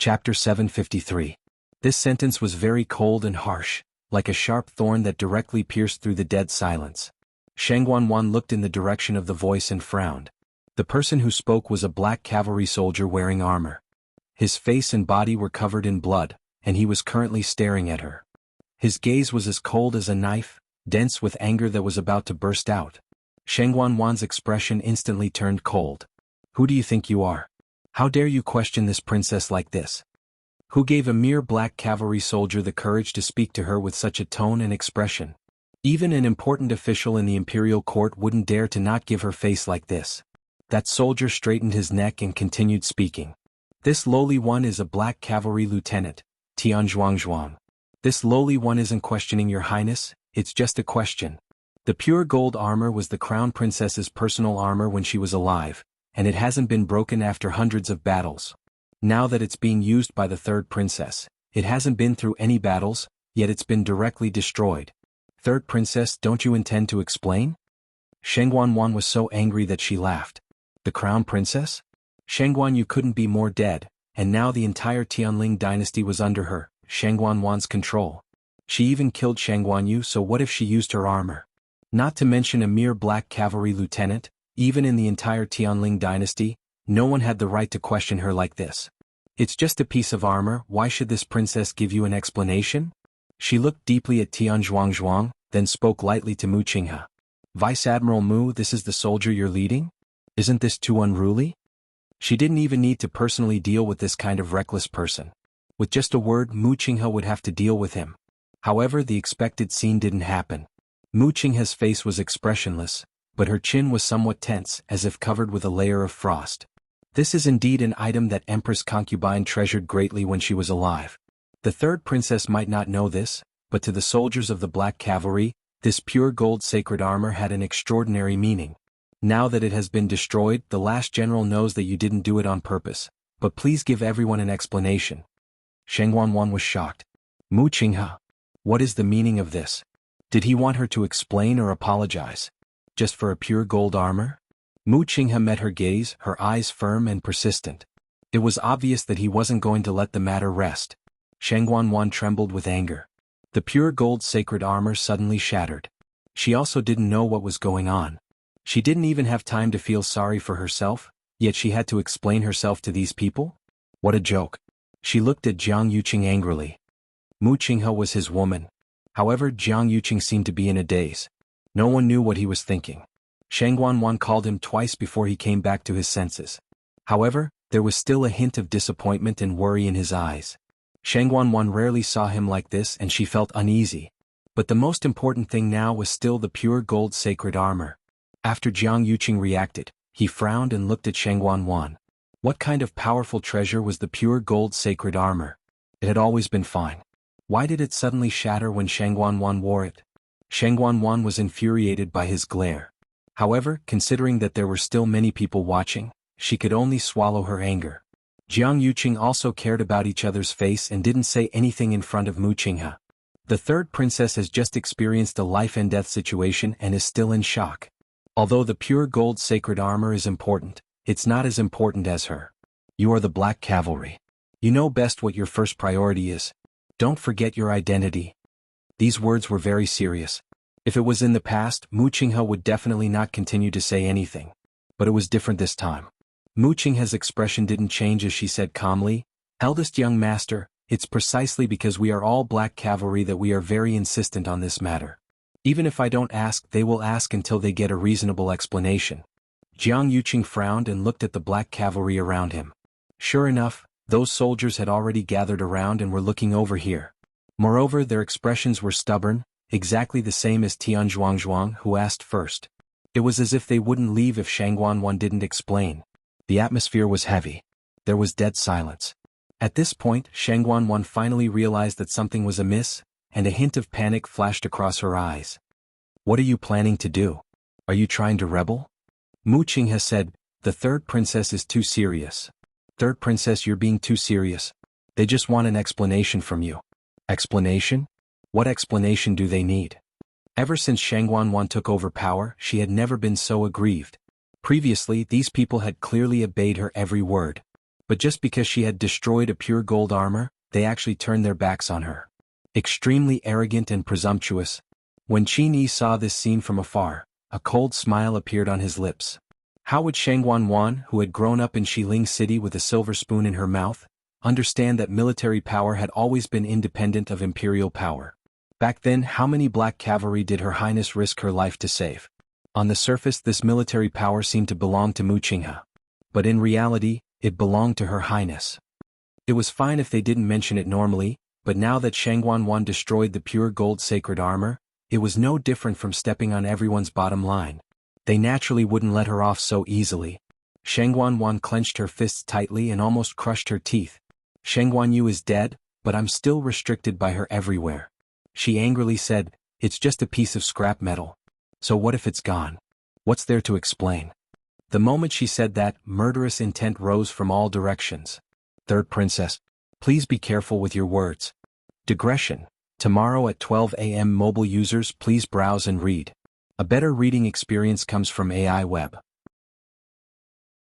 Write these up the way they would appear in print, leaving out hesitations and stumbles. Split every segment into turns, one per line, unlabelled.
Chapter 753. This sentence was very cold and harsh, like a sharp thorn that directly pierced through the dead silence. Shang Wanwan looked in the direction of the voice and frowned. The person who spoke was a black cavalry soldier wearing armor. His face and body were covered in blood, and he was currently staring at her. His gaze was as cold as a knife, dense with anger that was about to burst out. Shang Wanwan's expression instantly turned cold. "Who do you think you are? How dare you question this princess like this? Who gave a mere black cavalry soldier the courage to speak to her with such a tone and expression? Even an important official in the imperial court wouldn't dare to not give her face like this." That soldier straightened his neck and continued speaking. "This lowly one is a black cavalry lieutenant, Tian Zhuangzhuang. This lowly one isn't questioning your highness, it's just a question. The pure gold armor was the crown princess's personal armor when she was alive, and it hasn't been broken after hundreds of battles. Now that it's being used by the third princess, it hasn't been through any battles, yet it's been directly destroyed. Third princess, don't you intend to explain?" Shang Wanwan was so angry that she laughed. "The crown princess? Shangguan, you couldn't be more dead, and now the entire Tianling dynasty was under her, Shang Wanwan's control. She even killed Shangguan Yu, so what if she used her armor? Not to mention a mere black cavalry lieutenant, even in the entire Tianling dynasty, no one had the right to question her like this. It's just a piece of armor, why should this princess give you an explanation?" She looked deeply at Tian Zhuangzhuang, then spoke lightly to Mu Qinghe. "Vice Admiral Mu, this is the soldier you're leading? Isn't this too unruly?" She didn't even need to personally deal with this kind of reckless person. With just a word, Mu Qinghe would have to deal with him. However, the expected scene didn't happen. Mu Qinghe's face was expressionless, but her chin was somewhat tense, as if covered with a layer of frost. This is indeed an item that Empress Concubine treasured greatly when she was alive. The third princess might not know this, but to the soldiers of the Black Cavalry, this pure gold sacred armor had an extraordinary meaning. Now that it has been destroyed, the last general knows that you didn't do it on purpose, but please give everyone an explanation." Shang Wanwan was shocked. "Mu Qinghe, what is the meaning of this? Did he want her to explain or apologize? Just for a pure gold armor?" Mu Qinghe met her gaze, her eyes firm and persistent. It was obvious that he wasn't going to let the matter rest. Shang Wanwan trembled with anger. The pure gold sacred armor suddenly shattered. She also didn't know what was going on. She didn't even have time to feel sorry for herself, yet she had to explain herself to these people? What a joke. She looked at Jiang Yuqing angrily. Mu Qinghe was his woman. However, Jiang Yuqing seemed to be in a daze. No one knew what he was thinking. Shang Wanwan called him twice before he came back to his senses. However, there was still a hint of disappointment and worry in his eyes. Shang Wanwan rarely saw him like this and she felt uneasy. But the most important thing now was still the pure gold sacred armor. After Jiang Yuqing reacted, he frowned and looked at Shang Wanwan. What kind of powerful treasure was the pure gold sacred armor? It had always been fine. Why did it suddenly shatter when Shang Wanwan wore it? Shang Wanwan was infuriated by his glare. However, considering that there were still many people watching, she could only swallow her anger. Jiang Yuqing also cared about each other's face and didn't say anything in front of Mu Qinghe. The third princess has just experienced a life-and-death situation and is still in shock. Although the pure gold sacred armor is important, it's not as important as her. You are the Black Cavalry. You know best what your first priority is. Don't forget your identity. These words were very serious. If it was in the past, Mu Qinghe would definitely not continue to say anything. But it was different this time. Mu Qinghe's expression didn't change as she said calmly, "Eldest young master, it's precisely because we are all Black Cavalry that we are very insistent on this matter. Even if I don't ask, they will ask until they get a reasonable explanation." Jiang Yuqing frowned and looked at the Black Cavalry around him. Sure enough, those soldiers had already gathered around and were looking over here. Moreover, their expressions were stubborn, exactly the same as Tian Zhuangzhuang, who asked first. It was as if they wouldn't leave if Shang Wanwan didn't explain. The atmosphere was heavy. There was dead silence. At this point, Shang Wanwan finally realized that something was amiss, and a hint of panic flashed across her eyes. "What are you planning to do? Are you trying to rebel?" Mu Qinghe said, "The third princess is too serious." "Third princess, you're being too serious. They just want an explanation from you." "Explanation? What explanation do they need?" Ever since Shang Wanwan took over power, she had never been so aggrieved. Previously, these people had clearly obeyed her every word. But just because she had destroyed a pure gold armor, they actually turned their backs on her. Extremely arrogant and presumptuous. When Qin Yi saw this scene from afar, a cold smile appeared on his lips. How would Shangguan, who had grown up in Xiling City with a silver spoon in her mouth, understand that military power had always been independent of imperial power? Back then, how many black cavalry did Her Highness risk her life to save? On the surface, this military power seemed to belong to Mu Qinghe. But in reality, it belonged to Her Highness. It was fine if they didn't mention it normally, but now that Shangguan destroyed the pure gold sacred armor, it was no different from stepping on everyone's bottom line. They naturally wouldn't let her off so easily. Shangguan clenched her fists tightly and almost crushed her teeth. Shangguan is dead, but I'm still restricted by her everywhere. She angrily said, "It's just a piece of scrap metal. So what if it's gone? What's there to explain?" The moment she said that, murderous intent rose from all directions. Third Princess, please be careful with your words. Digression. Tomorrow at 12 a.m. mobile users please browse and read. A better reading experience comes from AI Web.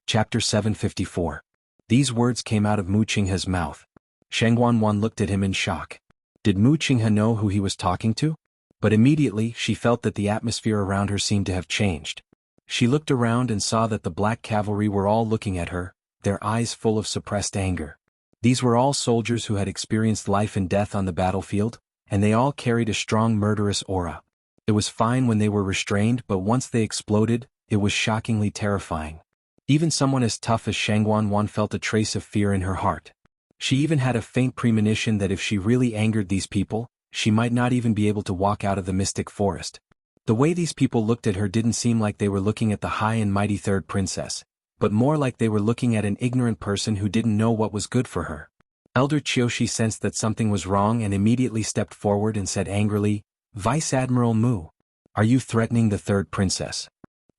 Chapter 754. These words came out of Mu Qinghe's mouth. Shangguan looked at him in shock. Did Mu Qinghe know who he was talking to? But immediately she felt that the atmosphere around her seemed to have changed. She looked around and saw that the black cavalry were all looking at her, their eyes full of suppressed anger. These were all soldiers who had experienced life and death on the battlefield, and they all carried a strong murderous aura. It was fine when they were restrained, but once they exploded, it was shockingly terrifying. Even someone as tough as Shangguan felt a trace of fear in her heart. She even had a faint premonition that if she really angered these people, she might not even be able to walk out of the mystic forest. The way these people looked at her didn't seem like they were looking at the high and mighty third princess, but more like they were looking at an ignorant person who didn't know what was good for her. Elder Qiushi sensed that something was wrong and immediately stepped forward and said angrily, "Vice Admiral Mu, are you threatening the third princess?"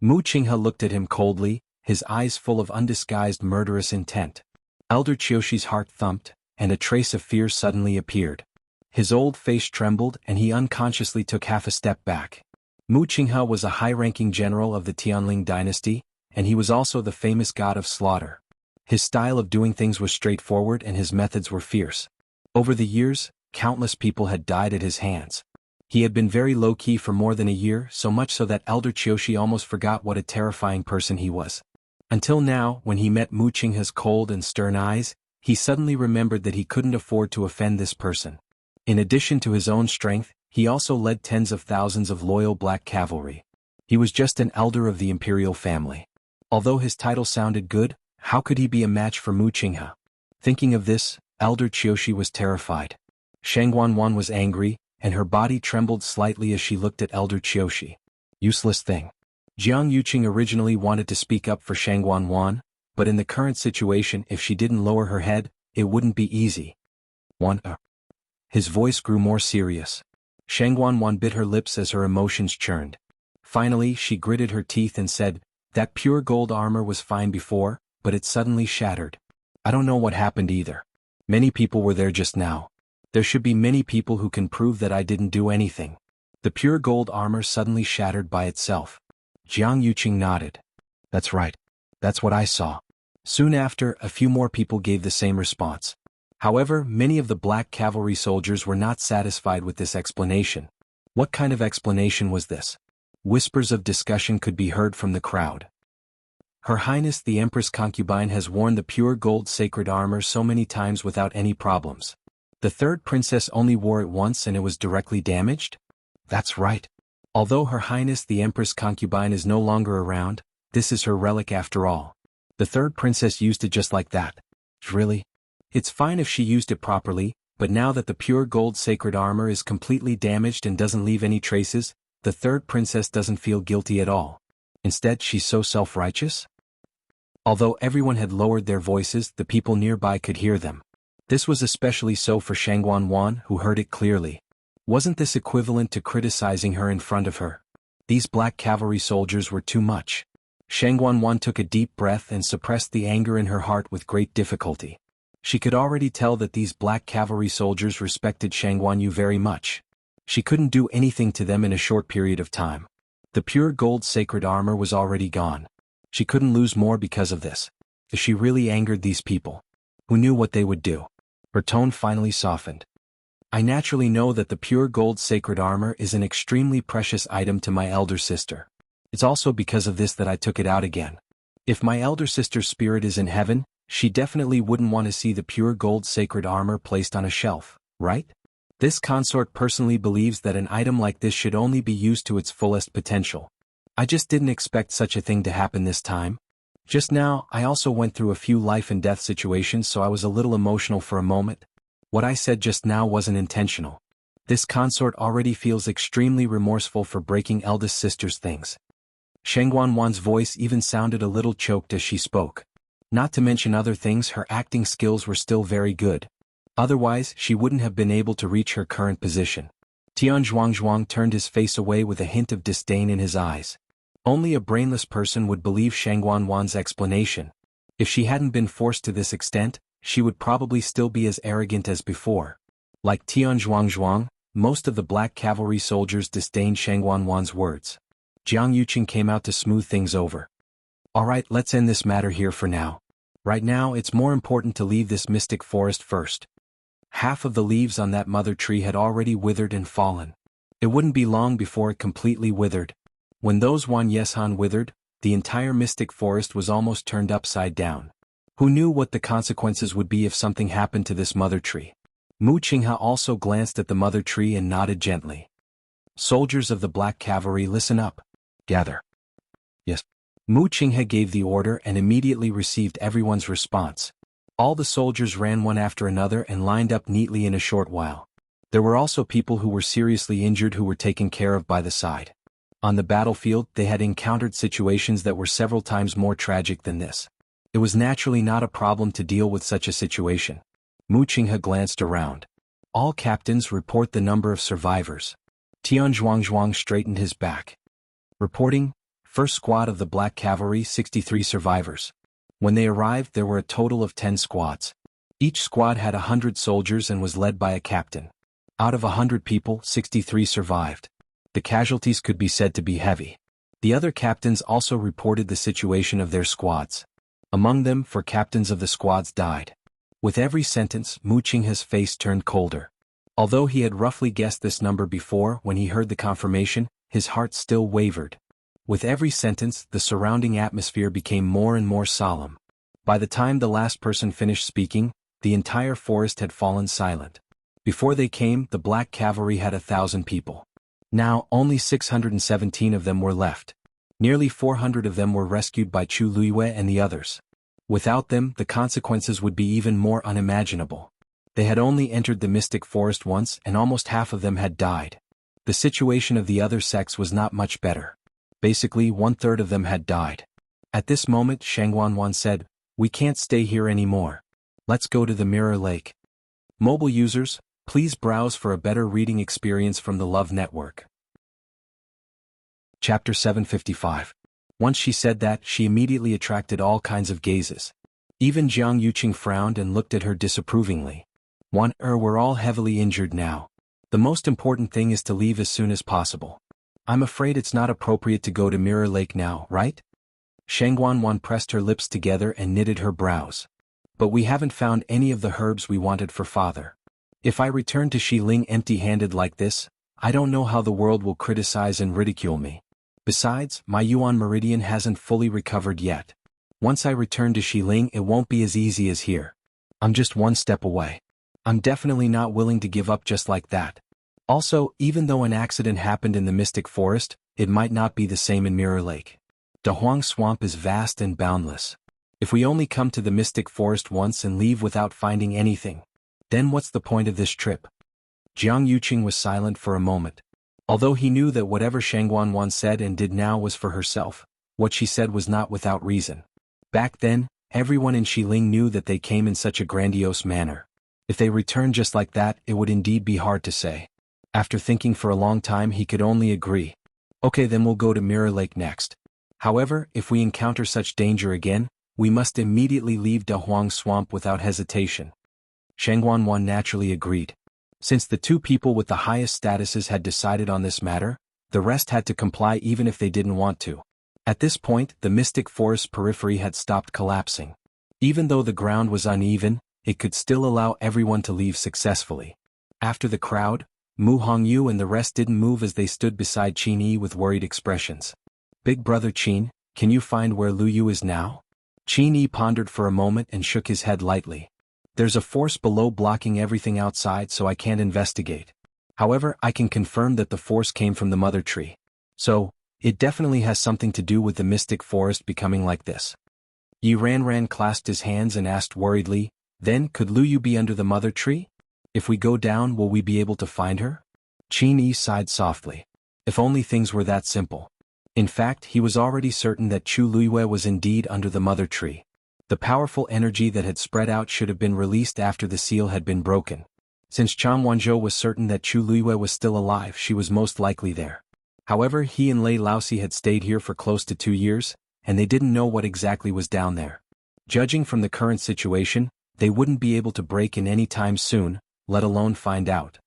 Mu Qinghe looked at him coldly, his eyes full of undisguised murderous intent. Elder Qiushi's heart thumped, and a trace of fear suddenly appeared. His old face trembled and he unconsciously took half a step back. Mu Qinghe was a high-ranking general of the Tianling dynasty, and he was also the famous god of slaughter. His style of doing things was straightforward and his methods were fierce. Over the years, countless people had died at his hands. He had been very low-key for more than a year, so much so that Elder Qiushi almost forgot what a terrifying person he was. Until now, when he met Mu Qinghe's cold and stern eyes, he suddenly remembered that he couldn't afford to offend this person. In addition to his own strength, he also led tens of thousands of loyal black cavalry. He was just an elder of the imperial family. Although his title sounded good, how could he be a match for Mu Qinghe? Thinking of this, Elder Qiushi was terrified. Shangguan was angry, and her body trembled slightly as she looked at Elder Qiushi. Useless thing. Jiang Yuqing originally wanted to speak up for Shangguan, but in the current situation if she didn't lower her head, it wouldn't be easy. His voice grew more serious. Shangguan bit her lips as her emotions churned. Finally she gritted her teeth and said, "That pure gold armor was fine before, but it suddenly shattered. I don't know what happened either. Many people were there just now. There should be many people who can prove that I didn't do anything. The pure gold armor suddenly shattered by itself." Jiang Yuqing nodded. "That's right. That's what I saw." Soon after, a few more people gave the same response. However, many of the black cavalry soldiers were not satisfied with this explanation. What kind of explanation was this? Whispers of discussion could be heard from the crowd. Her Highness the Empress concubine has worn the pure gold sacred armor so many times without any problems. The third princess only wore it once and it was directly damaged? That's right. Although Her Highness the Empress concubine is no longer around, this is her relic after all. The third princess used it just like that. Really? It's fine if she used it properly, but now that the pure gold sacred armor is completely damaged and doesn't leave any traces, the third princess doesn't feel guilty at all. Instead, she's so self-righteous? Although everyone had lowered their voices, the people nearby could hear them. This was especially so for Shangguan, who heard it clearly. Wasn't this equivalent to criticizing her in front of her? These black cavalry soldiers were too much. Shangguan took a deep breath and suppressed the anger in her heart with great difficulty. She could already tell that these black cavalry soldiers respected Shangguan very much. She couldn't do anything to them in a short period of time. The pure gold sacred armor was already gone. She couldn't lose more because of this. She really angered these people. Who knew what they would do? Her tone finally softened. I naturally know that the pure gold sacred armor is an extremely precious item to my elder sister. It's also because of this that I took it out again. If my elder sister's spirit is in heaven, she definitely wouldn't want to see the pure gold sacred armor placed on a shelf, right? This consort personally believes that an item like this should only be used to its fullest potential. I just didn't expect such a thing to happen this time. Just now, I also went through a few life and death situations, so I was a little emotional for a moment. What I said just now wasn't intentional. This consort already feels extremely remorseful for breaking eldest sister's things. Shengguanwan's voice even sounded a little choked as she spoke. Not to mention other things, her acting skills were still very good. Otherwise, she wouldn't have been able to reach her current position. Tian Zhuangzhuang turned his face away with a hint of disdain in his eyes. Only a brainless person would believe Shengguanwan's explanation. If she hadn't been forced to this extent, she would probably still be as arrogant as before. Like Tian Zhuangzhuang, most of the black cavalry soldiers disdained Shengguanwan's words. Jiang Yuqing came out to smooth things over. Alright, let's end this matter here for now. Right now, it's more important to leave this mystic forest first. Half of the leaves on that mother tree had already withered and fallen. It wouldn't be long before it completely withered. When those Wan Yeshan withered, the entire mystic forest was almost turned upside down. Who knew what the consequences would be if something happened to this mother tree? Mu Qinghe also glanced at the mother tree and nodded gently. Soldiers of the Black Cavalry, listen up. Gather. Yes. Mu Qinghe gave the order and immediately received everyone's response. All the soldiers ran one after another and lined up neatly in a short while. There were also people who were seriously injured who were taken care of by the side. On the battlefield, they had encountered situations that were several times more tragic than this. It was naturally not a problem to deal with such a situation. Mu Qinghe glanced around. All captains report the number of survivors. Tian Zhuangzhuang straightened his back. Reporting, first squad of the Black Cavalry, 63 survivors. When they arrived, there were a total of 10 squads. Each squad had 100 soldiers and was led by a captain. Out of 100 people, 63 survived. The casualties could be said to be heavy. The other captains also reported the situation of their squads. Among them, 4 captains of the squads died. With every sentence, Mu Qinghe's face turned colder. Although he had roughly guessed this number before, when he heard the confirmation, his heart still wavered. With every sentence, the surrounding atmosphere became more and more solemn. By the time the last person finished speaking, the entire forest had fallen silent. Before they came, the Black Cavalry had 1,000 people. Now, only 617 of them were left. Nearly 400 of them were rescued by Chu Luiyue and the others. Without them, the consequences would be even more unimaginable. They had only entered the mystic forest once and almost half of them had died. The situation of the other sects was not much better. Basically, 1/3 of them had died. At this moment, Shengguanwan said, "We can't stay here anymore. Let's go to the Mirror Lake." Mobile users, please browse for a better reading experience from the Love Network. Chapter 755. Once she said that, she immediately attracted all kinds of gazes. Even Jiang Yuqing frowned and looked at her disapprovingly. We're all heavily injured now. The most important thing is to leave as soon as possible. I'm afraid it's not appropriate to go to Mirror Lake now, right? Shengguanwan pressed her lips together and knitted her brows. But we haven't found any of the herbs we wanted for father. If I return to Xiling empty-handed like this, I don't know how the world will criticize and ridicule me. Besides, my Yuan meridian hasn't fully recovered yet. Once I return to Xiling, it won't be as easy as here. I'm just one step away. I'm definitely not willing to give up just like that. Also, even though an accident happened in the Mystic Forest, it might not be the same in Mirror Lake. Dahuang Swamp is vast and boundless. If we only come to the Mystic Forest once and leave without finding anything, then what's the point of this trip? Jiang Yuqing was silent for a moment. Although he knew that whatever Shengguanwan said and did now was for herself, what she said was not without reason. Back then, everyone in Xiling knew that they came in such a grandiose manner. If they returned just like that, it would indeed be hard to say. After thinking for a long time, he could only agree. Okay, then we'll go to Mirror Lake next. However, if we encounter such danger again, we must immediately leave Dahuang Swamp without hesitation. Shengguanwan naturally agreed. Since the 2 people with the highest statuses had decided on this matter, the rest had to comply even if they didn't want to. At this point, the Mystic Forest periphery had stopped collapsing. Even though the ground was uneven, it could still allow everyone to leave successfully. After the crowd, Mu Hongyu and the rest didn't move as they stood beside Qin Yi with worried expressions. Big brother Qin, can you find where Lu Yu is now? Qin Yi pondered for a moment and shook his head lightly. There's a force below blocking everything outside, so I can't investigate. However, I can confirm that the force came from the mother tree. So, it definitely has something to do with the mystic forest becoming like this. Yi Ranran clasped his hands and asked worriedly, then could Lu Yu be under the mother tree? If we go down, will we be able to find her? Qin Yi sighed softly. If only things were that simple. In fact, he was already certain that Chu Luiyue was indeed under the mother tree. The powerful energy that had spread out should have been released after the seal had been broken. Since Chang Wanzhou was certain that Chu Luiyue was still alive, she was most likely there. However, he and Lei Laosi had stayed here for close to 2 years, and they didn't know what exactly was down there. Judging from the current situation, they wouldn't be able to break in any time soon, let alone find out.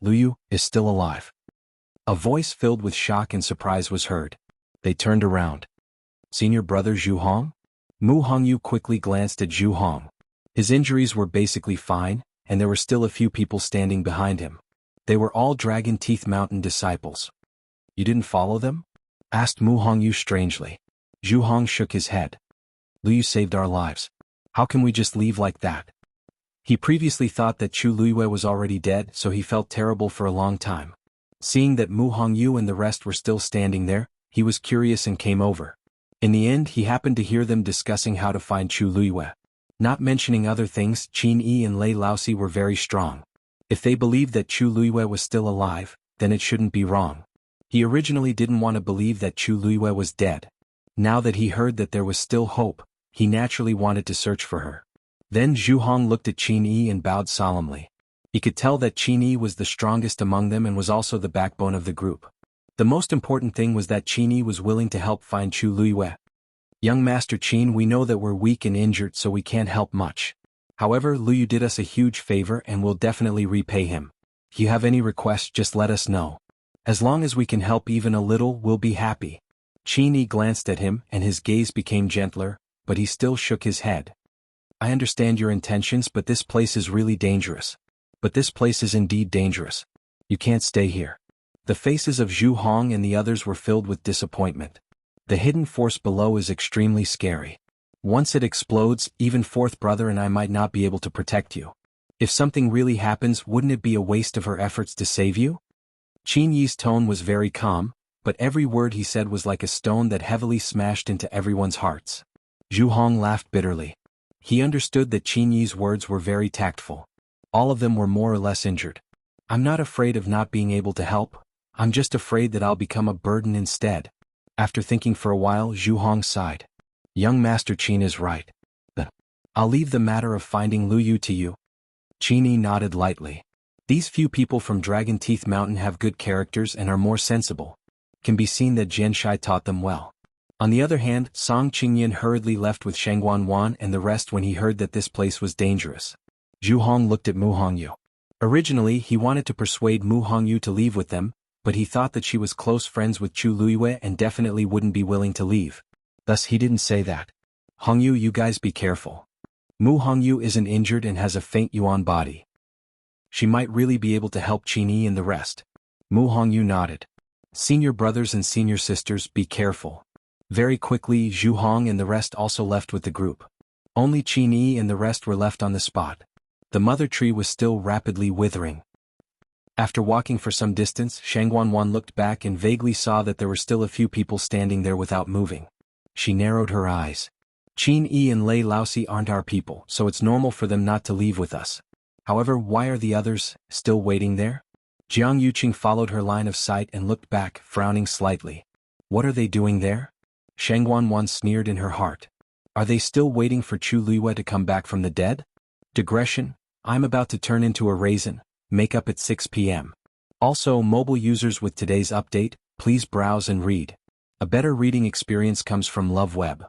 Lu Yu is still alive. A voice filled with shock and surprise was heard. They turned around. Senior brother Zhu Hong? Mu Hongyu quickly glanced at Zhu Hong. His injuries were basically fine, and there were still a few people standing behind him. They were all Dragon Teeth Mountain disciples. You didn't follow them? Asked Mu Hongyu strangely. Zhu Hong shook his head. Lu Yu saved our lives. How can we just leave like that? He previously thought that Chu Luiyue was already dead, so he felt terrible for a long time. Seeing that Mu Hongyu and the rest were still standing there, he was curious and came over. In the end, he happened to hear them discussing how to find Chu Luiyue. Not mentioning other things, Qin Yi and Lei Laosi were very strong. If they believed that Chu Luiyue was still alive, then it shouldn't be wrong. He originally didn't want to believe that Chu Luiyue was dead. Now that he heard that there was still hope, he naturally wanted to search for her. Then Zhu Hong looked at Qin Yi and bowed solemnly. He could tell that Qin Yi was the strongest among them and was also the backbone of the group. The most important thing was that Qin Yi was willing to help find Chu Luiyue. Young Master Qin, we know that we're weak and injured, so we can't help much. However, Lu Yu did us a huge favor and we'll definitely repay him. If you have any requests, just let us know. As long as we can help even a little, we'll be happy. Qin Yi glanced at him and his gaze became gentler, but he still shook his head. I understand your intentions, but this place is really dangerous. But this place is indeed dangerous. You can't stay here. The faces of Zhu Hong and the others were filled with disappointment. The hidden force below is extremely scary. Once it explodes, even fourth brother and I might not be able to protect you. If something really happens, wouldn't it be a waste of her efforts to save you? Qin Yi's tone was very calm, but every word he said was like a stone that heavily smashed into everyone's hearts. Zhu Hong laughed bitterly. He understood that Qin Yi's words were very tactful. All of them were more or less injured. I'm not afraid of not being able to help. I'm just afraid that I'll become a burden instead. After thinking for a while, Zhu Hong sighed. Young Master Qin is right. I'll leave the matter of finding Lu Yu to you. Qin Yi nodded lightly. These few people from Dragon Teeth Mountain have good characters and are more sensible. Can be seen that Jianshai taught them well. On the other hand, Song Qingyan hurriedly left with Shengguan Wan and the rest when he heard that this place was dangerous. Zhu Hong looked at Mu Hongyu. Originally, he wanted to persuade Mu Hongyu to leave with them, but he thought that she was close friends with Chu Luiyue and definitely wouldn't be willing to leave. Thus he didn't say that. Hongyu, you guys be careful. Mu Hongyu isn't injured and has a faint yuan body. She might really be able to help Qin Yi and the rest. Mu Hongyu nodded. Senior brothers and senior sisters, be careful. Very quickly, Zhu Hong and the rest also left with the group. Only Qin Yi and the rest were left on the spot. The mother tree was still rapidly withering. After walking for some distance, Shengguan Wan looked back and vaguely saw that there were still a few people standing there without moving. She narrowed her eyes. Qin Yi and Lei Laosi aren't our people, so it's normal for them not to leave with us. However, why are the others still waiting there? Jiang Yuqing followed her line of sight and looked back, frowning slightly. What are they doing there? Shengguan Wan sneered in her heart. Are they still waiting for Chu Luiyue to come back from the dead? Digression, I'm about to turn into a raisin, make up at 6 p.m. Also, mobile users with today's update, please browse and read. A better reading experience comes from Love Web.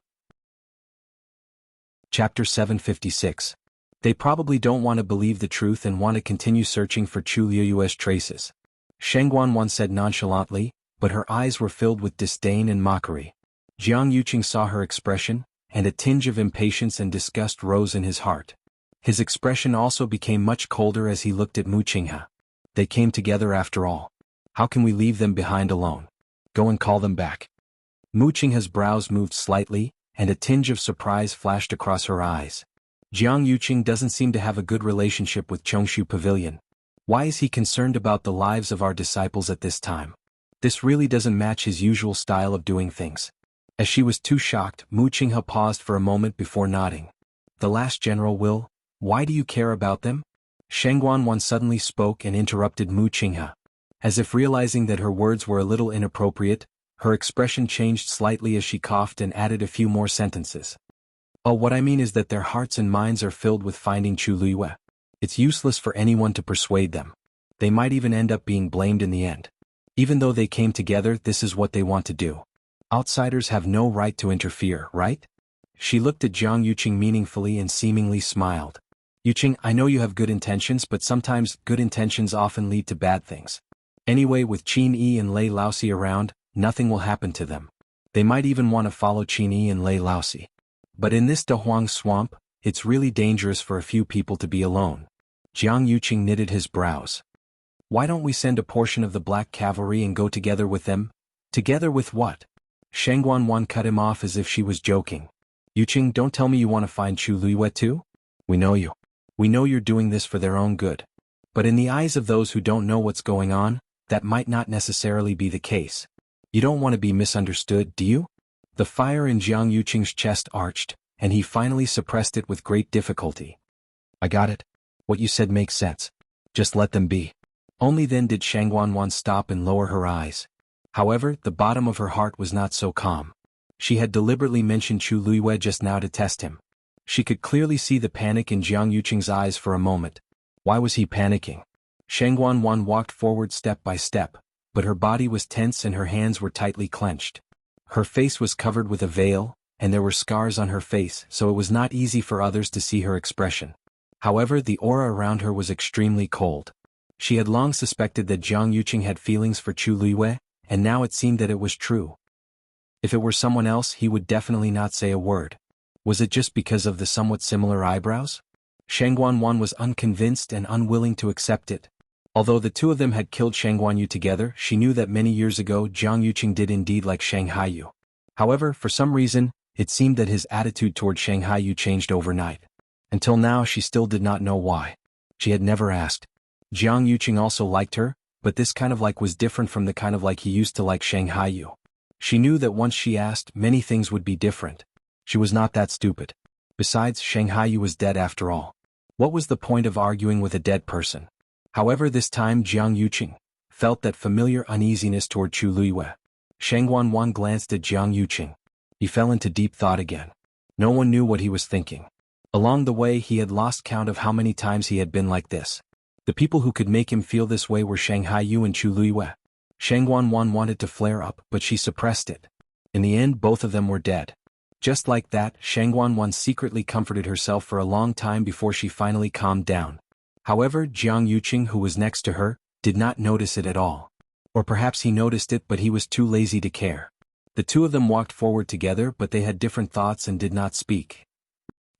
Chapter 756. They probably don't want to believe the truth and want to continue searching for Chu Luiyue's traces. Shengguan Wan said nonchalantly, but her eyes were filled with disdain and mockery. Jiang Yuqing saw her expression, and a tinge of impatience and disgust rose in his heart. His expression also became much colder as he looked at Mu Qinghe. They came together after all. How can we leave them behind alone? Go and call them back. Mu Qinghe's brows moved slightly, and a tinge of surprise flashed across her eyes. Jiang Yuqing doesn't seem to have a good relationship with Chongshu Pavilion. Why is he concerned about the lives of our disciples at this time? This really doesn't match his usual style of doing things. As she was too shocked, Mu Qinghe paused for a moment before nodding. The last general will? Why do you care about them? Sheng Guanwan suddenly spoke and interrupted Mu Qinghe. As if realizing that her words were a little inappropriate, her expression changed slightly as she coughed and added a few more sentences. Oh, what I mean is that their hearts and minds are filled with finding Chu Luiyue. It's useless for anyone to persuade them. They might even end up being blamed in the end. Even though they came together, this is what they want to do. Outsiders have no right to interfere, right? She looked at Jiang Yuqing meaningfully and seemingly smiled. Yuqing, I know you have good intentions, but sometimes good intentions often lead to bad things. Anyway, with Qin Yi and Lei Laosi around, nothing will happen to them. They might even want to follow Qin Yi and Lei Laosi. But in this Dehuang swamp, it's really dangerous for a few people to be alone. Jiang Yuqing knitted his brows. Why don't we send a portion of the Black Cavalry and go together with them? Together with what? Sheng Guanwan cut him off as if she was joking. Yuqing, don't tell me you want to find Chu Luiyue too? We know you. We know you're doing this for their own good. But in the eyes of those who don't know what's going on, that might not necessarily be the case. You don't want to be misunderstood, do you? The fire in Jiang Yuqing's chest arched, and he finally suppressed it with great difficulty. I got it. What you said makes sense. Just let them be. Only then did Sheng Guanwan stop and lower her eyes. However, the bottom of her heart was not so calm. She had deliberately mentioned Chu Luiyue just now to test him. She could clearly see the panic in Jiang Yuqing's eyes for a moment. Why was he panicking? Sheng Guanwan walked forward step by step, but her body was tense and her hands were tightly clenched. Her face was covered with a veil, and there were scars on her face, so it was not easy for others to see her expression. However, the aura around her was extremely cold. She had long suspected that Jiang Yuqing had feelings for Chu Luiyue, and now it seemed that it was true. If it were someone else, he would definitely not say a word. Was it just because of the somewhat similar eyebrows? Sheng Guanwan was unconvinced and unwilling to accept it. Although the two of them had killed Sheng Guanyu together, she knew that many years ago Jiang Yuqing did indeed like Sheng Haiyu. However, for some reason, it seemed that his attitude toward Sheng Haiyu changed overnight. Until now she still did not know why. She had never asked. Jiang Yuqing also liked her, but this kind of like was different from the kind of like he used to like Sheng Haiyu. She knew that once she asked, many things would be different. She was not that stupid. Besides, Sheng Haiyu was dead after all. What was the point of arguing with a dead person? However, this time Jiang Yuqing felt that familiar uneasiness toward Chu Luiyue. Sheng Guanwan glanced at Jiang Yuqing. He fell into deep thought again. No one knew what he was thinking. Along the way he had lost count of how many times he had been like this. The people who could make him feel this way were Sheng Haiyu and Chu Luiyue. Sheng Guanwan wanted to flare up, but she suppressed it. In the end, both of them were dead. Just like that, Sheng Guanwan secretly comforted herself for a long time before she finally calmed down. However, Jiang Yuqing, who was next to her, did not notice it at all. Or perhaps he noticed it, but he was too lazy to care. The two of them walked forward together, but they had different thoughts and did not speak.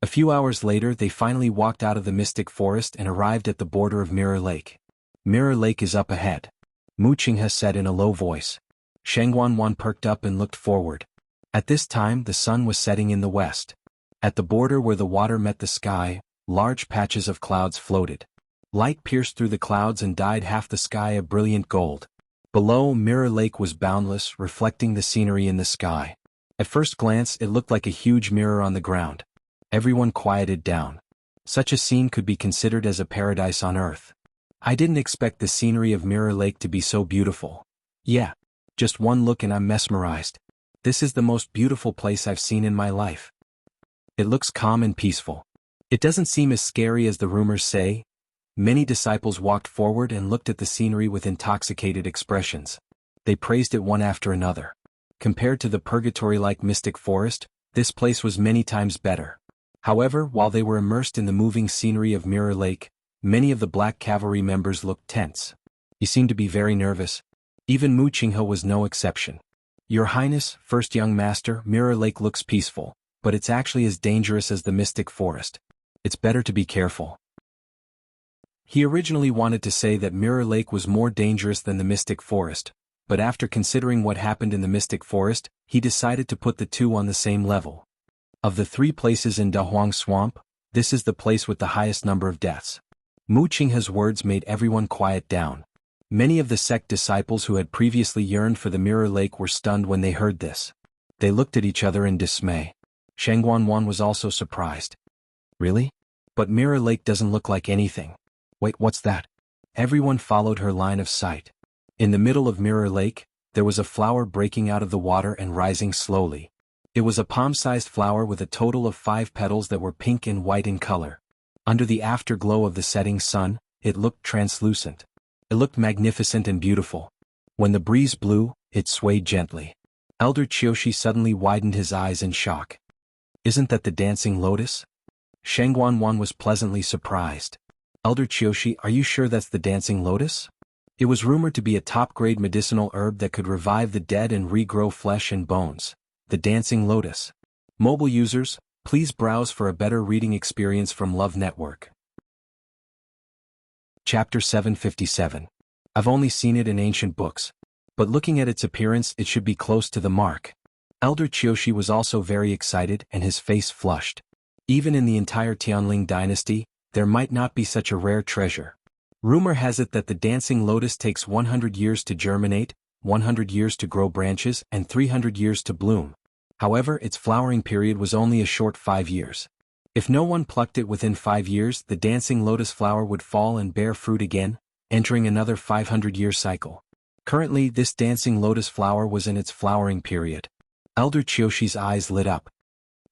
A few hours later they finally walked out of the mystic forest and arrived at the border of Mirror Lake. Mirror Lake is up ahead. Mu Qinghe said in a low voice. Sheng Guanwan perked up and looked forward. At this time the sun was setting in the west. At the border where the water met the sky, large patches of clouds floated. Light pierced through the clouds and dyed half the sky a brilliant gold. Below, Mirror Lake was boundless, reflecting the scenery in the sky. At first glance it looked like a huge mirror on the ground. Everyone quieted down. Such a scene could be considered as a paradise on earth. I didn't expect the scenery of Mirror Lake to be so beautiful. Yeah. Just one look and I'm mesmerized. This is the most beautiful place I've seen in my life. It looks calm and peaceful. It doesn't seem as scary as the rumors say. Many disciples walked forward and looked at the scenery with intoxicated expressions. They praised it one after another. Compared to the purgatory-like mystic forest, this place was many times better. However, while they were immersed in the moving scenery of Mirror Lake, many of the Black Cavalry members looked tense. He seemed to be very nervous. Even Mu Qinghe was no exception. Your Highness, First Young Master, Mirror Lake looks peaceful. but it's actually as dangerous as the Mystic Forest. It's better to be careful. He originally wanted to say that Mirror Lake was more dangerous than the Mystic Forest, but after considering what happened in the Mystic Forest, he decided to put the two on the same level. Of the 3 places in Da Huang Swamp, this is the place with the highest number of deaths. Mu Qinghe's words made everyone quiet down. Many of the sect disciples who had previously yearned for the Mirror Lake were stunned when they heard this. They looked at each other in dismay. Sheng Guanwan was also surprised. Really? But Mirror Lake doesn't look like anything. Wait, what's that? Everyone followed her line of sight. In the middle of Mirror Lake, there was a flower breaking out of the water and rising slowly. It was a palm-sized flower with a total of 5 petals that were pink and white in color. Under the afterglow of the setting sun, it looked translucent. It looked magnificent and beautiful. When the breeze blew, it swayed gently. Elder Qiushi suddenly widened his eyes in shock. Isn't that the dancing lotus? Sheng Guanwan was pleasantly surprised. Elder Qiushi, are you sure that's the dancing lotus? It was rumored to be a top-grade medicinal herb that could revive the dead and regrow flesh and bones. The dancing lotus. Mobile users, please browse for a better reading experience from Love Network. Chapter 757. I've only seen it in ancient books, but looking at its appearance it should be close to the mark. Elder Qiushi was also very excited and his face flushed. Even in the entire Tianling dynasty, there might not be such a rare treasure. Rumor has it that the dancing lotus takes 100 years to germinate, 100 years to grow branches, and 300 years to bloom. However, its flowering period was only a short 5 years. If no one plucked it within 5 years, the dancing lotus flower would fall and bear fruit again, entering another 500-year cycle. Currently, this dancing lotus flower was in its flowering period. Elder Qiushi's eyes lit up.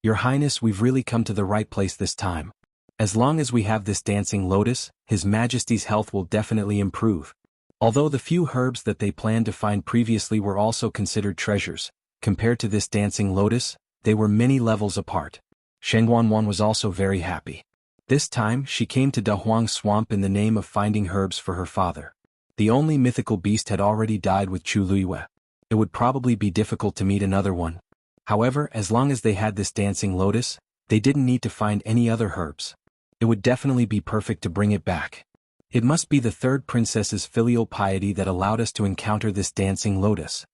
Your Highness, we've really come to the right place this time. As long as we have this dancing lotus, His Majesty's health will definitely improve. Although the few herbs that they planned to find previously were also considered treasures, compared to this dancing lotus, they were many levels apart. Sheng Guanwan was also very happy. This time, she came to Da Huang Swamp in the name of finding herbs for her father. The only mythical beast had already died with Chu Luiyue. It would probably be difficult to meet another one. However, as long as they had this dancing lotus, they didn't need to find any other herbs. It would definitely be perfect to bring it back. It must be the 3rd princess's filial piety that allowed us to encounter this dancing lotus.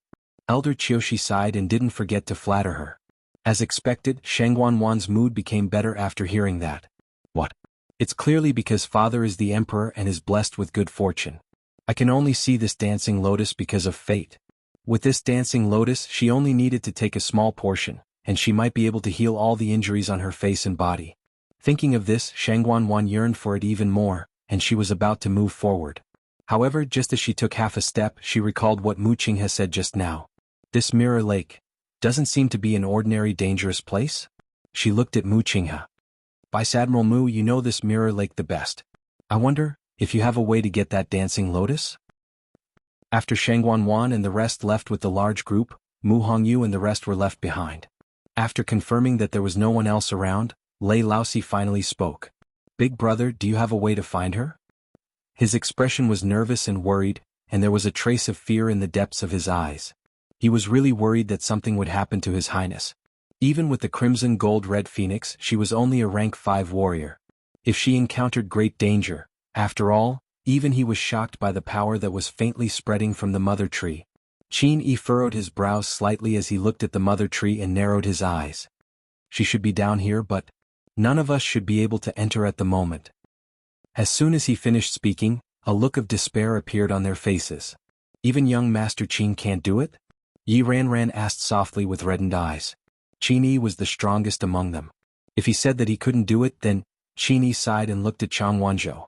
Elder Qiushi sighed and didn't forget to flatter her. As expected, Sheng Guanwan's mood became better after hearing that. What? It's clearly because father is the emperor and is blessed with good fortune. I can only see this dancing lotus because of fate. With this dancing lotus, she only needed to take a small portion, and she might be able to heal all the injuries on her face and body. Thinking of this, Sheng Guanwan yearned for it even more, and she was about to move forward. However, just as she took half a step, she recalled what Mu Qinghe said just now. This Mirror Lake doesn't seem to be an ordinary dangerous place? She looked at Mu Qinghe. Vice Admiral Mu, you know this Mirror Lake the best. I wonder if you have a way to get that dancing lotus? After Sheng Guanwan and the rest left with the large group, Mu Hongyu and the rest were left behind. After confirming that there was no one else around, Lei Laosi finally spoke. Big brother, do you have a way to find her? His expression was nervous and worried, and there was a trace of fear in the depths of his eyes. He was really worried that something would happen to His Highness. Even with the crimson gold-red phoenix, she was only a rank 5 warrior. If she encountered great danger, after all, even he was shocked by the power that was faintly spreading from the mother tree. Qin Yi furrowed his brows slightly as he looked at the mother tree and narrowed his eyes. She should be down here, but none of us should be able to enter at the moment. As soon as he finished speaking, a look of despair appeared on their faces. Even young Master Qin can't do it? Yi Ranran asked softly with reddened eyes. Qin Yi was the strongest among them. If he said that he couldn't do it, then Qin Yi sighed and looked at Chang Wanzhou.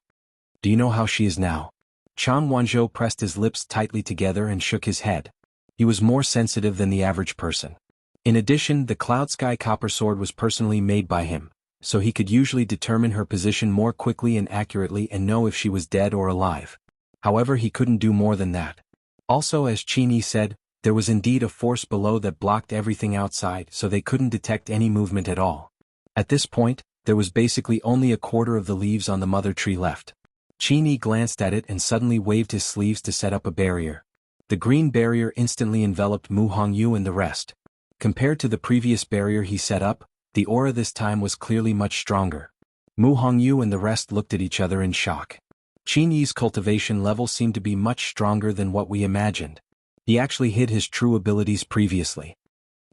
Do you know how she is now? Chang Wanzhou pressed his lips tightly together and shook his head. He was more sensitive than the average person. In addition, the Cloud Sky Copper Sword was personally made by him, so he could usually determine her position more quickly and accurately and know if she was dead or alive. However, he couldn't do more than that. Also, as Qin Yi said, there was indeed a force below that blocked everything outside, so they couldn't detect any movement at all. At this point, there was basically only a quarter of the leaves on the mother tree left. Qin Yi glanced at it and suddenly waved his sleeves to set up a barrier. The green barrier instantly enveloped Mu Hongyu and the rest. Compared to the previous barrier he set up, The aura this time was clearly much stronger. Mu Hongyu and the rest looked at each other in shock. Qin Yi's cultivation level seemed to be much stronger than what we imagined. He actually hid his true abilities previously.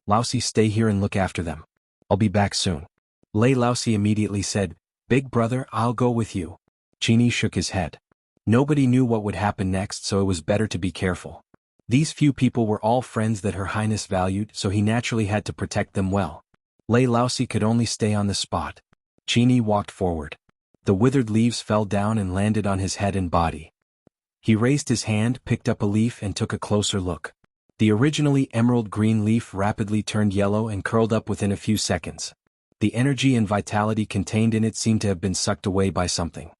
Laosi, stay here and look after them. I'll be back soon. Lei Laosi immediately said, Big brother, I'll go with you. Qin Yi shook his head. Nobody knew what would happen next, so it was better to be careful. These few people were all friends that Her Highness valued, so he naturally had to protect them well. Lei Laosi could only stay on the spot. Qin Yi walked forward. The withered leaves fell down and landed on his head and body. He raised his hand, picked up a leaf and took a closer look. The originally emerald green leaf rapidly turned yellow and curled up within a few seconds. The energy and vitality contained in it seemed to have been sucked away by something.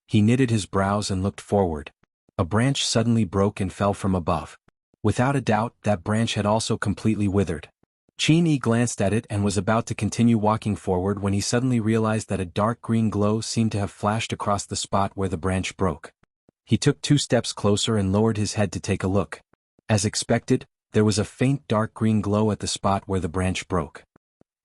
He knitted his brows and looked forward. A branch suddenly broke and fell from above. Without a doubt, that branch had also completely withered. Qin Yi glanced at it and was about to continue walking forward when he suddenly realized that a dark green glow seemed to have flashed across the spot where the branch broke. He took 2 steps closer and lowered his head to take a look. As expected, there was a faint dark green glow at the spot where the branch broke.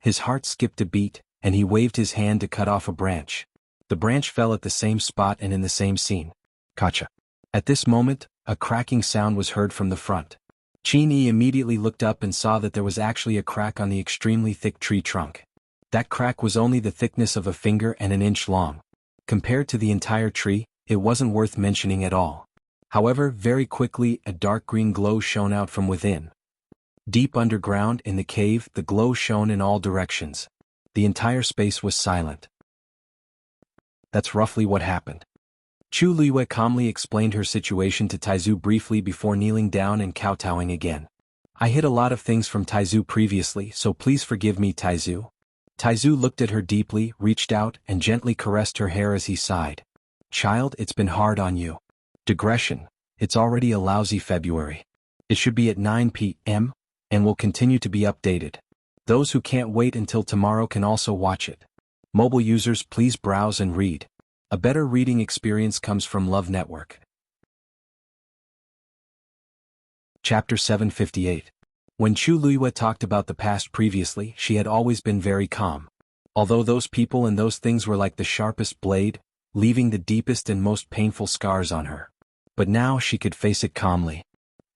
His heart skipped a beat, and he waved his hand to cut off a branch. The branch fell at the same spot and in the same scene. Gotcha. At this moment, a cracking sound was heard from the front. Qin Yi immediately looked up and saw that there was actually a crack on the extremely thick tree trunk. That crack was only the thickness of a finger and an inch long. Compared to the entire tree, it wasn't worth mentioning at all. However, very quickly a dark green glow shone out from within. Deep underground in the cave, the glow shone in all directions. The entire space was silent. That's roughly what happened. Chu Liyue calmly explained her situation to Taizu briefly before kneeling down and kowtowing again. I hid a lot of things from Taizu previously, so please forgive me, Taizu. Taizu looked at her deeply, reached out, and gently caressed her hair as he sighed. Child, it's been hard on you. Digression. It's already a lousy February. It should be at 9 p.m., and will continue to be updated. Those who can't wait until tomorrow can also watch it. Mobile users, please browse and read. A better reading experience comes from Love Network. Chapter 758. When Chu Liyue talked about the past previously, she had always been very calm. Although those people and those things were like the sharpest blade, leaving the deepest and most painful scars on her. But now she could face it calmly.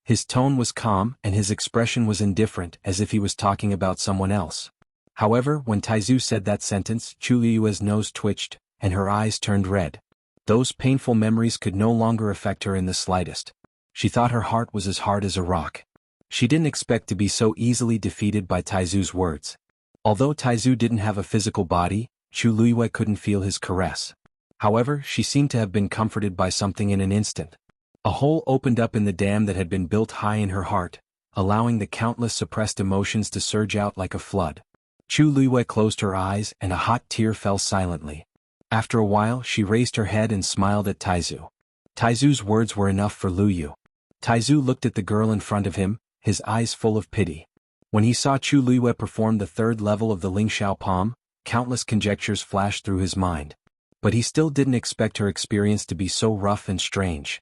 His tone was calm and his expression was indifferent, as if he was talking about someone else. However, when Taizu said that sentence, Chu Liyue's nose twitched, and her eyes turned red. Those painful memories could no longer affect her in the slightest. She thought her heart was as hard as a rock. She didn't expect to be so easily defeated by Taizu's words. Although Taizu didn't have a physical body, Chu Liyue couldn't feel his caress. However, she seemed to have been comforted by something in an instant. A hole opened up in the dam that had been built high in her heart, allowing the countless suppressed emotions to surge out like a flood. Chu Liyue closed her eyes and a hot tear fell silently. After a while, she raised her head and smiled at Taizu. Taizu's words were enough for Luyu. Taizu looked at the girl in front of him, his eyes full of pity. When he saw Chu Liyue perform the 3rd level of the Lingxiao palm, countless conjectures flashed through his mind. But he still didn't expect her experience to be so rough and strange.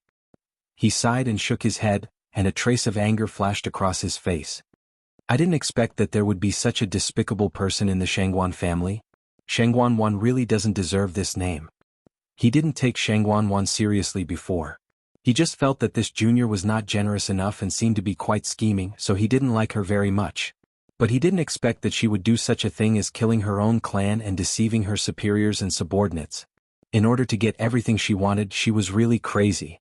He sighed and shook his head, and a trace of anger flashed across his face. I didn't expect that there would be such a despicable person in the Shangguan family. Shangguan really doesn't deserve this name. He didn't take Shangguan seriously before. He just felt that this junior was not generous enough and seemed to be quite scheming, so he didn't like her very much. But he didn't expect that she would do such a thing as killing her own clan and deceiving her superiors and subordinates. In order to get everything she wanted, she was really crazy.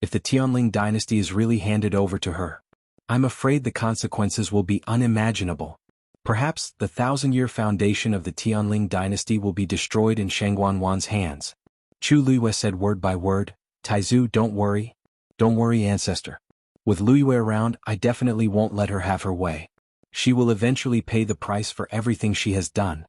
If the Tianling dynasty is really handed over to her, I'm afraid the consequences will be unimaginable. Perhaps the 1,000-year foundation of the Tianling dynasty will be destroyed in Shangguan's hands. Chu Liyue said word by word, Taizu, don't worry. Don't worry, ancestor. With Liyue around, I definitely won't let her have her way. She will eventually pay the price for everything she has done.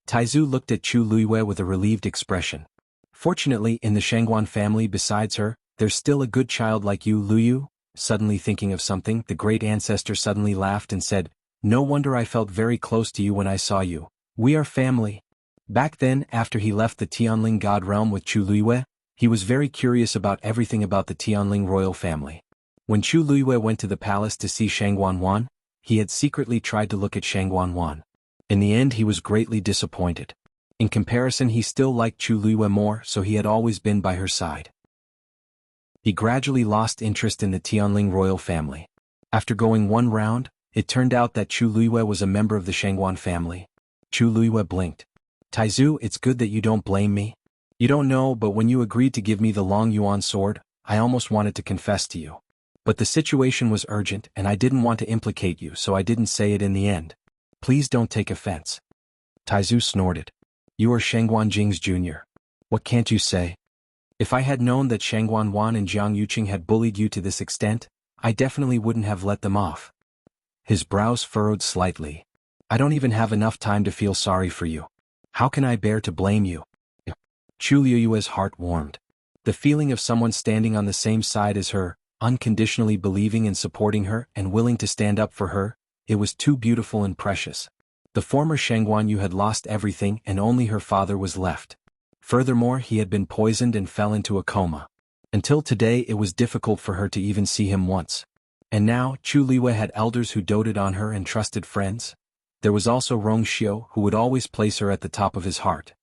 Taizu looked at Chu Liyue with a relieved expression. Fortunately, in the Shangguan family besides her, there's still a good child like you, Luyu. Suddenly thinking of something, the great ancestor suddenly laughed and said, No wonder I felt very close to you when I saw you. We are family. Back then, after he left the Tianling God realm with Chu Liyue, he was very curious about everything about the Tianling royal family. When Chu Liyue went to the palace to see Shangguan, he had secretly tried to look at Shangguan. In the end he was greatly disappointed. In comparison he still liked Chu Luiyue more, so he had always been by her side. He gradually lost interest in the Tianling royal family. After going one round, it turned out that Chu Luiyue was a member of the Shangguan family. Chu Luiyue blinked. Taizu, it's good that you don't blame me. You don't know, but when you agreed to give me the Long Yuan sword, I almost wanted to confess to you. But the situation was urgent and I didn't want to implicate you, so I didn't say it in the end. Please don't take offense. Taizu snorted. You are Shangguan Jing's junior. What can't you say? If I had known that Shangguan Wan and Jiang Yuqing had bullied you to this extent, I definitely wouldn't have let them off. His brows furrowed slightly. I don't even have enough time to feel sorry for you. How can I bear to blame you? Chu Luiyue's heart warmed. The feeling of someone standing on the same side as her, unconditionally believing and supporting her and willing to stand up for her, it was too beautiful and precious. The former Shangguan Yu had lost everything and only her father was left. Furthermore, he had been poisoned and fell into a coma. Until today it was difficult for her to even see him once. And now, Chu Luiyue had elders who doted on her and trusted friends. There was also Rong Xiu, who would always place her at the top of his heart.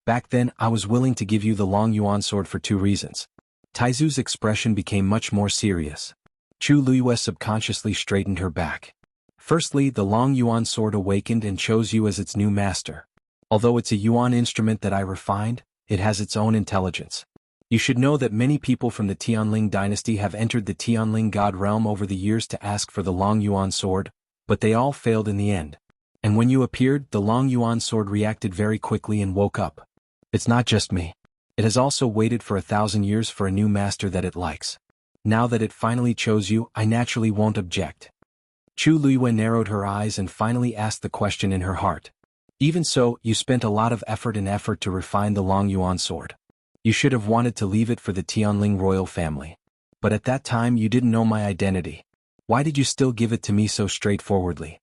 Back then, I was willing to give you the Long Yuan sword for 2 reasons. Taizu's expression became much more serious. Chu Luiyue subconsciously straightened her back. Firstly, the Long Yuan sword awakened and chose you as its new master. Although it's a Yuan instrument that I refined, it has its own intelligence. You should know that many people from the Tianling dynasty have entered the Tianling God realm over the years to ask for the Long Yuan sword, but they all failed in the end. And when you appeared, the Long Yuan sword reacted very quickly and woke up. It's not just me. It has also waited for 1,000 years for a new master that it likes. Now that it finally chose you, I naturally won't object. Chu Luiyue narrowed her eyes and finally asked the question in her heart. Even so, you spent a lot of effort to refine the Long Yuan sword. You should have wanted to leave it for the Tianling royal family. But at that time you didn't know my identity. Why did you still give it to me so straightforwardly?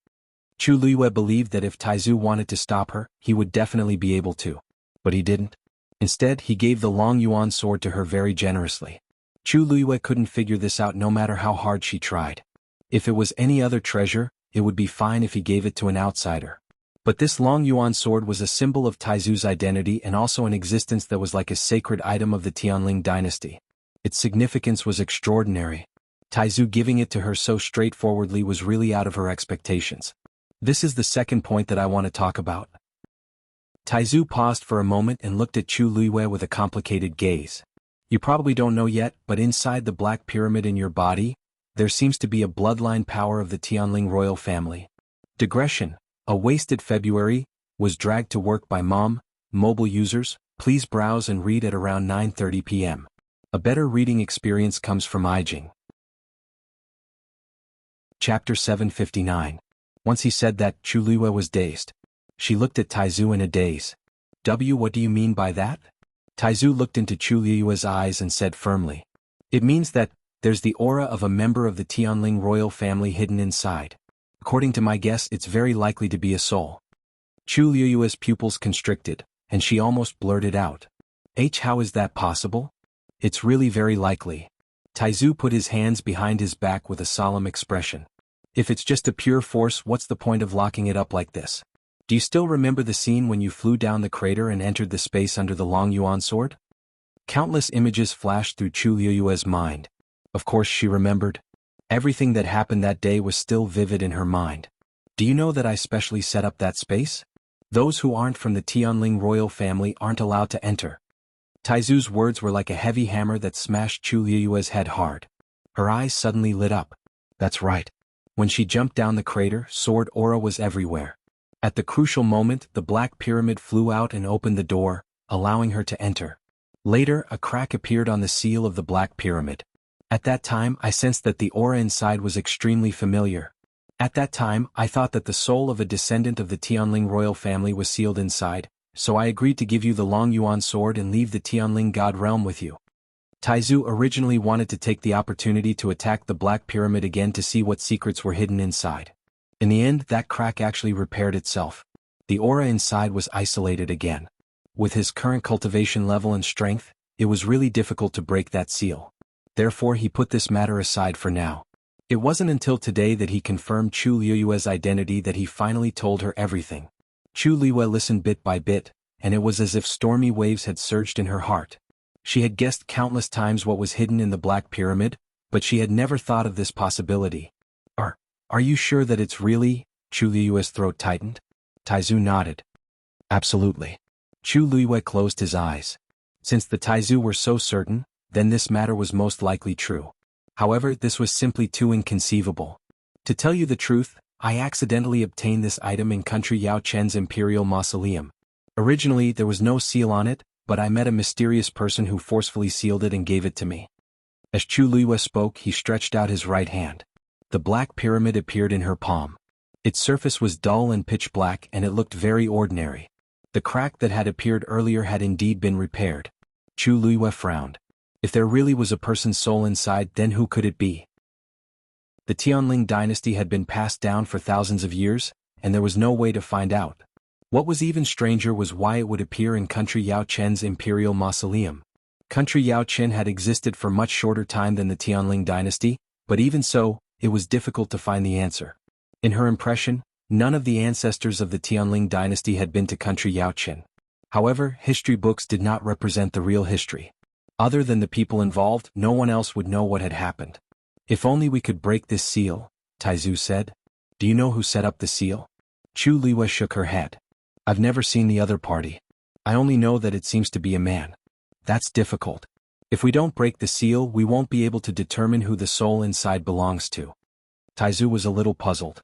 Chu Luiyue believed that if Taizu wanted to stop her, he would definitely be able to. But he didn't. Instead, he gave the Long Yuan sword to her very generously. Chu Luiyue couldn't figure this out no matter how hard she tried. If it was any other treasure, it would be fine if he gave it to an outsider. But this Long Yuan sword was a symbol of Taizu's identity and also an existence that was like a sacred item of the Tianling dynasty. Its significance was extraordinary. Taizu giving it to her so straightforwardly was really out of her expectations. This is the second point that I want to talk about. Taizu paused for a moment and looked at Chu Luiyue with a complicated gaze. You probably don't know yet, but inside the black pyramid in your body, there seems to be a bloodline power of the Tianling royal family. Digression. A wasted February was dragged to work by mobile users. Please browse and read at around 9:30 p.m. A better reading experience comes from Ijing. Chapter 759. Once he said that, Chu Luiyue was dazed. She looked at Taizu in a daze. What do you mean by that? Taizu looked into Chu Luiyue's eyes and said firmly. It means that there's the aura of a member of the Tianling royal family hidden inside. According to my guess, it's very likely to be a soul. Chu Luiyue's pupils constricted, and she almost blurted out. How is that possible? It's really very likely. Taizu put his hands behind his back with a solemn expression. If it's just a pure force, what's the point of locking it up like this? Do you still remember the scene when you flew down the crater and entered the space under the Long Yuan sword? Countless images flashed through Chu Luiyue's mind. Of course she remembered. Everything that happened that day was still vivid in her mind. Do you know that I specially set up that space? Those who aren't from the Tianling royal family aren't allowed to enter. Taizu's words were like a heavy hammer that smashed Chu Luiyue's head hard. Her eyes suddenly lit up. That's right. When she jumped down the crater, sword aura was everywhere. At the crucial moment, the black pyramid flew out and opened the door, allowing her to enter. Later, a crack appeared on the seal of the black pyramid. At that time, I sensed that the aura inside was extremely familiar. At that time, I thought that the soul of a descendant of the Tianling royal family was sealed inside, so I agreed to give you the Long Yuan sword and leave the Tianling god realm with you. Taizu originally wanted to take the opportunity to attack the Black Pyramid again to see what secrets were hidden inside. In the end, that crack actually repaired itself. The aura inside was isolated again. With his current cultivation level and strength, it was really difficult to break that seal. Therefore he put this matter aside for now. It wasn't until today that he confirmed Chu Luiyue's identity that he finally told her everything. Chu Liwei listened bit by bit, and it was as if stormy waves had surged in her heart. She had guessed countless times what was hidden in the Black Pyramid, but she had never thought of this possibility. Are you sure that it's really? Chu Liwei's throat tightened. Taizu nodded. Absolutely. Chu Liwei closed his eyes. Since the Taizu were so certain, then this matter was most likely true. However, this was simply too inconceivable. To tell you the truth, I accidentally obtained this item in country Yao Chen's imperial mausoleum. Originally, there was no seal on it, but I met a mysterious person who forcefully sealed it and gave it to me. As Chu Liwei spoke, he stretched out his right hand. The Black Pyramid appeared in her palm. Its surface was dull and pitch black, and it looked very ordinary. The crack that had appeared earlier had indeed been repaired. Chu Liwei frowned. If there really was a person's soul inside, then who could it be? The Tianling dynasty had been passed down for thousands of years, and there was no way to find out. What was even stranger was why it would appear in country Yao Chen's imperial mausoleum. Country Yao Chen had existed for much shorter time than the Tianling dynasty, but even so, it was difficult to find the answer. In her impression, none of the ancestors of the Tianling dynasty had been to country Yao Chen. However, history books did not represent the real history. Other than the people involved, no one else would know what had happened. If only we could break this seal, Taizu said. Do you know who set up the seal? Chu Liwei shook her head. I've never seen the other party. I only know that it seems to be a man. That's difficult. If we don't break the seal, we won't be able to determine who the soul inside belongs to. Taizu was a little puzzled.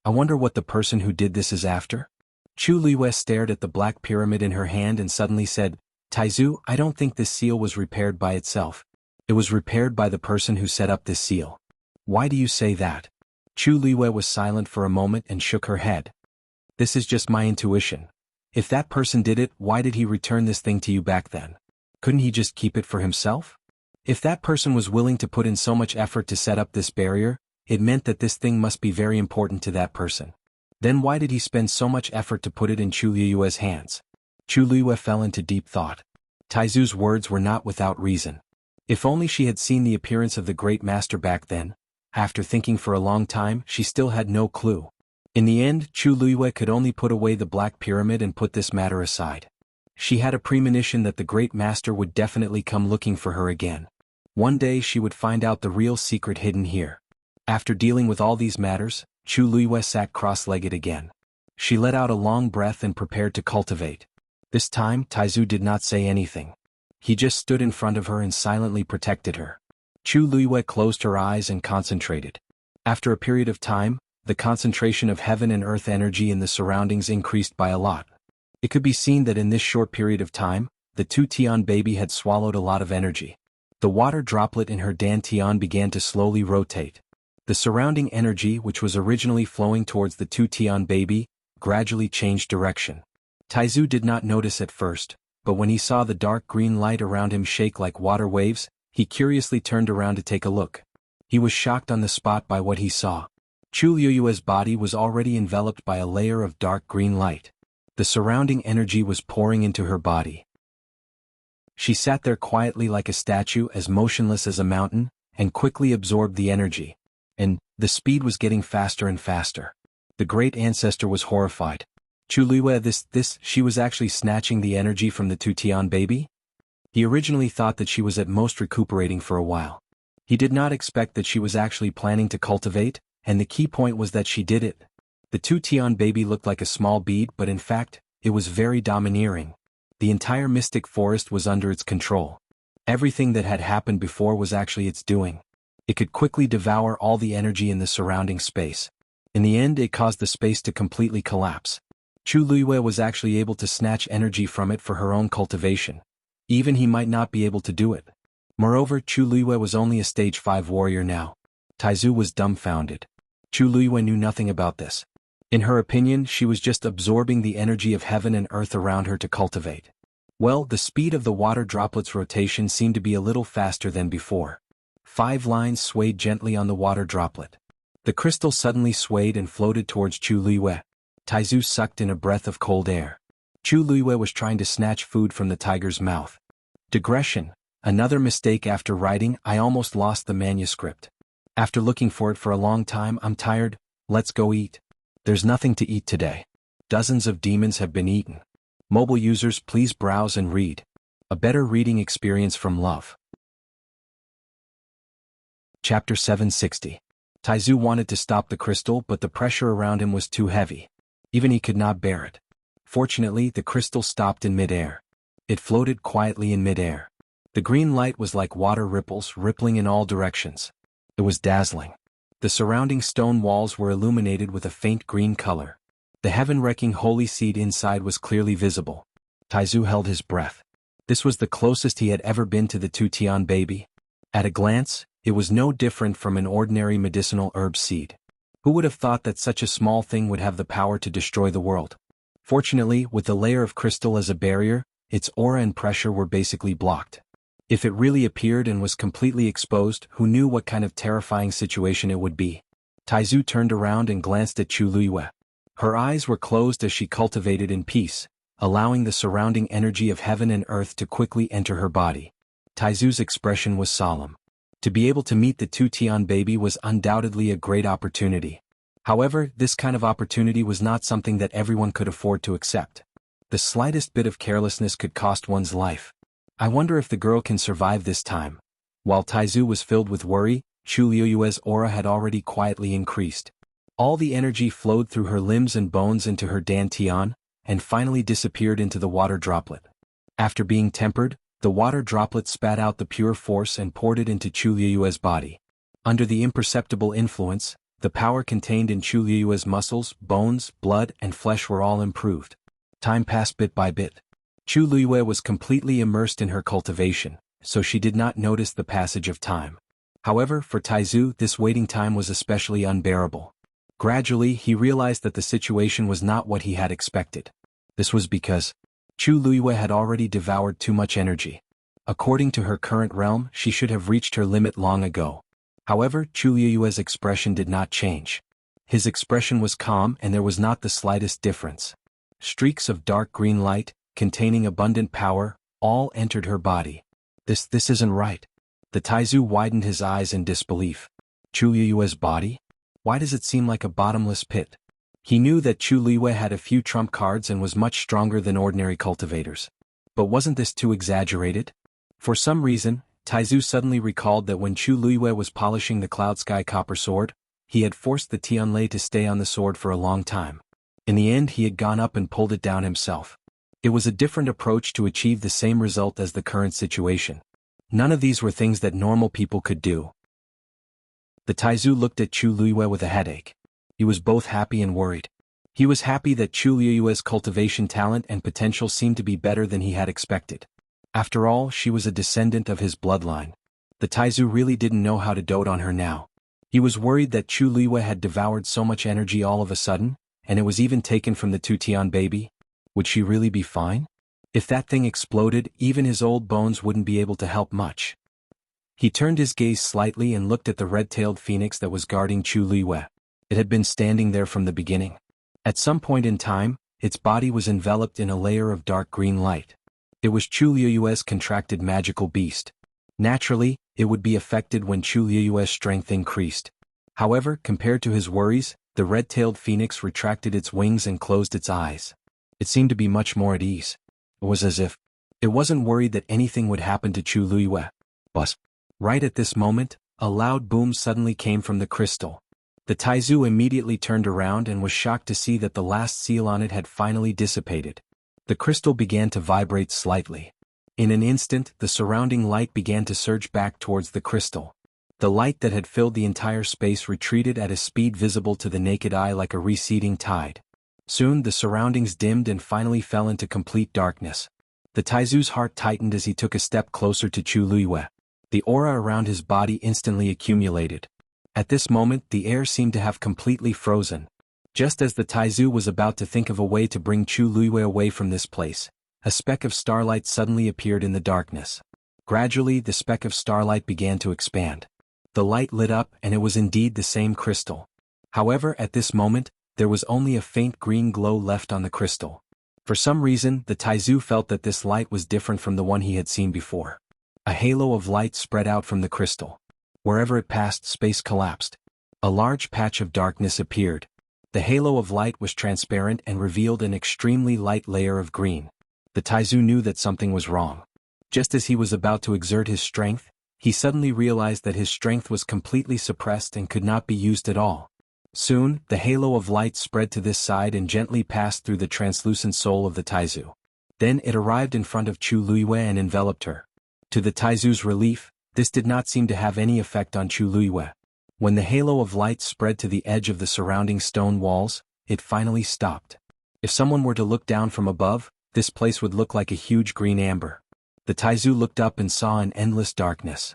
I wonder what the person who did this is after? Chu Liwei stared at the Black Pyramid in her hand and suddenly said, Taizu, I don't think this seal was repaired by itself. It was repaired by the person who set up this seal. Why do you say that? Chu Liwei was silent for a moment and shook her head. This is just my intuition. If that person did it, why did he return this thing to you back then? Couldn't he just keep it for himself? If that person was willing to put in so much effort to set up this barrier, it meant that this thing must be very important to that person. Then why did he spend so much effort to put it in Chu Liwei's hands? Chu Liwei fell into deep thought. Taizu's words were not without reason. If only she had seen the appearance of the great master back then. After thinking for a long time, she still had no clue. In the end, Chu Liwei could only put away the Black Pyramid and put this matter aside. She had a premonition that the great master would definitely come looking for her again. One day she would find out the real secret hidden here. After dealing with all these matters, Chu Liwei sat cross-legged again. She let out a long breath and prepared to cultivate. This time, Taizu did not say anything. He just stood in front of her and silently protected her. Chu Liwei closed her eyes and concentrated. After a period of time, the concentration of heaven and earth energy in the surroundings increased by a lot. It could be seen that in this short period of time, the two Tian baby had swallowed a lot of energy. The water droplet in her dantian began to slowly rotate. The surrounding energy, which was originally flowing towards the two Tian baby, gradually changed direction. Taizu did not notice at first, but when he saw the dark green light around him shake like water waves, he curiously turned around to take a look. He was shocked on the spot by what he saw. Chu Liwei's body was already enveloped by a layer of dark green light. The surrounding energy was pouring into her body. She sat there quietly like a statue, as motionless as a mountain, and quickly absorbed the energy. And the speed was getting faster and faster. The great ancestor was horrified. Chu Liwei, she was actually snatching the energy from the two Tian baby? He originally thought that she was at most recuperating for a while. He did not expect that she was actually planning to cultivate, and the key point was that she did it. The two Tian baby looked like a small bead, but in fact, it was very domineering. The entire mystic forest was under its control. Everything that had happened before was actually its doing. It could quickly devour all the energy in the surrounding space. In the end, it caused the space to completely collapse. Chu Liwei was actually able to snatch energy from it for her own cultivation. Even he might not be able to do it. Moreover, Chu Liwei was only a stage 5 warrior now. Taizu was dumbfounded. Chu Liwei knew nothing about this. In her opinion, she was just absorbing the energy of heaven and earth around her to cultivate. Well, the speed of the water droplet's rotation seemed to be a little faster than before. 5 lines swayed gently on the water droplet. The crystal suddenly swayed and floated towards Chu Liwei. Taizu sucked in a breath of cold air. Chu Liwei was trying to snatch food from the tiger's mouth. Digression. Another mistake after writing. I almost lost the manuscript. After looking for it for a long time, I'm tired. Let's go eat. There's nothing to eat today. Dozens of demons have been eaten. Mobile users, please browse and read. A better reading experience from love. Chapter 760. Taizu wanted to stop the crystal, but the pressure around him was too heavy. Even he could not bear it. Fortunately, the crystal stopped in mid-air. It floated quietly in mid-air. The green light was like water ripples rippling in all directions. It was dazzling. The surrounding stone walls were illuminated with a faint green color. The heaven-wrecking holy seed inside was clearly visible. Taizu held his breath. This was the closest he had ever been to the Tutian baby. At a glance, it was no different from an ordinary medicinal herb seed. Who would have thought that such a small thing would have the power to destroy the world? Fortunately, with the layer of crystal as a barrier, its aura and pressure were basically blocked. If it really appeared and was completely exposed, who knew what kind of terrifying situation it would be? Taizu turned around and glanced at Chu Luiyue. Her eyes were closed as she cultivated in peace, allowing the surrounding energy of heaven and earth to quickly enter her body. Taizu's expression was solemn. To be able to meet the Tutian baby was undoubtedly a great opportunity. However, this kind of opportunity was not something that everyone could afford to accept. The slightest bit of carelessness could cost one's life. I wonder if the girl can survive this time. While Taizu was filled with worry, Chu Luiyue's aura had already quietly increased. All the energy flowed through her limbs and bones into her dantian, and finally disappeared into the water droplet. After being tempered, the water droplet spat out the pure force and poured it into Chu Luiyue's body. Under the imperceptible influence, the power contained in Chu Luiyue's muscles, bones, blood, and flesh were all improved. Time passed bit by bit. Chu Luiyue was completely immersed in her cultivation, so she did not notice the passage of time. However, for Taizu, this waiting time was especially unbearable. Gradually, he realized that the situation was not what he had expected. This was because Chu Luiyue had already devoured too much energy. According to her current realm, she should have reached her limit long ago. However, Chu Luiyue's expression did not change. His expression was calm and there was not the slightest difference. Streaks of dark green light, containing abundant power, all entered her body. This isn't right. The Taizu widened his eyes in disbelief. Chu Luiyue's body? Why does it seem like a bottomless pit? He knew that Chu Luiyue had a few trump cards and was much stronger than ordinary cultivators. But wasn't this too exaggerated? For some reason, Taizu suddenly recalled that when Chu Luiyue was polishing the Cloud Sky Copper Sword, he had forced the Tianlei to stay on the sword for a long time. In the end, he had gone up and pulled it down himself. It was a different approach to achieve the same result as the current situation. None of these were things that normal people could do. The Taizu looked at Chu Luiyue with a headache. He was both happy and worried. He was happy that Chu Luiyue's cultivation talent and potential seemed to be better than he had expected. After all, she was a descendant of his bloodline. The Taizu really didn't know how to dote on her now. He was worried that Chu Luiyue had devoured so much energy all of a sudden, and it was even taken from the Tutian baby. Would she really be fine? If that thing exploded, even his old bones wouldn't be able to help much. He turned his gaze slightly and looked at the red-tailed phoenix that was guarding Chu Luiyue. It had been standing there from the beginning. At some point in time, its body was enveloped in a layer of dark green light. It was Chu Luiyue's contracted magical beast. Naturally, it would be affected when Chu Luiyue's strength increased. However, compared to his worries, the red-tailed phoenix retracted its wings and closed its eyes. It seemed to be much more at ease. It was as if it wasn't worried that anything would happen to Chu Luiyue. But right at this moment, a loud boom suddenly came from the crystal. The Taizu immediately turned around and was shocked to see that the last seal on it had finally dissipated. The crystal began to vibrate slightly. In an instant, the surrounding light began to surge back towards the crystal. The light that had filled the entire space retreated at a speed visible to the naked eye like a receding tide. Soon the surroundings dimmed and finally fell into complete darkness. The Taizu's heart tightened as he took a step closer to Chu Luiyue. The aura around his body instantly accumulated. At this moment, the air seemed to have completely frozen. Just as the Taizu was about to think of a way to bring Chu Luiyue away from this place, a speck of starlight suddenly appeared in the darkness. Gradually, the speck of starlight began to expand. The light lit up and it was indeed the same crystal. However, at this moment, there was only a faint green glow left on the crystal. For some reason, the Taizu felt that this light was different from the one he had seen before. A halo of light spread out from the crystal. Wherever it passed, space collapsed. A large patch of darkness appeared. The halo of light was transparent and revealed an extremely light layer of green. The Taizu knew that something was wrong. Just as he was about to exert his strength, he suddenly realized that his strength was completely suppressed and could not be used at all. Soon, the halo of light spread to this side and gently passed through the translucent soul of the Taizu. Then it arrived in front of Chu Luiyue and enveloped her. To the Taizu's relief, this did not seem to have any effect on Chu Luiyue. When the halo of light spread to the edge of the surrounding stone walls, it finally stopped. If someone were to look down from above, this place would look like a huge green amber. The Taizu looked up and saw an endless darkness.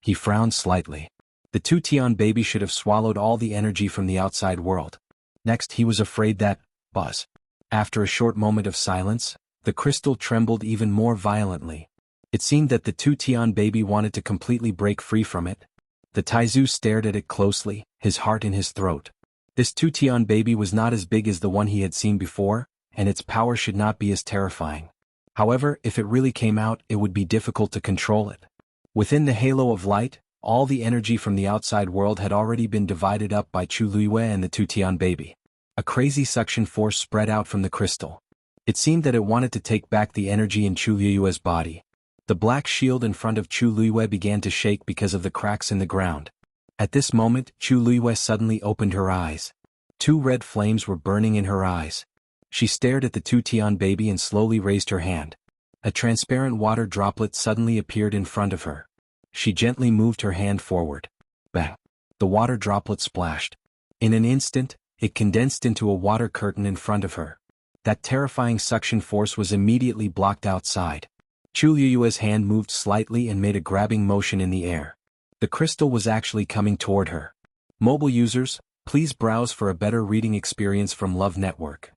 He frowned slightly. The two Tian baby should have swallowed all the energy from the outside world. Next he was afraid that, buzz. After a short moment of silence, the crystal trembled even more violently. It seemed that the two Tian baby wanted to completely break free from it. The Taizu stared at it closely, his heart in his throat. This two Tian baby was not as big as the one he had seen before, and its power should not be as terrifying. However, if it really came out, it would be difficult to control it. Within the halo of light, all the energy from the outside world had already been divided up by Chu Luiyue and the two Tian baby. A crazy suction force spread out from the crystal. It seemed that it wanted to take back the energy in Chu Luiyue's body. The black shield in front of Chu Luiyue began to shake because of the cracks in the ground. At this moment, Chu Luiyue suddenly opened her eyes. Two red flames were burning in her eyes. She stared at the two Tian baby and slowly raised her hand. A transparent water droplet suddenly appeared in front of her. She gently moved her hand forward. Bang! The water droplet splashed. In an instant, it condensed into a water curtain in front of her. That terrifying suction force was immediately blocked outside. Chu Luiyue's hand moved slightly and made a grabbing motion in the air. The crystal was actually coming toward her. Mobile users, please browse for a better reading experience from Love Network.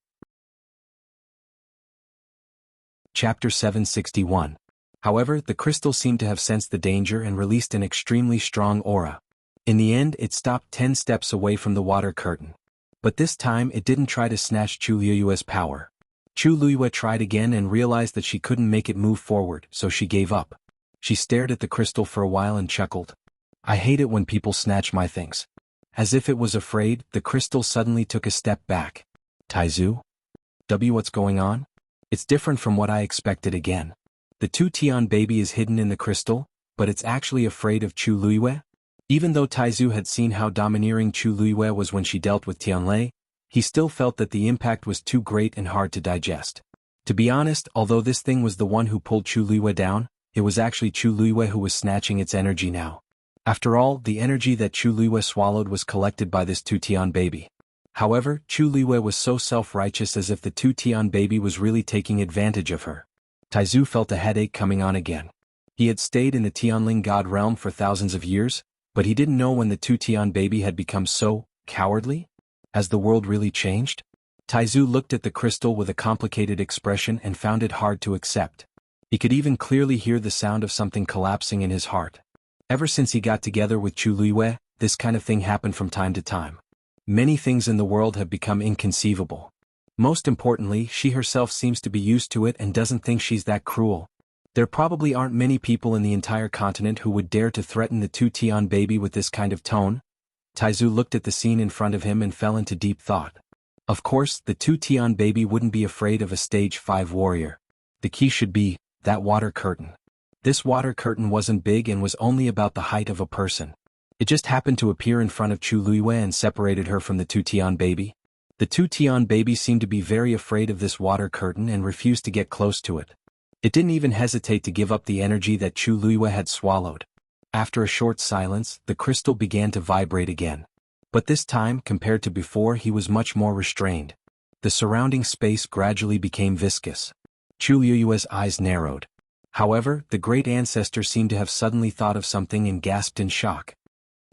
Chapter 761. However, the crystal seemed to have sensed the danger and released an extremely strong aura. In the end, it stopped 10 steps away from the water curtain. But this time it didn't try to snatch Chu Luiyue's power. Chu Luiyue tried again and realized that she couldn't make it move forward, so she gave up. She stared at the crystal for a while and chuckled. I hate it when people snatch my things. As if it was afraid, the crystal suddenly took a step back. Taizu? What's going on? It's different from what I expected again. The two Tian baby is hidden in the crystal, but it's actually afraid of Chu Luiyue? Even though Taizu had seen how domineering Chu Luiyue was when she dealt with Tianlei, he still felt that the impact was too great and hard to digest. To be honest, although this thing was the one who pulled Chu Luiyue down, it was actually Chu Luiyue who was snatching its energy now. After all, the energy that Chu Luiyue swallowed was collected by this two Tian baby. However, Chu Luiyue was so self-righteous as if the two Tian baby was really taking advantage of her. Taizu felt a headache coming on again. He had stayed in the Tianling God realm for thousands of years, but he didn't know when the two Tian baby had become so cowardly. Has the world really changed? Taizu looked at the crystal with a complicated expression and found it hard to accept. He could even clearly hear the sound of something collapsing in his heart. Ever since he got together with Chu Luiyue, this kind of thing happened from time to time. Many things in the world have become inconceivable. Most importantly, she herself seems to be used to it and doesn't think she's that cruel. There probably aren't many people in the entire continent who would dare to threaten the two Tian baby with this kind of tone. Taizu looked at the scene in front of him and fell into deep thought. Of course, the two Tian baby wouldn't be afraid of a stage 5 warrior. The key should be that water curtain. This water curtain wasn't big and was only about the height of a person. It just happened to appear in front of Chu Luiyue and separated her from the two Tian baby. The two Tian baby seemed to be very afraid of this water curtain and refused to get close to it. It didn't even hesitate to give up the energy that Chu Luiyue had swallowed. After a short silence, the crystal began to vibrate again. But this time, compared to before, he was much more restrained. The surrounding space gradually became viscous. Chu Luiyue's eyes narrowed. However, the great ancestor seemed to have suddenly thought of something and gasped in shock.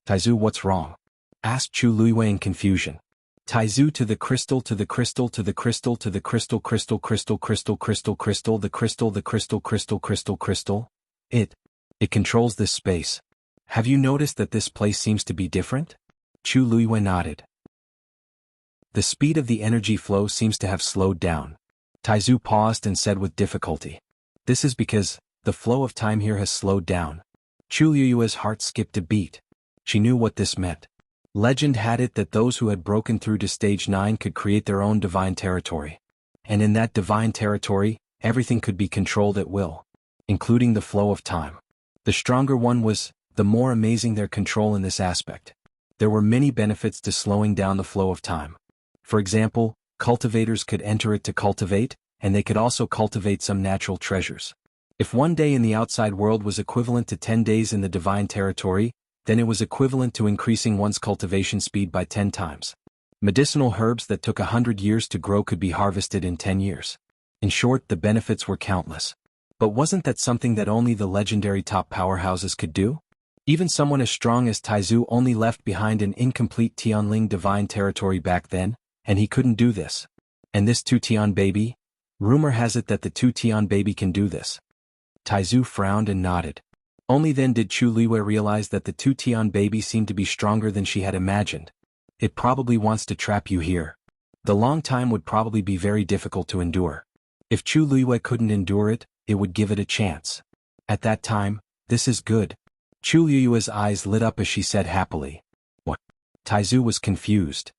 Taizu, what's wrong? Asked Chu Luiyue in confusion. Taizu, to the crystal, to the crystal, to the crystal, to the crystal, crystal, crystal, crystal, crystal, crystal, the crystal, the crystal, crystal, crystal, crystal. It controls this space. Have you noticed that this place seems to be different? Chu Luiyue nodded. The speed of the energy flow seems to have slowed down. Taizu paused and said with difficulty. This is because the flow of time here has slowed down. Chu Luiyue's heart skipped a beat. She knew what this meant. Legend had it that those who had broken through to stage 9 could create their own divine territory. And in that divine territory, everything could be controlled at will, including the flow of time. The stronger one was, the more amazing their control in this aspect. There were many benefits to slowing down the flow of time. For example, cultivators could enter it to cultivate, and they could also cultivate some natural treasures. If one day in the outside world was equivalent to 10 days in the divine territory, then it was equivalent to increasing one's cultivation speed by 10 times. Medicinal herbs that took 100 years to grow could be harvested in 10 years. In short, the benefits were countless. But wasn't that something that only the legendary top powerhouses could do? Even someone as strong as Taizu only left behind an incomplete Tianling divine territory back then, and he couldn't do this. And this 2 Tian baby? Rumor has it that the 2 Tian baby can do this. Taizu frowned and nodded. Only then did Chu Liwei realize that the 2 Tian baby seemed to be stronger than she had imagined. It probably wants to trap you here. The long time would probably be very difficult to endure. If Chu Liwei couldn't endure it, it would give it a chance. At that time, this is good. Chu Liwei's eyes lit up as she said happily. What? Taizu was confused.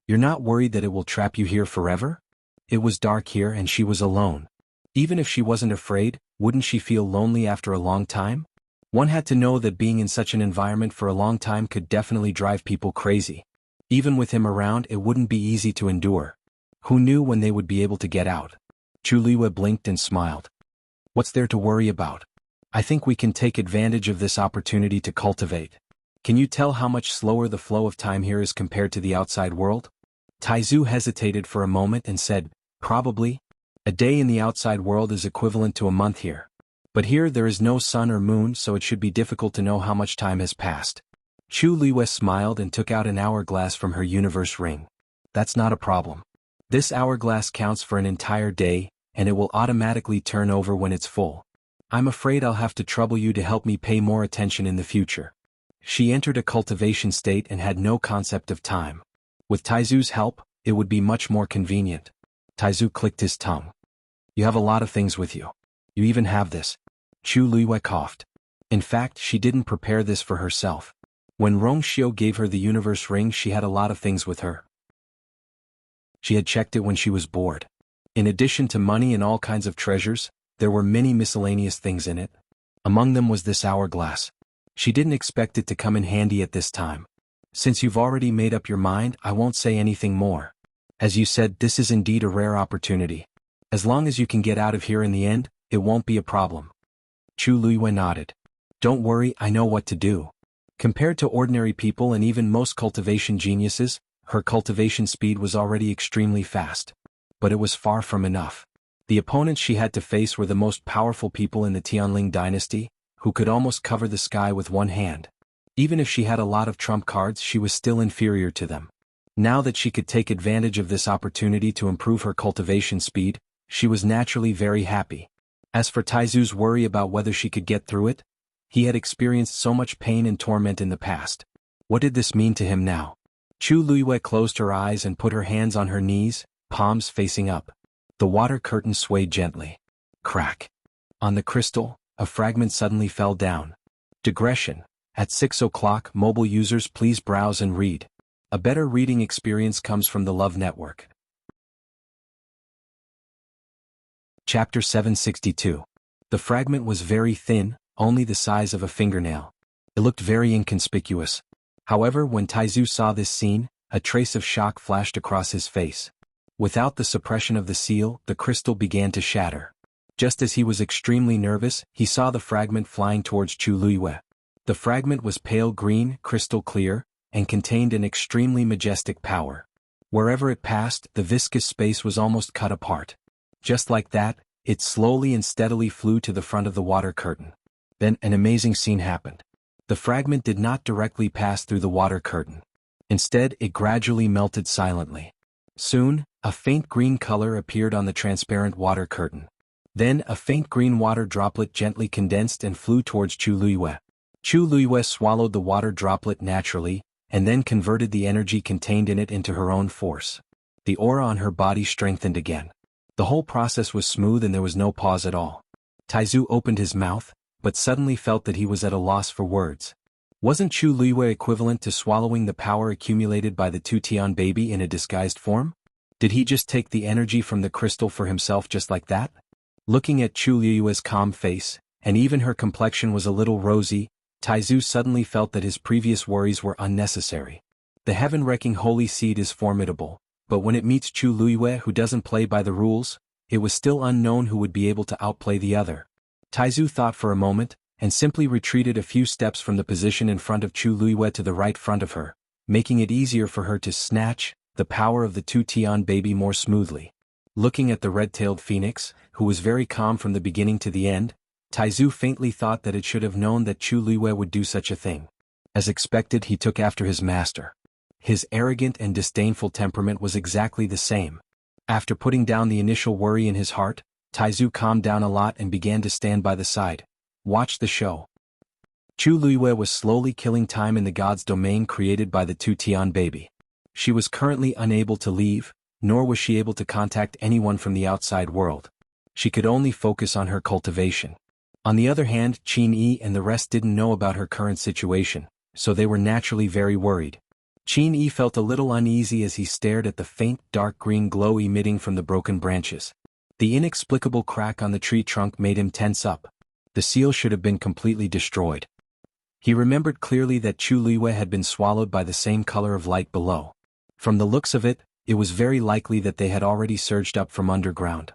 You're not worried that it will trap you here forever? It was dark here and she was alone. Even if she wasn't afraid, wouldn't she feel lonely after a long time? One had to know that being in such an environment for a long time could definitely drive people crazy. Even with him around, it wouldn't be easy to endure. Who knew when they would be able to get out? Chu Liwei blinked and smiled. What's there to worry about? I think we can take advantage of this opportunity to cultivate. Can you tell how much slower the flow of time here is compared to the outside world? Taizu hesitated for a moment and said, probably. A day in the outside world is equivalent to a month here. But here there is no sun or moon, so it should be difficult to know how much time has passed. Chu Liwei smiled and took out an hourglass from her universe ring. That's not a problem. This hourglass counts for an entire day, and it will automatically turn over when it's full. I'm afraid I'll have to trouble you to help me pay more attention in the future. She entered a cultivation state and had no concept of time. With Taizu's help, it would be much more convenient. Taizu clicked his tongue. You have a lot of things with you. You even have this. Chu Liwei coughed. In fact, she didn't prepare this for herself. When Rongxiu gave her the universe ring, she had a lot of things with her. She had checked it when she was bored. In addition to money and all kinds of treasures, there were many miscellaneous things in it. Among them was this hourglass. She didn't expect it to come in handy at this time. Since you've already made up your mind, I won't say anything more. As you said, this is indeed a rare opportunity. As long as you can get out of here in the end, it won't be a problem. Chu Liwei nodded. Don't worry, I know what to do. Compared to ordinary people and even most cultivation geniuses, her cultivation speed was already extremely fast. But it was far from enough. The opponents she had to face were the most powerful people in the Tianling dynasty, who could almost cover the sky with one hand. Even if she had a lot of trump cards, she was still inferior to them. Now that she could take advantage of this opportunity to improve her cultivation speed, she was naturally very happy. As for Taizu's worry about whether she could get through it, he had experienced so much pain and torment in the past. What did this mean to him now? Chu Liwei closed her eyes and put her hands on her knees, palms facing up. The water curtain swayed gently. Crack. On the crystal, a fragment suddenly fell down. Digression. At 6 o'clock, mobile users please browse and read. A better reading experience comes from the Love Network. Chapter 762. The fragment was very thin, only the size of a fingernail. It looked very inconspicuous. However, when Taizu saw this scene, a trace of shock flashed across his face. Without the suppression of the seal, the crystal began to shatter. Just as he was extremely nervous, he saw the fragment flying towards Chu Liwei. The fragment was pale green, crystal clear, and contained an extremely majestic power. Wherever it passed, the viscous space was almost cut apart. Just like that, it slowly and steadily flew to the front of the water curtain. Then an amazing scene happened. The fragment did not directly pass through the water curtain. Instead, it gradually melted silently. Soon, a faint green color appeared on the transparent water curtain. Then a faint green water droplet gently condensed and flew towards Chu Liwei. Chu Liwei swallowed the water droplet naturally, and then converted the energy contained in it into her own force. The aura on her body strengthened again. The whole process was smooth and there was no pause at all. Taizu opened his mouth, but suddenly felt that he was at a loss for words. Wasn't Chu Luiyue equivalent to swallowing the power accumulated by the Tutian baby in a disguised form? Did he just take the energy from the crystal for himself just like that? Looking at Chu Luiyue's calm face, and even her complexion was a little rosy, Taizu suddenly felt that his previous worries were unnecessary. The heaven-wrecking holy seed is formidable, but when it meets Chu Luiyue who doesn't play by the rules, it was still unknown who would be able to outplay the other. Taizu thought for a moment, and simply retreated a few steps from the position in front of Chu Luiyue to the right front of her, making it easier for her to snatch the power of the Tutian baby more smoothly. Looking at the red-tailed phoenix, who was very calm from the beginning to the end, Taizu faintly thought that it should have known that Chu Luiyue would do such a thing. As expected, he took after his master. His arrogant and disdainful temperament was exactly the same. After putting down the initial worry in his heart, Taizu calmed down a lot and began to stand by the side. Watch the show. Chu Luiyue was slowly killing time in the god's domain created by the Tutian baby. She was currently unable to leave, nor was she able to contact anyone from the outside world. She could only focus on her cultivation. On the other hand, Qin Yi and the rest didn't know about her current situation, so they were naturally very worried. Qin Yi felt a little uneasy as he stared at the faint dark green glow emitting from the broken branches. The inexplicable crack on the tree trunk made him tense up. The seal should have been completely destroyed. He remembered clearly that Chu Luiyue had been swallowed by the same color of light below. From the looks of it, it was very likely that they had already surged up from underground.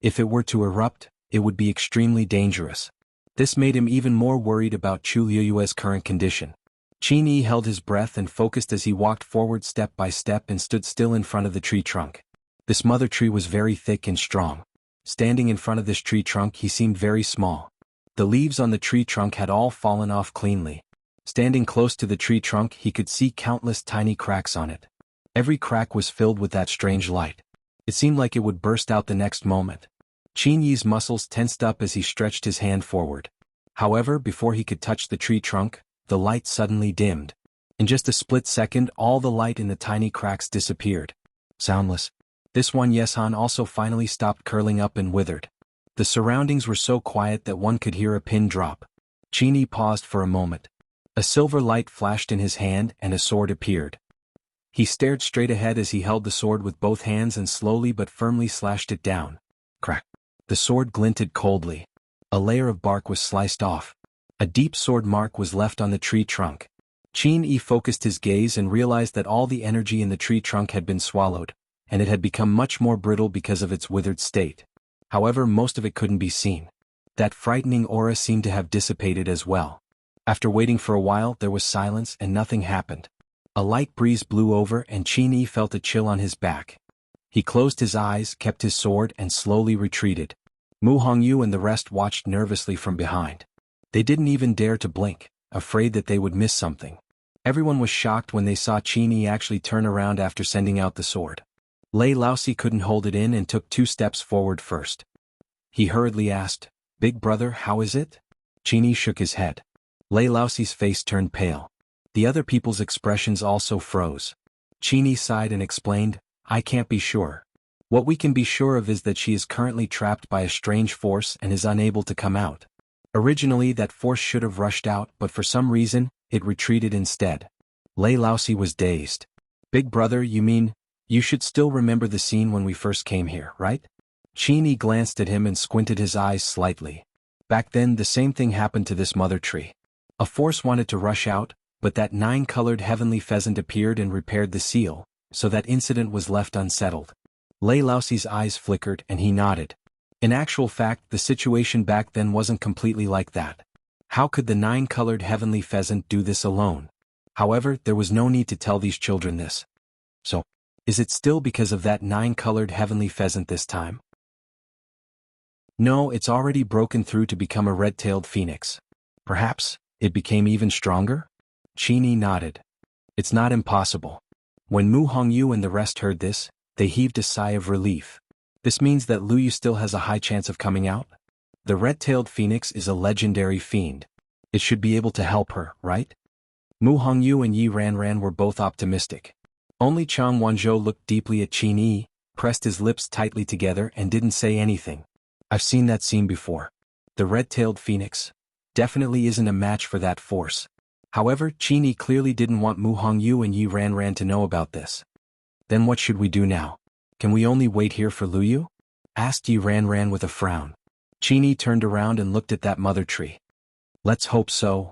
If it were to erupt, it would be extremely dangerous. This made him even more worried about Chu Luiyue's current condition. Qin Yi held his breath and focused as he walked forward step by step and stood still in front of the tree trunk. This mother tree was very thick and strong. Standing in front of this tree trunk he seemed very small. The leaves on the tree trunk had all fallen off cleanly. Standing close to the tree trunk he could see countless tiny cracks on it. Every crack was filled with that strange light. It seemed like it would burst out the next moment. Qin Yi's muscles tensed up as he stretched his hand forward. However, before he could touch the tree trunk, the light suddenly dimmed. In just a split second, all the light in the tiny cracks disappeared. Soundless. This one Yeshan also finally stopped curling up and withered. The surroundings were so quiet that one could hear a pin drop. Qin Yi paused for a moment. A silver light flashed in his hand and a sword appeared. He stared straight ahead as he held the sword with both hands and slowly but firmly slashed it down. Crack. The sword glinted coldly. A layer of bark was sliced off. A deep sword mark was left on the tree trunk. Qin Yi focused his gaze and realized that all the energy in the tree trunk had been swallowed, and it had become much more brittle because of its withered state. However, most of it couldn't be seen. That frightening aura seemed to have dissipated as well. After waiting for a while, there was silence and nothing happened. A light breeze blew over and Qin Yi felt a chill on his back. He closed his eyes, kept his sword, and slowly retreated. Mu Hongyu and the rest watched nervously from behind. They didn't even dare to blink, afraid that they would miss something. Everyone was shocked when they saw Qin Yi actually turn around after sending out the sword. Lei Laosi couldn't hold it in and took 2 steps forward first. He hurriedly asked, "Big brother, how is it?" Qin Yi shook his head. Lei Laosi's face turned pale. The other people's expressions also froze. Qin Yi sighed and explained, "I can't be sure. What we can be sure of is that she is currently trapped by a strange force and is unable to come out. Originally that force should have rushed out, but for some reason, it retreated instead." Lei Laosi was dazed. "Big brother, you mean, you should still remember the scene when we first came here, right?" Qin Yi glanced at him and squinted his eyes slightly. Back then the same thing happened to this mother tree. A force wanted to rush out, but that 9-colored heavenly pheasant appeared and repaired the seal, so that incident was left unsettled. Lei Laosi's eyes flickered and he nodded. In actual fact, the situation back then wasn't completely like that. How could the 9-colored heavenly pheasant do this alone? However, there was no need to tell these children this. So, is it still because of that 9-colored heavenly pheasant this time? No, it's already broken through to become a red-tailed phoenix. Perhaps it became even stronger? Qin Yi nodded. It's not impossible. When Mu Hongyu and the rest heard this, they heaved a sigh of relief. This means that Lu Yu still has a high chance of coming out? The red-tailed phoenix is a legendary fiend. It should be able to help her, right? Mu Hongyu and Yi Ranran were both optimistic. Only Chang Wanzhou looked deeply at Qin Yi, pressed his lips tightly together and didn't say anything. I've seen that scene before. The red-tailed phoenix. definitely isn't a match for that force. However, Qini clearly didn't want Mu Hongyu and Yi Ranran to know about this. Then what should we do now? Can we only wait here for Luyu? Asked Yi Ranran with a frown. Qini turned around and looked at that mother tree. Let's hope so.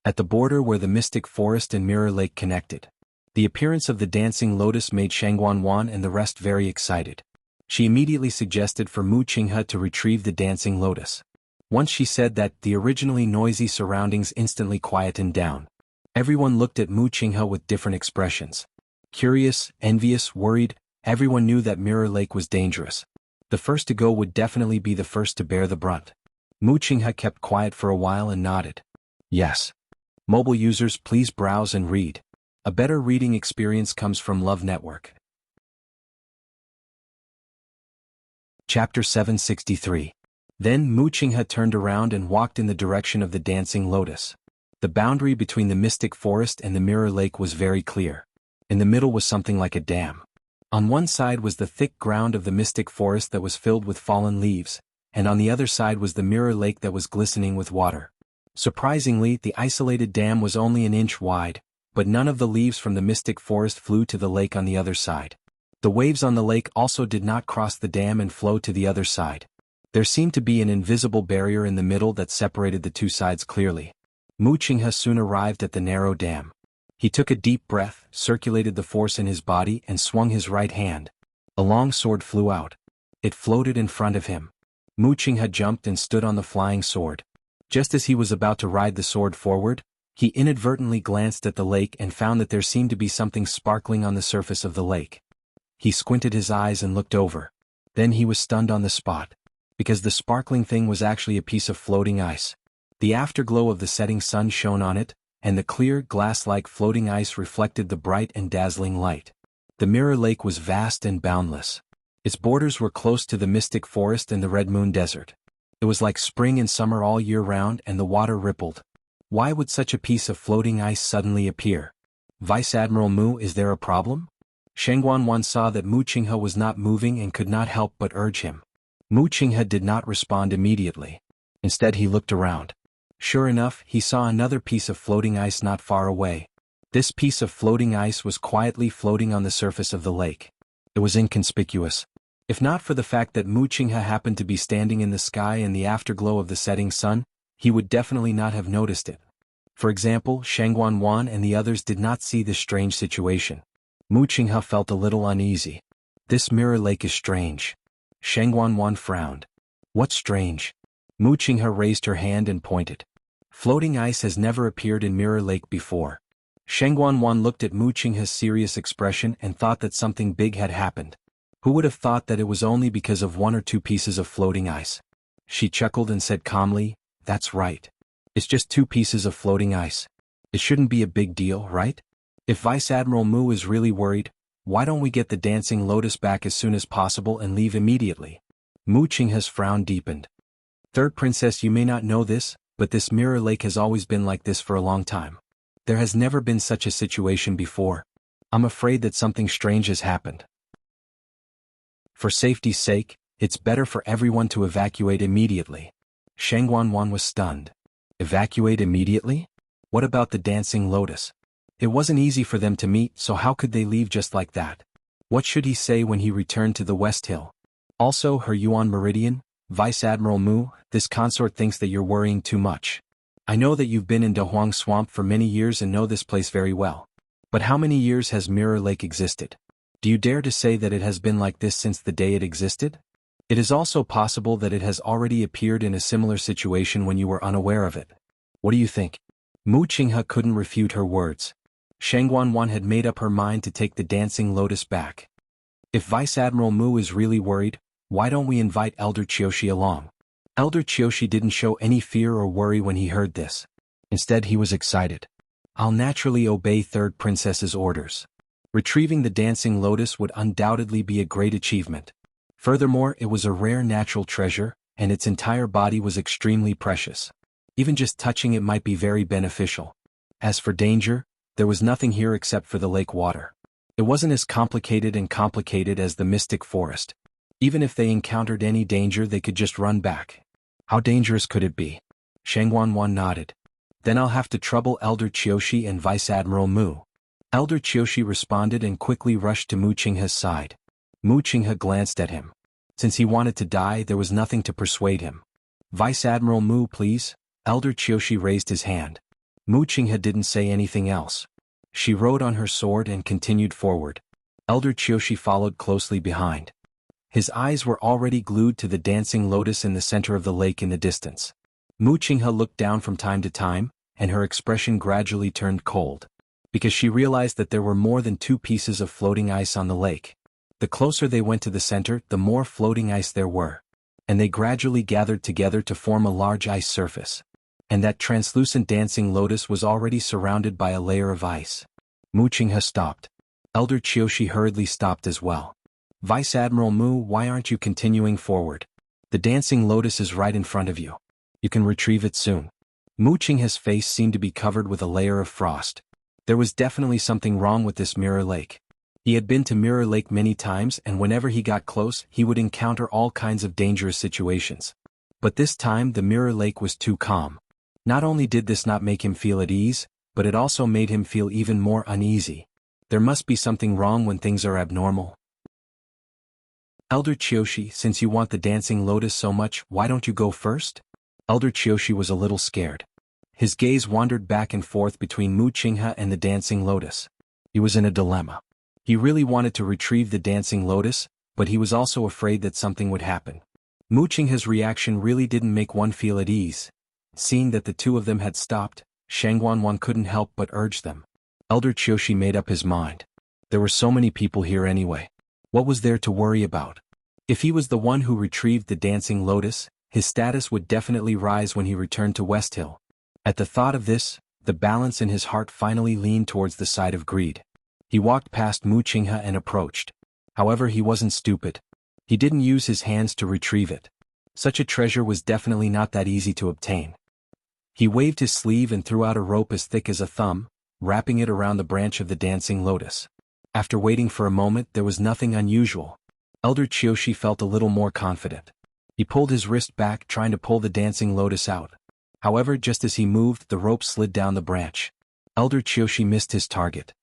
At the border where the Mystic Forest and Mirror Lake connected, the appearance of the dancing lotus made Shangguan and the rest very excited. She immediately suggested for Mu Qinghe to retrieve the dancing lotus. Once she said that, the originally noisy surroundings instantly quietened down. Everyone looked at Mu Qinghe with different expressions. Curious, envious, worried, everyone knew that Mirror Lake was dangerous. The first to go would definitely be the first to bear the brunt. Mu Qinghe kept quiet for a while and nodded. Yes. Mobile users, please browse and read. A better reading experience comes from Love Network. Chapter 763. Then Mu Qinghe turned around and walked in the direction of the dancing lotus. The boundary between the Mystic Forest and the Mirror Lake was very clear. In the middle was something like a dam. On one side was the thick ground of the Mystic Forest that was filled with fallen leaves, and on the other side was the Mirror Lake that was glistening with water. Surprisingly, the isolated dam was only an inch wide, but none of the leaves from the Mystic Forest flew to the lake on the other side. The waves on the lake also did not cross the dam and flow to the other side. There seemed to be an invisible barrier in the middle that separated the two sides clearly. Mu Qinghe soon arrived at the narrow dam. He took a deep breath, circulated the force in his body and swung his right hand. A long sword flew out. It floated in front of him. Mu Qinghe jumped and stood on the flying sword. Just as he was about to ride the sword forward, he inadvertently glanced at the lake and found that there seemed to be something sparkling on the surface of the lake. He squinted his eyes and looked over. Then he was stunned on the spot, because the sparkling thing was actually a piece of floating ice. The afterglow of the setting sun shone on it, and the clear, glass-like floating ice reflected the bright and dazzling light. The Mirror Lake was vast and boundless. Its borders were close to the Mystic Forest and the Red Moon Desert. It was like spring and summer all year round, and the water rippled. Why would such a piece of floating ice suddenly appear? Vice Admiral Mu, is there a problem? Shangguan saw that Mu Qinghe was not moving and could not help but urge him. Mu Qinghe did not respond immediately. Instead he looked around. Sure enough, he saw another piece of floating ice not far away. This piece of floating ice was quietly floating on the surface of the lake. It was inconspicuous. If not for the fact that Mu Qinghe happened to be standing in the sky in the afterglow of the setting sun, he would definitely not have noticed it. For example, Shangguan and the others did not see this strange situation. Mu Qinghe felt a little uneasy. This Mirror Lake is strange. Shangguan frowned. What's strange? Mu Qinghe raised her hand and pointed. Floating ice has never appeared in Mirror Lake before. Shangguan looked at Mu Qinghe's serious expression and thought that something big had happened. Who would have thought that it was only because of one or two pieces of floating ice? She chuckled and said calmly, "That's right. It's just 2 pieces of floating ice. It shouldn't be a big deal, right? If Vice Admiral Mu is really worried, why don't we get the dancing lotus back as soon as possible and leave immediately?" Mu Qinghe's frown deepened. "Third Princess, you may not know this, but this Mirror Lake has always been like this for a long time. There has never been such a situation before. I'm afraid that something strange has happened. For safety's sake, it's better for everyone to evacuate immediately." Shangguan was stunned. Evacuate immediately? What about the dancing lotus? It wasn't easy for them to meet, so how could they leave just like that? What should he say when he returned to the West Hill? Also, Her Yuan Meridian, Vice Admiral Mu, this consort thinks that you're worrying too much. I know that you've been in Dahuang Swamp for many years and know this place very well. But how many years has Mirror Lake existed? Do you dare to say that it has been like this since the day it existed? It is also possible that it has already appeared in a similar situation when you were unaware of it. What do you think? Mu Qinghe couldn't refute her words. Shangguan had made up her mind to take the dancing lotus back. If Vice Admiral Mu is really worried, why don't we invite Elder Qiushi along? Elder Qiushi didn't show any fear or worry when he heard this. Instead he was excited. I'll naturally obey Third Princess's orders. Retrieving the dancing lotus would undoubtedly be a great achievement. Furthermore, it was a rare natural treasure, and its entire body was extremely precious. Even just touching it might be very beneficial. As for danger, there was nothing here except for the lake water. It wasn't as complicated as the Mystic Forest. Even if they encountered any danger, they could just run back. How dangerous could it be? Shang Wanwan nodded. Then I'll have to trouble Elder Qiushi and Vice Admiral Mu. Elder Qiushi responded and quickly rushed to Mu Qinghe's side. Mu Qinghe glanced at him. Since he wanted to die, there was nothing to persuade him. Vice Admiral Mu, please. Elder Qiushi raised his hand. Mu Qinghe didn't say anything else. She rode on her sword and continued forward. Elder Qiushi followed closely behind. His eyes were already glued to the dancing lotus in the center of the lake in the distance. Mu Qinghe looked down from time to time, and her expression gradually turned cold. Because she realized that there were more than 2 pieces of floating ice on the lake. The closer they went to the center, the more floating ice there were. And they gradually gathered together to form a large ice surface. And that translucent dancing lotus was already surrounded by a layer of ice. Mu Qinghe stopped. Elder Qiushi hurriedly stopped as well. Vice Admiral Mu, why aren't you continuing forward? The dancing lotus is right in front of you. You can retrieve it soon. Mu Qinghe's face seemed to be covered with a layer of frost. There was definitely something wrong with this Mirror Lake. He had been to Mirror Lake many times, and whenever he got close, he would encounter all kinds of dangerous situations. But this time the Mirror Lake was too calm. Not only did this not make him feel at ease, but it also made him feel even more uneasy. There must be something wrong when things are abnormal. Elder Qiushi, since you want the dancing lotus so much, why don't you go first? Elder Qiushi was a little scared. His gaze wandered back and forth between Mu Qinghe and the dancing lotus. He was in a dilemma. He really wanted to retrieve the dancing lotus, but he was also afraid that something would happen. Mu Qinghe's reaction really didn't make one feel at ease. Seeing that the 2 of them had stopped, Shang Wanwan couldn't help but urge them. Elder Qiushi made up his mind. There were so many people here anyway. What was there to worry about? If he was the one who retrieved the dancing lotus, his status would definitely rise when he returned to West Hill. At the thought of this, the balance in his heart finally leaned towards the side of greed. He walked past Mu Qinghe and approached. However, he wasn't stupid. He didn't use his hands to retrieve it. Such a treasure was definitely not that easy to obtain. He waved his sleeve and threw out a rope as thick as a thumb, wrapping it around the branch of the dancing lotus. After waiting for a moment, there was nothing unusual. Elder Qiushi felt a little more confident. He pulled his wrist back, trying to pull the dancing lotus out. However, just as he moved, the rope slid down the branch. Elder Qiushi missed his target.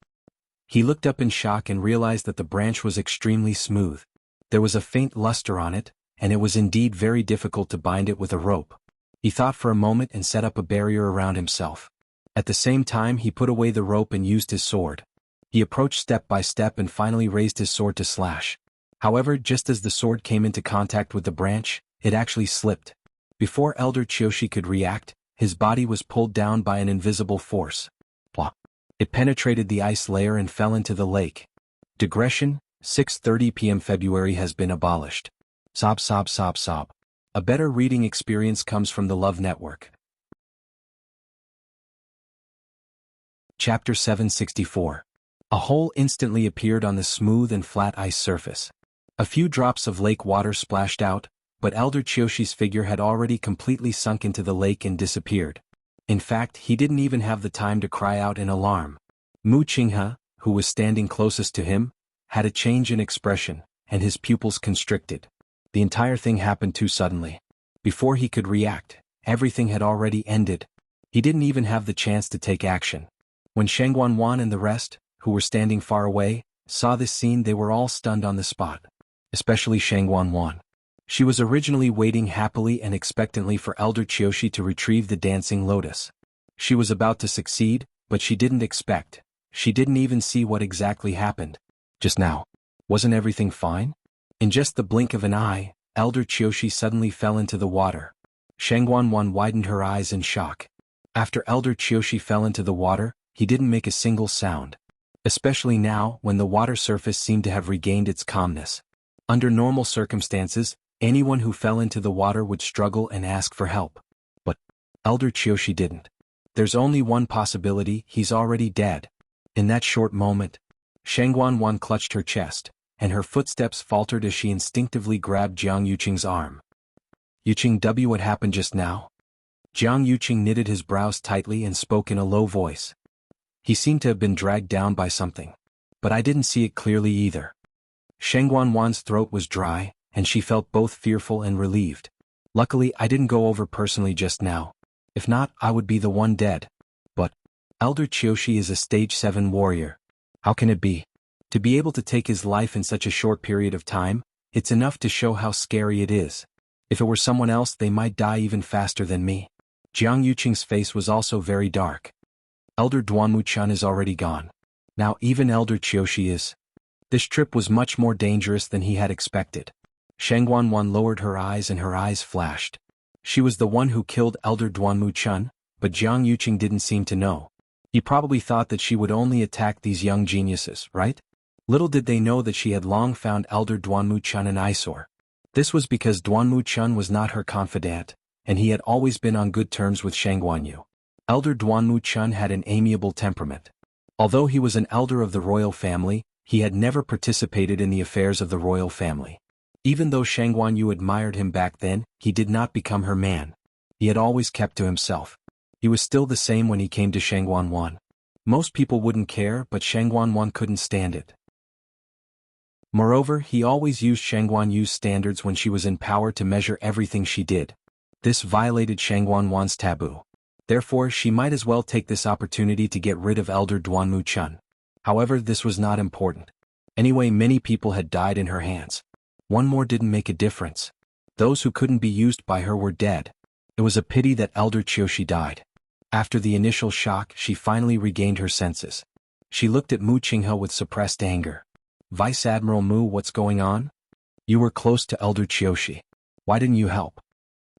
He looked up in shock and realized that the branch was extremely smooth. There was a faint luster on it, and it was indeed very difficult to bind it with a rope. He thought for a moment and set up a barrier around himself. At the same time, he put away the rope and used his sword. He approached step by step and finally raised his sword to slash. However, just as the sword came into contact with the branch, it actually slipped. Before Elder Qiushi could react, his body was pulled down by an invisible force. Plop. It penetrated the ice layer and fell into the lake. Digression, 6:30 p.m. February has been abolished. Sob sob sob sob. A better reading experience comes from the Love Network. Chapter 764. A hole instantly appeared on the smooth and flat ice surface. A few drops of lake water splashed out, but Elder Qiushi's figure had already completely sunk into the lake and disappeared. In fact, he didn't even have the time to cry out in alarm. Mu Qinghe, who was standing closest to him, had a change in expression, and his pupils constricted. The entire thing happened too suddenly. Before he could react, everything had already ended. He didn't even have the chance to take action. When Shang Wanwan and the rest, who were standing far away, saw this scene, they were all stunned on the spot. Especially Shang Wanwan. She was originally waiting happily and expectantly for Elder Qiushi to retrieve the dancing lotus. She was about to succeed, but she didn't expect. She didn't even see what exactly happened. Just now. Wasn't everything fine? In just the blink of an eye, Elder Qiushi suddenly fell into the water. Shang Wanwan widened her eyes in shock. After Elder Qiushi fell into the water, he didn't make a single sound. Especially now, when the water surface seemed to have regained its calmness. Under normal circumstances, anyone who fell into the water would struggle and ask for help. But Elder Qiushi didn't. There's only one possibility: he's already dead. In that short moment, Shang Wanwan clutched her chest, and her footsteps faltered as she instinctively grabbed Jiang Yuqing's arm. Yuqing, what happened just now? Jiang Yuqing knitted his brows tightly and spoke in a low voice. He seemed to have been dragged down by something. But I didn't see it clearly either. Shang Wanwan's throat was dry, and she felt both fearful and relieved. Luckily, I didn't go over personally just now. If not, I would be the one dead. But Elder Kyoshi is a stage 7 warrior. How can it be? To be able to take his life in such a short period of time, it's enough to show how scary it is. If it were someone else, they might die even faster than me. Jiang Yuqing's face was also very dark. Elder Duanmu-chan is already gone. Now even Elder Kyoshi is. This trip was much more dangerous than he had expected. Shangguan lowered her eyes and her eyes flashed. She was the one who killed Elder Duanmu-chan, but Jiang Yuqing didn't seem to know. He probably thought that she would only attack these young geniuses, right? Little did they know that she had long found Elder Duanmu-chan an eyesore. This was because Duanmu-chan was not her confidant, and he had always been on good terms with Shangguanyu. Elder Duanmu-chan had an amiable temperament. Although he was an elder of the royal family, he had never participated in the affairs of the royal family. Even though Shangguanyu admired him back then, he did not become her man. He had always kept to himself. He was still the same when he came to Shangguan. Most people wouldn't care, but Shangguan couldn't stand it. Moreover, he always used Shangguanyu's standards when she was in power to measure everything she did. This violated Shangguan's taboo. Therefore, she might as well take this opportunity to get rid of Elder Duanmu-chan. However, this was not important. Anyway, many people had died in her hands. One more didn't make a difference. Those who couldn't be used by her were dead. It was a pity that Elder Kyoshi died. After the initial shock, she finally regained her senses. She looked at Mu Qinghe with suppressed anger. Vice Admiral Mu, what's going on? You were close to Elder Kyoshi. Why didn't you help?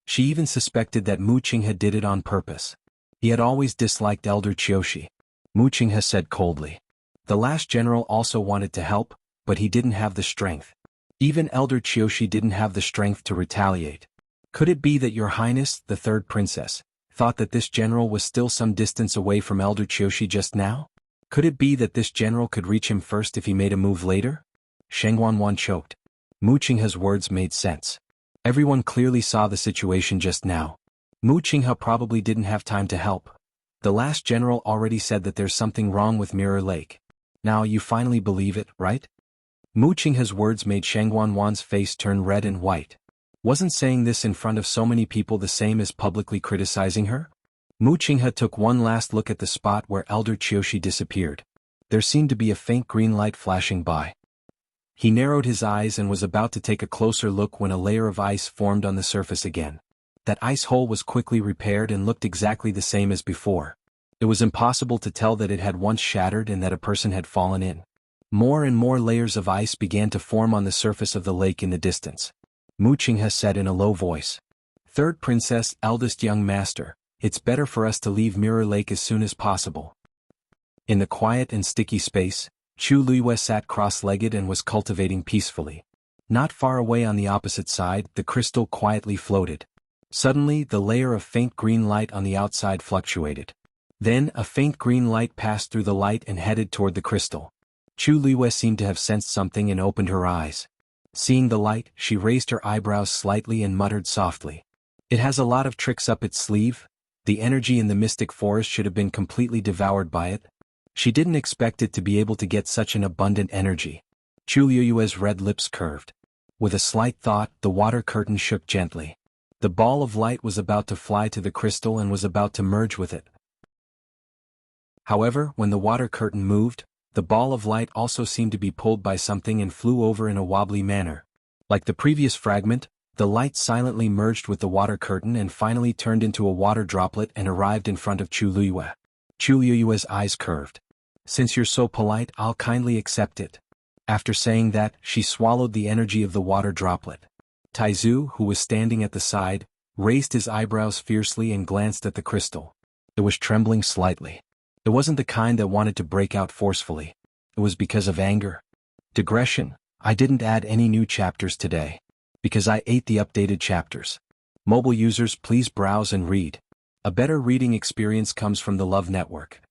She even suspected that Mu Qinghe did it on purpose. He had always disliked Elder Kyoshi. Mu Qinghe said coldly. The last general also wanted to help, but he didn't have the strength. Even Elder Kyoshi didn't have the strength to retaliate. Could it be that Your Highness, the third princess, thought that this general was still some distance away from Elder Kyoshi just now? Could it be that this general could reach him first if he made a move later? Shangguan choked. Mu Qinghe's words made sense. Everyone clearly saw the situation just now. Mu Qinghe probably didn't have time to help. The last general already said that there's something wrong with Mirror Lake. Now you finally believe it, right? Mu Qinghe's words made Shangguan's face turn red and white. Wasn't saying this in front of so many people the same as publicly criticizing her? Mu Qinghe took one last look at the spot where Elder Kyoshi disappeared. There seemed to be a faint green light flashing by. He narrowed his eyes and was about to take a closer look when a layer of ice formed on the surface again. That ice hole was quickly repaired and looked exactly the same as before. It was impossible to tell that it had once shattered and that a person had fallen in. More and more layers of ice began to form on the surface of the lake in the distance. Mu Qinghe said in a low voice. Third princess, eldest young master, it's better for us to leave Mirror Lake as soon as possible. In the quiet and sticky space, Chu Luiyue sat cross-legged and was cultivating peacefully. Not far away on the opposite side, the crystal quietly floated. Suddenly, the layer of faint green light on the outside fluctuated. Then, a faint green light passed through the light and headed toward the crystal. Chu Luiyue seemed to have sensed something and opened her eyes. Seeing the light, she raised her eyebrows slightly and muttered softly. It has a lot of tricks up its sleeve. The energy in the mystic forest should have been completely devoured by it. She didn't expect it to be able to get such an abundant energy. Chu Luiyue's red lips curved. With a slight thought, the water curtain shook gently. The ball of light was about to fly to the crystal and was about to merge with it. However, when the water curtain moved, the ball of light also seemed to be pulled by something and flew over in a wobbly manner. Like the previous fragment, the light silently merged with the water curtain and finally turned into a water droplet and arrived in front of Chu Luiyue. Chu Luiyue's eyes curved. Since you're so polite, I'll kindly accept it. After saying that, she swallowed the energy of the water droplet. Taizu, who was standing at the side, raised his eyebrows fiercely and glanced at the crystal. It was trembling slightly. It wasn't the kind that wanted to break out forcefully. It was because of anger. Digression, I didn't add any new chapters today. Because I ate the updated chapters. Mobile users, please browse and read. A better reading experience comes from the Love Network.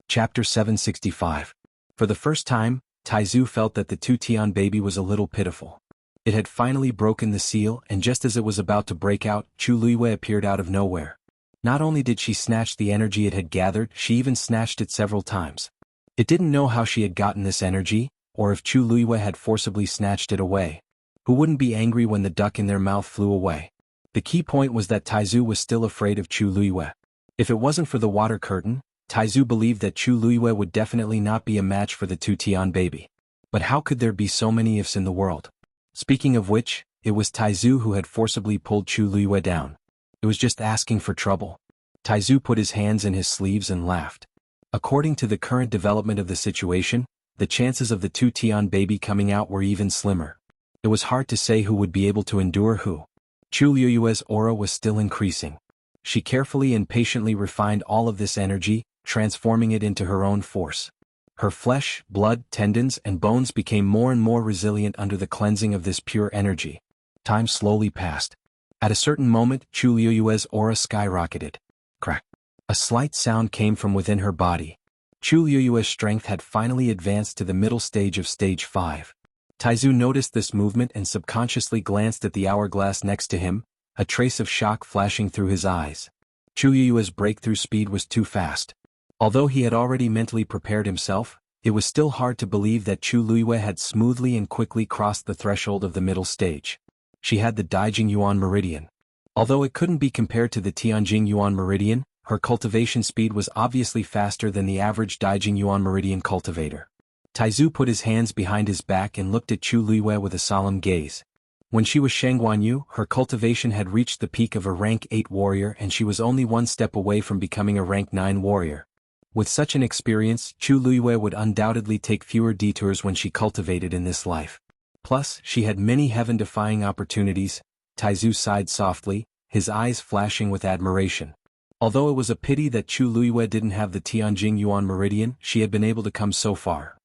Chapter 765. For the first time, Taizu felt that the two-Tian baby was a little pitiful. It had finally broken the seal, and just as it was about to break out, Chu Luiyue appeared out of nowhere. Not only did she snatch the energy it had gathered, she even snatched it several times. It didn't know how she had gotten this energy, or if Chu Luiyue had forcibly snatched it away. Who wouldn't be angry when the duck in their mouth flew away? The key point was that Taizu was still afraid of Chu Luiyue. If it wasn't for the water curtain, Taizu believed that Chu Luiyue would definitely not be a match for the two Tian baby. But how could there be so many ifs in the world? Speaking of which, it was Taizu who had forcibly pulled Chu Luiyue down. It was just asking for trouble. Taizu put his hands in his sleeves and laughed. According to the current development of the situation, the chances of the two Tian baby coming out were even slimmer. It was hard to say who would be able to endure who. Chu Luiyue's aura was still increasing. She carefully and patiently refined all of this energy, transforming it into her own force. Her flesh, blood, tendons, and bones became more and more resilient under the cleansing of this pure energy. Time slowly passed. At a certain moment, Chu Luiyue's aura skyrocketed. Crack. A slight sound came from within her body. Chu Luiyue's strength had finally advanced to the middle stage of stage 5. Taizu noticed this movement and subconsciously glanced at the hourglass next to him, a trace of shock flashing through his eyes. Chu Luiyue's breakthrough speed was too fast. Although he had already mentally prepared himself, it was still hard to believe that Chu Luiyue had smoothly and quickly crossed the threshold of the middle stage. She had the Daijing Yuan Meridian. Although it couldn't be compared to the Tianjing Yuan Meridian, her cultivation speed was obviously faster than the average Daijing Yuan Meridian cultivator. Taizu put his hands behind his back and looked at Chu Luiyue with a solemn gaze. When she was Shangguanyu, her cultivation had reached the peak of a rank 8 warrior and she was only one step away from becoming a rank 9 warrior. With such an experience, Chu Luiyue would undoubtedly take fewer detours when she cultivated in this life. Plus, she had many heaven-defying opportunities. Taizu sighed softly, his eyes flashing with admiration. Although it was a pity that Chu Luiyue didn't have the Tianjing Yuan Meridian, she had been able to come so far.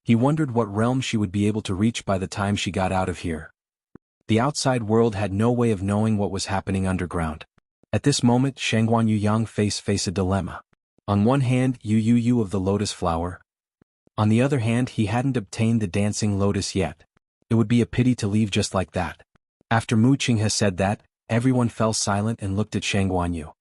He wondered what realm she would be able to reach by the time she got out of here. The outside world had no way of knowing what was happening underground. At this moment, Shangguanyu Yang faced a dilemma. On one hand, Yu of the lotus flower. On the other hand, he hadn't obtained the dancing lotus yet. It would be a pity to leave just like that. After Mu Qinghe said that, everyone fell silent and looked at Shangguanyu.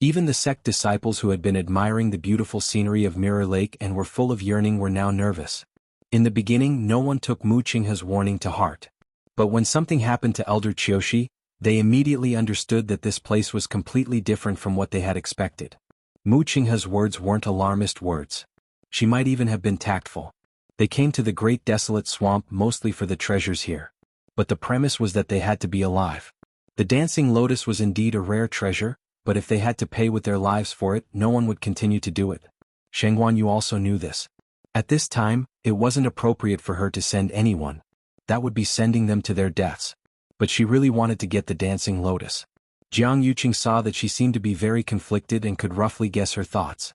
Even the sect disciples who had been admiring the beautiful scenery of Mirror Lake and were full of yearning were now nervous. In the beginning, no one took Mu Qinghe's warning to heart. But when something happened to Elder Qiushi, they immediately understood that this place was completely different from what they had expected. Mu Qinghe's words weren't alarmist words. She might even have been tactful. They came to the great desolate swamp mostly for the treasures here. But the premise was that they had to be alive. The dancing lotus was indeed a rare treasure, but if they had to pay with their lives for it, no one would continue to do it. Shangguanyu also knew this. At this time, it wasn't appropriate for her to send anyone. That would be sending them to their deaths. But she really wanted to get the dancing lotus. Jiang Yuqing saw that she seemed to be very conflicted and could roughly guess her thoughts.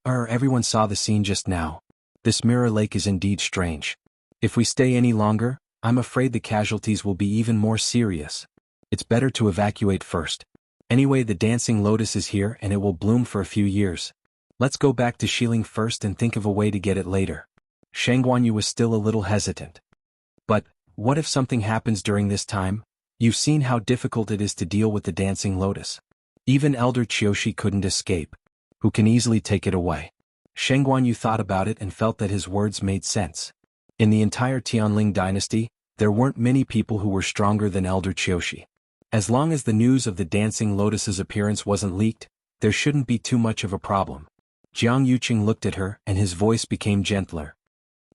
Everyone saw the scene just now. This Mirror Lake is indeed strange. If we stay any longer, I'm afraid the casualties will be even more serious. It's better to evacuate first. Anyway, the dancing lotus is here and it will bloom for a few years. Let's go back to Xiling first and think of a way to get it later. Shangguanyu was still a little hesitant. But, what if something happens during this time? You've seen how difficult it is to deal with the dancing lotus. Even Elder Qiushi couldn't escape. Who can easily take it away? Shangguanyu thought about it and felt that his words made sense. In the entire Tianling dynasty, there weren't many people who were stronger than Elder Qiushi. As long as the news of the dancing lotus's appearance wasn't leaked, there shouldn't be too much of a problem. Jiang Yuqing looked at her and his voice became gentler.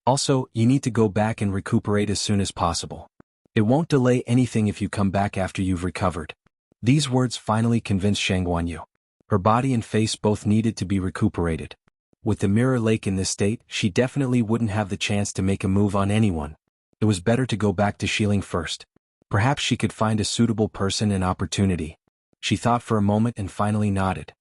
Also, you need to go back and recuperate as soon as possible. It won't delay anything if you come back after you've recovered. These words finally convinced Shangguanyu. Her body and face both needed to be recuperated. With the Mirror Lake in this state, she definitely wouldn't have the chance to make a move on anyone. It was better to go back to Xiling first. Perhaps she could find a suitable person and opportunity. She thought for a moment and finally nodded.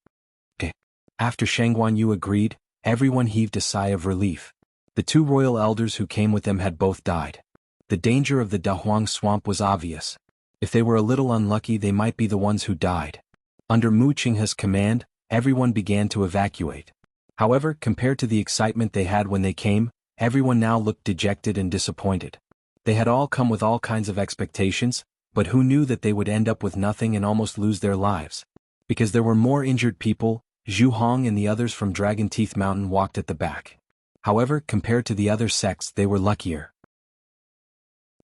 Okay. After Shangguanyu agreed, everyone heaved a sigh of relief. The two royal elders who came with them had both died. The danger of the Dahuang swamp was obvious. If they were a little unlucky, they might be the ones who died. Under Mu Qinghe's command, everyone began to evacuate. However, compared to the excitement they had when they came, everyone now looked dejected and disappointed. They had all come with all kinds of expectations, but who knew that they would end up with nothing and almost lose their lives? Because there were more injured people, Zhu Hong and the others from Dragon Teeth Mountain walked at the back. However, compared to the other sects, they were luckier.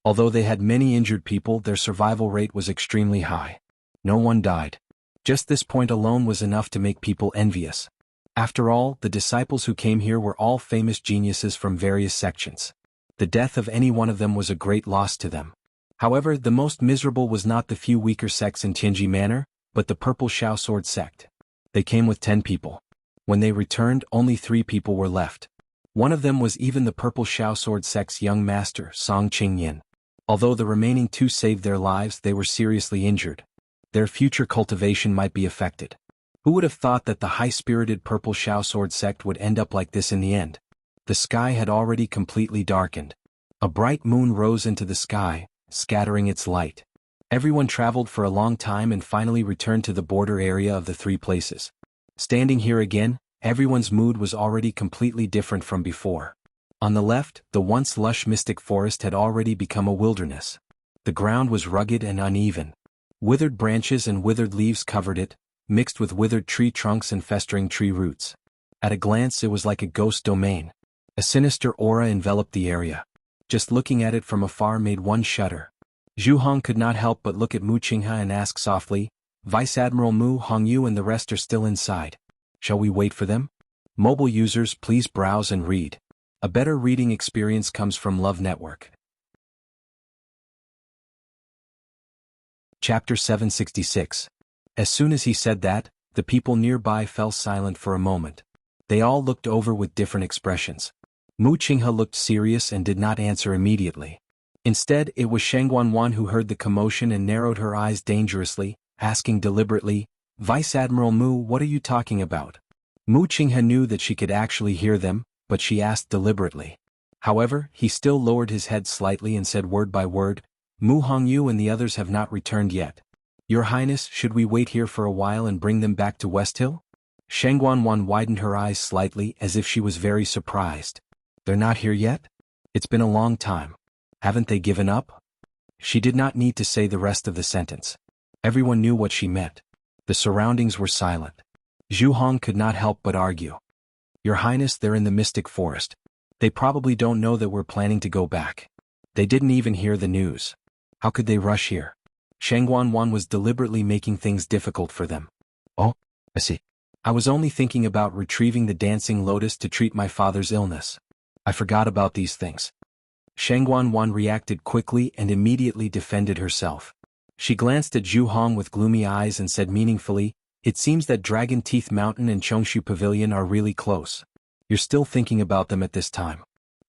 Although they had many injured people, their survival rate was extremely high. No one died. Just this point alone was enough to make people envious. After all, the disciples who came here were all famous geniuses from various sections. The death of any one of them was a great loss to them. However, the most miserable was not the few weaker sects in Tianji Manor, but the Purple Shao Sword sect. They came with 10 people. When they returned, only 3 people were left. One of them was even the Purple Shao Sword sect's young master, Song Qingyin. Although the remaining 2 saved their lives, they were seriously injured. Their future cultivation might be affected. Who would have thought that the high-spirited Purple Shao Sword sect would end up like this in the end? The sky had already completely darkened. A bright moon rose into the sky, scattering its light. Everyone traveled for a long time and finally returned to the border area of the 3 places. Standing here again, everyone's mood was already completely different from before. On the left, the once lush mystic forest had already become a wilderness. The ground was rugged and uneven. Withered branches and withered leaves covered it, mixed with withered tree trunks and festering tree roots. At a glance, it was like a ghost domain. A sinister aura enveloped the area. Just looking at it from afar made one shudder. Zhu Hong could not help but look at Mu Qinghe and ask softly, "Vice Admiral Mu Hongyu and the rest are still inside. Shall we wait for them?" Mobile users, please browse and read. A better reading experience comes from Love Network. Chapter 766. As soon as he said that, the people nearby fell silent for a moment. They all looked over with different expressions. Mu Qinghe looked serious and did not answer immediately. Instead, it was Shang Guanwan who heard the commotion and narrowed her eyes dangerously, asking deliberately, "Vice Admiral Mu, what are you talking about?" Mu Qinghe knew that she could actually hear them, but she asked deliberately. However, he still lowered his head slightly and said word by word, "Mu Hongyu and the others have not returned yet. Your Highness, should we wait here for a while and bring them back to West Hill?" Shang Guanwan widened her eyes slightly as if she was very surprised. "They're not here yet? It's been a long time. Haven't they given up?" She did not need to say the rest of the sentence. Everyone knew what she meant. The surroundings were silent. Zhu Hong could not help but argue. "Your Highness, they're in the Mystic Forest. They probably don't know that we're planning to go back. They didn't even hear the news. How could they rush here?" Shang Guanwan was deliberately making things difficult for them. "Oh, I see. I was only thinking about retrieving the dancing lotus to treat my father's illness. I forgot about these things." Shang Guanwan reacted quickly and immediately defended herself. She glanced at Zhu Hong with gloomy eyes and said meaningfully, "It seems that Dragon Teeth Mountain and Chongshu Pavilion are really close. You're still thinking about them at this time."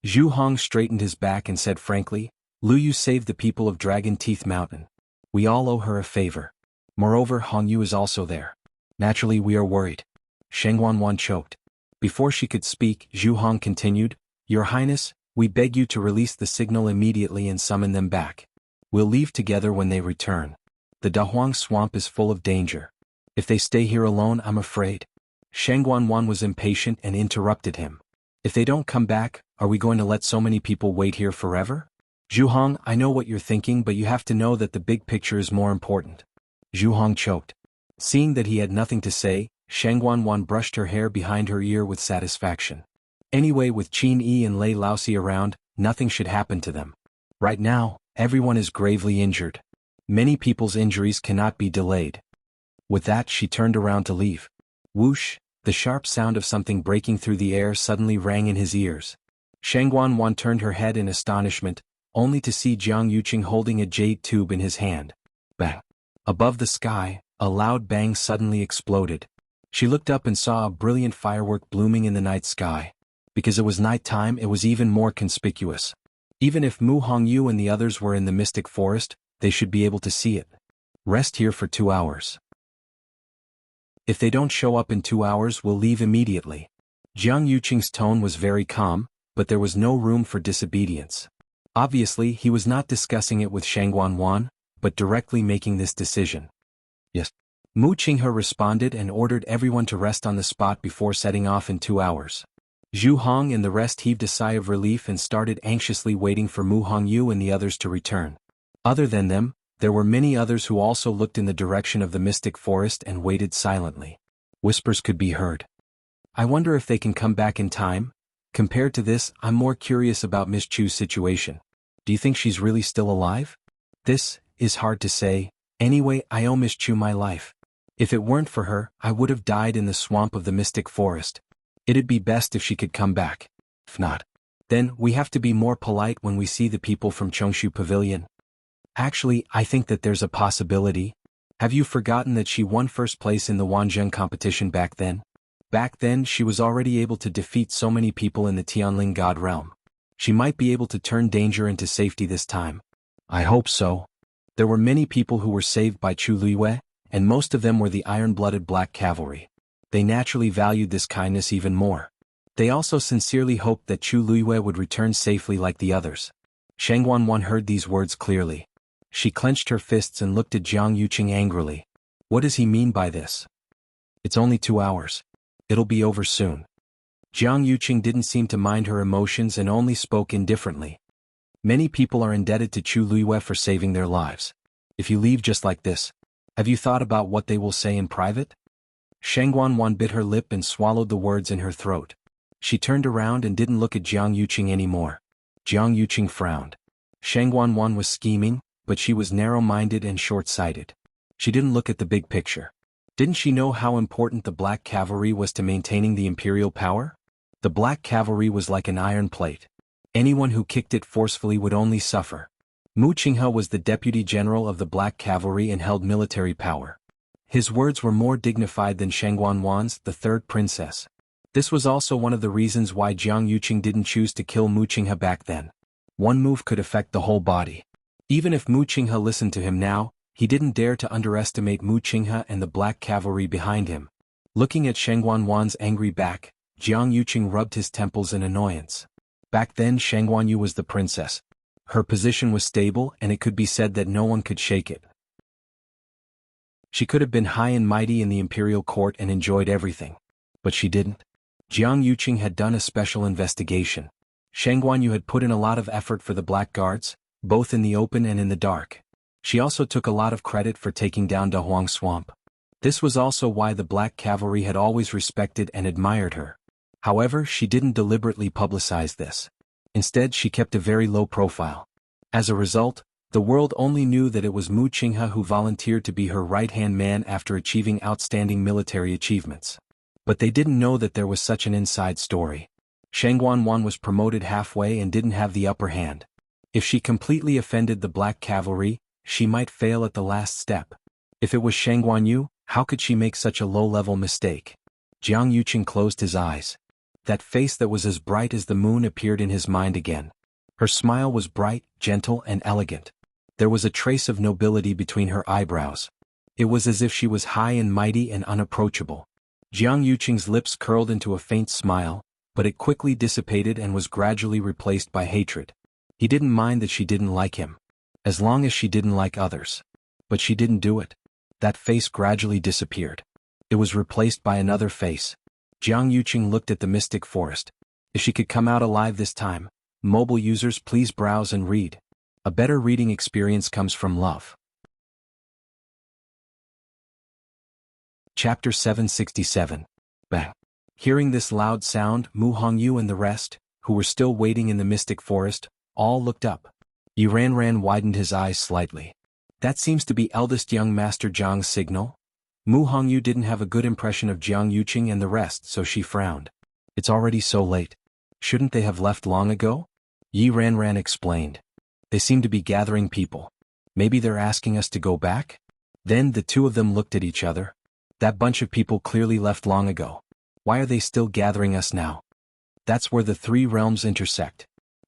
Zhu Hong straightened his back and said frankly, "Lu Yu saved the people of Dragon Teeth Mountain. We all owe her a favor. Moreover, Hongyu is also there. Naturally, we are worried." Shang Guanwan choked. Before she could speak, Zhu Hong continued, "Your Highness, we beg you to release the signal immediately and summon them back. We'll leave together when they return. The Dahuang swamp is full of danger. If they stay here alone, I'm afraid." Shang Guanwan was impatient and interrupted him. "If they don't come back, are we going to let so many people wait here forever?" "Zhu Hong, I know what you're thinking, but you have to know that the big picture is more important." Zhu Hong choked. Seeing that he had nothing to say, Shang Guanwan brushed her hair behind her ear with satisfaction. Anyway, with Qin Yi and Lei Laosi around, nothing should happen to them. Right now, everyone is gravely injured. Many people's injuries cannot be delayed. With that, she turned around to leave. Whoosh, the sharp sound of something breaking through the air suddenly rang in his ears. Shang Guanwan turned her head in astonishment, only to see Jiang Yuqing holding a jade tube in his hand. Bang! Above the sky, a loud bang suddenly exploded. She looked up and saw a brilliant firework blooming in the night sky. Because it was night time, it was even more conspicuous. Even if Mu Hongyu and the others were in the Mystic Forest, they should be able to see it. Rest here for 2 hours. If they don't show up in 2 hours, we'll leave immediately. Jiang Yuqing's tone was very calm, but there was no room for disobedience. Obviously, he was not discussing it with Shang Guanwan, but directly making this decision. Yes. Mu Qinghe responded and ordered everyone to rest on the spot before setting off in 2 hours. Zhu Hong and the rest heaved a sigh of relief and started anxiously waiting for Mu Hongyu and the others to return. Other than them, there were many others who also looked in the direction of the Mystic Forest and waited silently. Whispers could be heard. "I wonder if they can come back in time? Compared to this, I'm more curious about Miss Chu's situation. Do you think she's really still alive? This is hard to say. Anyway, I almost chew my life. If it weren't for her, I would have died in the swamp of the mystic forest. It'd be best if she could come back. If not, then we have to be more polite when we see the people from Chongshu Pavilion. Actually, I think that there's a possibility. Have you forgotten that she won first place in the Wanzheng competition back then? Back then she was already able to defeat so many people in the Tianling God realm. She might be able to turn danger into safety this time. I hope so. There were many people who were saved by Chu Luiyue, and most of them were the iron-blooded Black Cavalry. They naturally valued this kindness even more. They also sincerely hoped that Chu Luiyue would return safely like the others. Sheng Wanwan heard these words clearly. She clenched her fists and looked at Jiang Yuqing angrily. What does he mean by this? It's only 2 hours. It'll be over soon. Jiang Yuqing didn't seem to mind her emotions and only spoke indifferently. Many people are indebted to Chu Luiyue for saving their lives. If you leave just like this, have you thought about what they will say in private? Sheng Wanwan bit her lip and swallowed the words in her throat. She turned around and didn't look at Jiang Yuqing anymore. Jiang Yuqing frowned. Sheng Wanwan was scheming, but she was narrow-minded and short-sighted. She didn't look at the big picture. Didn't she know how important the Black Cavalry was to maintaining the imperial power? The Black Cavalry was like an iron plate. Anyone who kicked it forcefully would only suffer. Mu Qinghe was the deputy general of the Black Cavalry and held military power. His words were more dignified than Sheng Wanwan's, the third princess. This was also one of the reasons why Jiang Yuqing didn't choose to kill Mu Qinghe back then. One move could affect the whole body. Even if Mu Qinghe listened to him now, he didn't dare to underestimate Mu Qinghe and the Black Cavalry behind him. Looking at Sheng Wanwan's angry back, Jiang Yuqing rubbed his temples in annoyance. Back then Sheng Wanyu was the princess. Her position was stable and it could be said that no one could shake it. She could have been high and mighty in the imperial court and enjoyed everything. But she didn't. Jiang Yuqing had done a special investigation. Sheng Wanyu had put in a lot of effort for the Black Guards, both in the open and in the dark. She also took a lot of credit for taking down Dahuang Swamp. This was also why the Black Cavalry had always respected and admired her. However, she didn't deliberately publicize this. Instead, she kept a very low profile. As a result, the world only knew that it was Mu Qinghe who volunteered to be her right-hand man after achieving outstanding military achievements. But they didn't know that there was such an inside story. Sheng Wanwan was promoted halfway and didn't have the upper hand. If she completely offended the Black Cavalry, she might fail at the last step. If it was Sheng Wanyu, how could she make such a low-level mistake? Jiang Yuqing closed his eyes. That face that was as bright as the moon appeared in his mind again. Her smile was bright, gentle, and elegant. There was a trace of nobility between her eyebrows. It was as if she was high and mighty and unapproachable. Jiang Yuqing's lips curled into a faint smile, but it quickly dissipated and was gradually replaced by hatred. He didn't mind that she didn't like him. As long as she didn't like others. But she didn't do it. That face gradually disappeared. It was replaced by another face. Jiang Yuqing looked at the mystic forest. If she could come out alive this time, mobile users please browse and read. A better reading experience comes from love. Chapter 767. Bang. Hearing this loud sound, Mu Hongyu and the rest, who were still waiting in the mystic forest, all looked up. Yi Ranran widened his eyes slightly. That seems to be eldest young Master Zhang's signal. Mu Hongyu didn't have a good impression of Jiang Yuqing and the rest, so she frowned. It's already so late. Shouldn't they have left long ago? Yi Ranran explained. They seem to be gathering people. Maybe they're asking us to go back? Then the two of them looked at each other. That bunch of people clearly left long ago. Why are they still gathering us now? That's where the three realms intersect.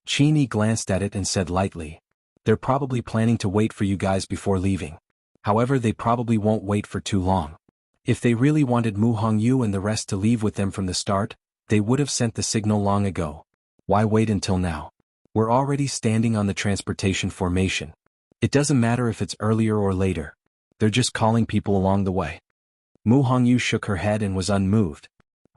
Qin Yi glanced at it and said lightly. They're probably planning to wait for you guys before leaving. However, they probably won't wait for too long. If they really wanted Mu Hongyu and the rest to leave with them from the start, they would have sent the signal long ago. Why wait until now? We're already standing on the transportation formation. It doesn't matter if it's earlier or later. They're just calling people along the way. Mu Hongyu shook her head and was unmoved.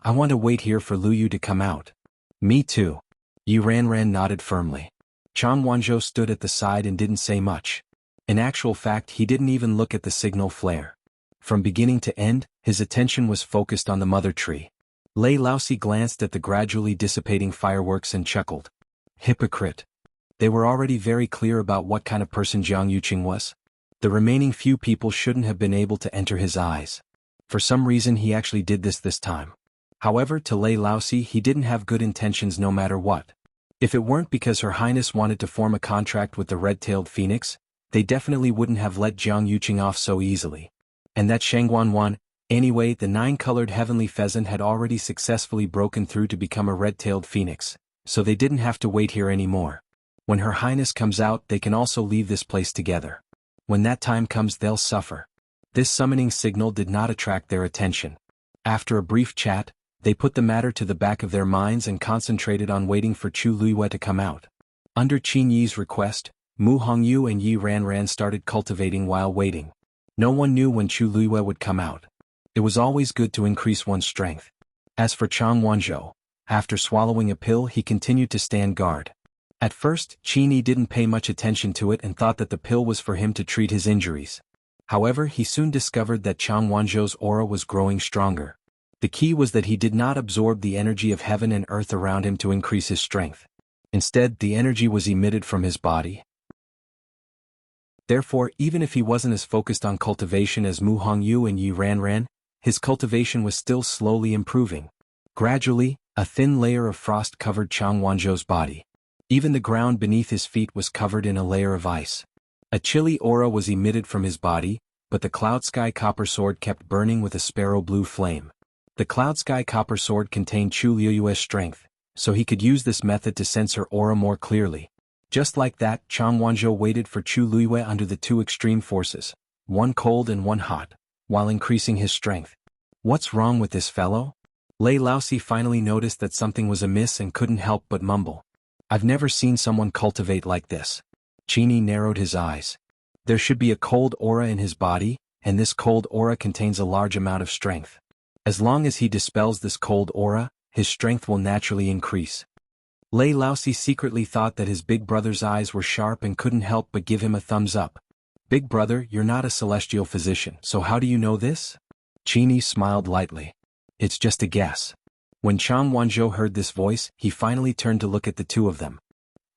I want to wait here for Lu Yu to come out. Me too. Yi Ranran nodded firmly. Chan Wanzhou stood at the side and didn't say much. In actual fact, he didn't even look at the signal flare. From beginning to end, his attention was focused on the mother tree. Lei Laosi glanced at the gradually dissipating fireworks and chuckled. Hypocrite. They were already very clear about what kind of person Jiang Yuqing was. The remaining few people shouldn't have been able to enter his eyes. For some reason he actually did this time. However, to Lei Laosi he didn't have good intentions no matter what. If it weren't because Her Highness wanted to form a contract with the red-tailed phoenix, they definitely wouldn't have let Jiang Yuqing off so easily. And that Shangguan, anyway, the 9-colored heavenly pheasant had already successfully broken through to become a red-tailed phoenix, so they didn't have to wait here anymore. When Her Highness comes out they can also leave this place together. When that time comes they'll suffer. This summoning signal did not attract their attention. After a brief chat, they put the matter to the back of their minds and concentrated on waiting for Chu Luiyue to come out. Under Qin Yi's request, Mu Hongyu and Yi Ranran started cultivating while waiting. No one knew when Chu Luiyue would come out. It was always good to increase one's strength. As for Chang Wanzhou, after swallowing a pill he continued to stand guard. At first, Qin Yi didn't pay much attention to it and thought that the pill was for him to treat his injuries. However, he soon discovered that Chang Wanzhou's aura was growing stronger. The key was that he did not absorb the energy of heaven and earth around him to increase his strength. Instead, the energy was emitted from his body. Therefore, even if he wasn't as focused on cultivation as Mu Hongyu and Yi Ranran, his cultivation was still slowly improving. Gradually, a thin layer of frost covered Chang Wanzhou's body. Even the ground beneath his feet was covered in a layer of ice. A chilly aura was emitted from his body, but the Cloud Sky Copper Sword kept burning with a sparrow blue flame. The Cloud Sky Copper Sword contained Chu Luiyue's strength, so he could use this method to sense her aura more clearly. Just like that, Chang Wanzhou waited for Chu Luiyue under the two extreme forces, one cold and one hot, while increasing his strength. What's wrong with this fellow? Lei Laosi finally noticed that something was amiss and couldn't help but mumble. I've never seen someone cultivate like this. Qin Yi narrowed his eyes. There should be a cold aura in his body, and this cold aura contains a large amount of strength. As long as he dispels this cold aura, his strength will naturally increase. Lei Laosi secretly thought that his big brother's eyes were sharp and couldn't help but give him a thumbs up. Big brother, you're not a celestial physician, so how do you know this? Qin Yi smiled lightly. It's just a guess. When Chang Wanzhou heard this voice, he finally turned to look at the two of them.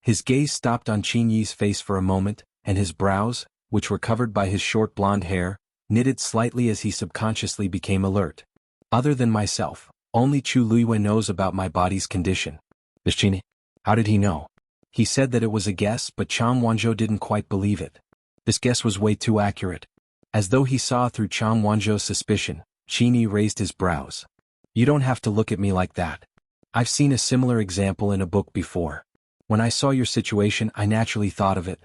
His gaze stopped on Qin Yi's face for a moment, and his brows, which were covered by his short blonde hair, knitted slightly as he subconsciously became alert. Other than myself, only Chu Luiyue knows about my body's condition. Qin Yi, how did he know? He said that it was a guess, but Chang Wanzhou didn't quite believe it. This guess was way too accurate. As though he saw through Chang Wanzhou's suspicion, Qin Yi raised his brows. You don't have to look at me like that. I've seen a similar example in a book before. When I saw your situation, I naturally thought of it.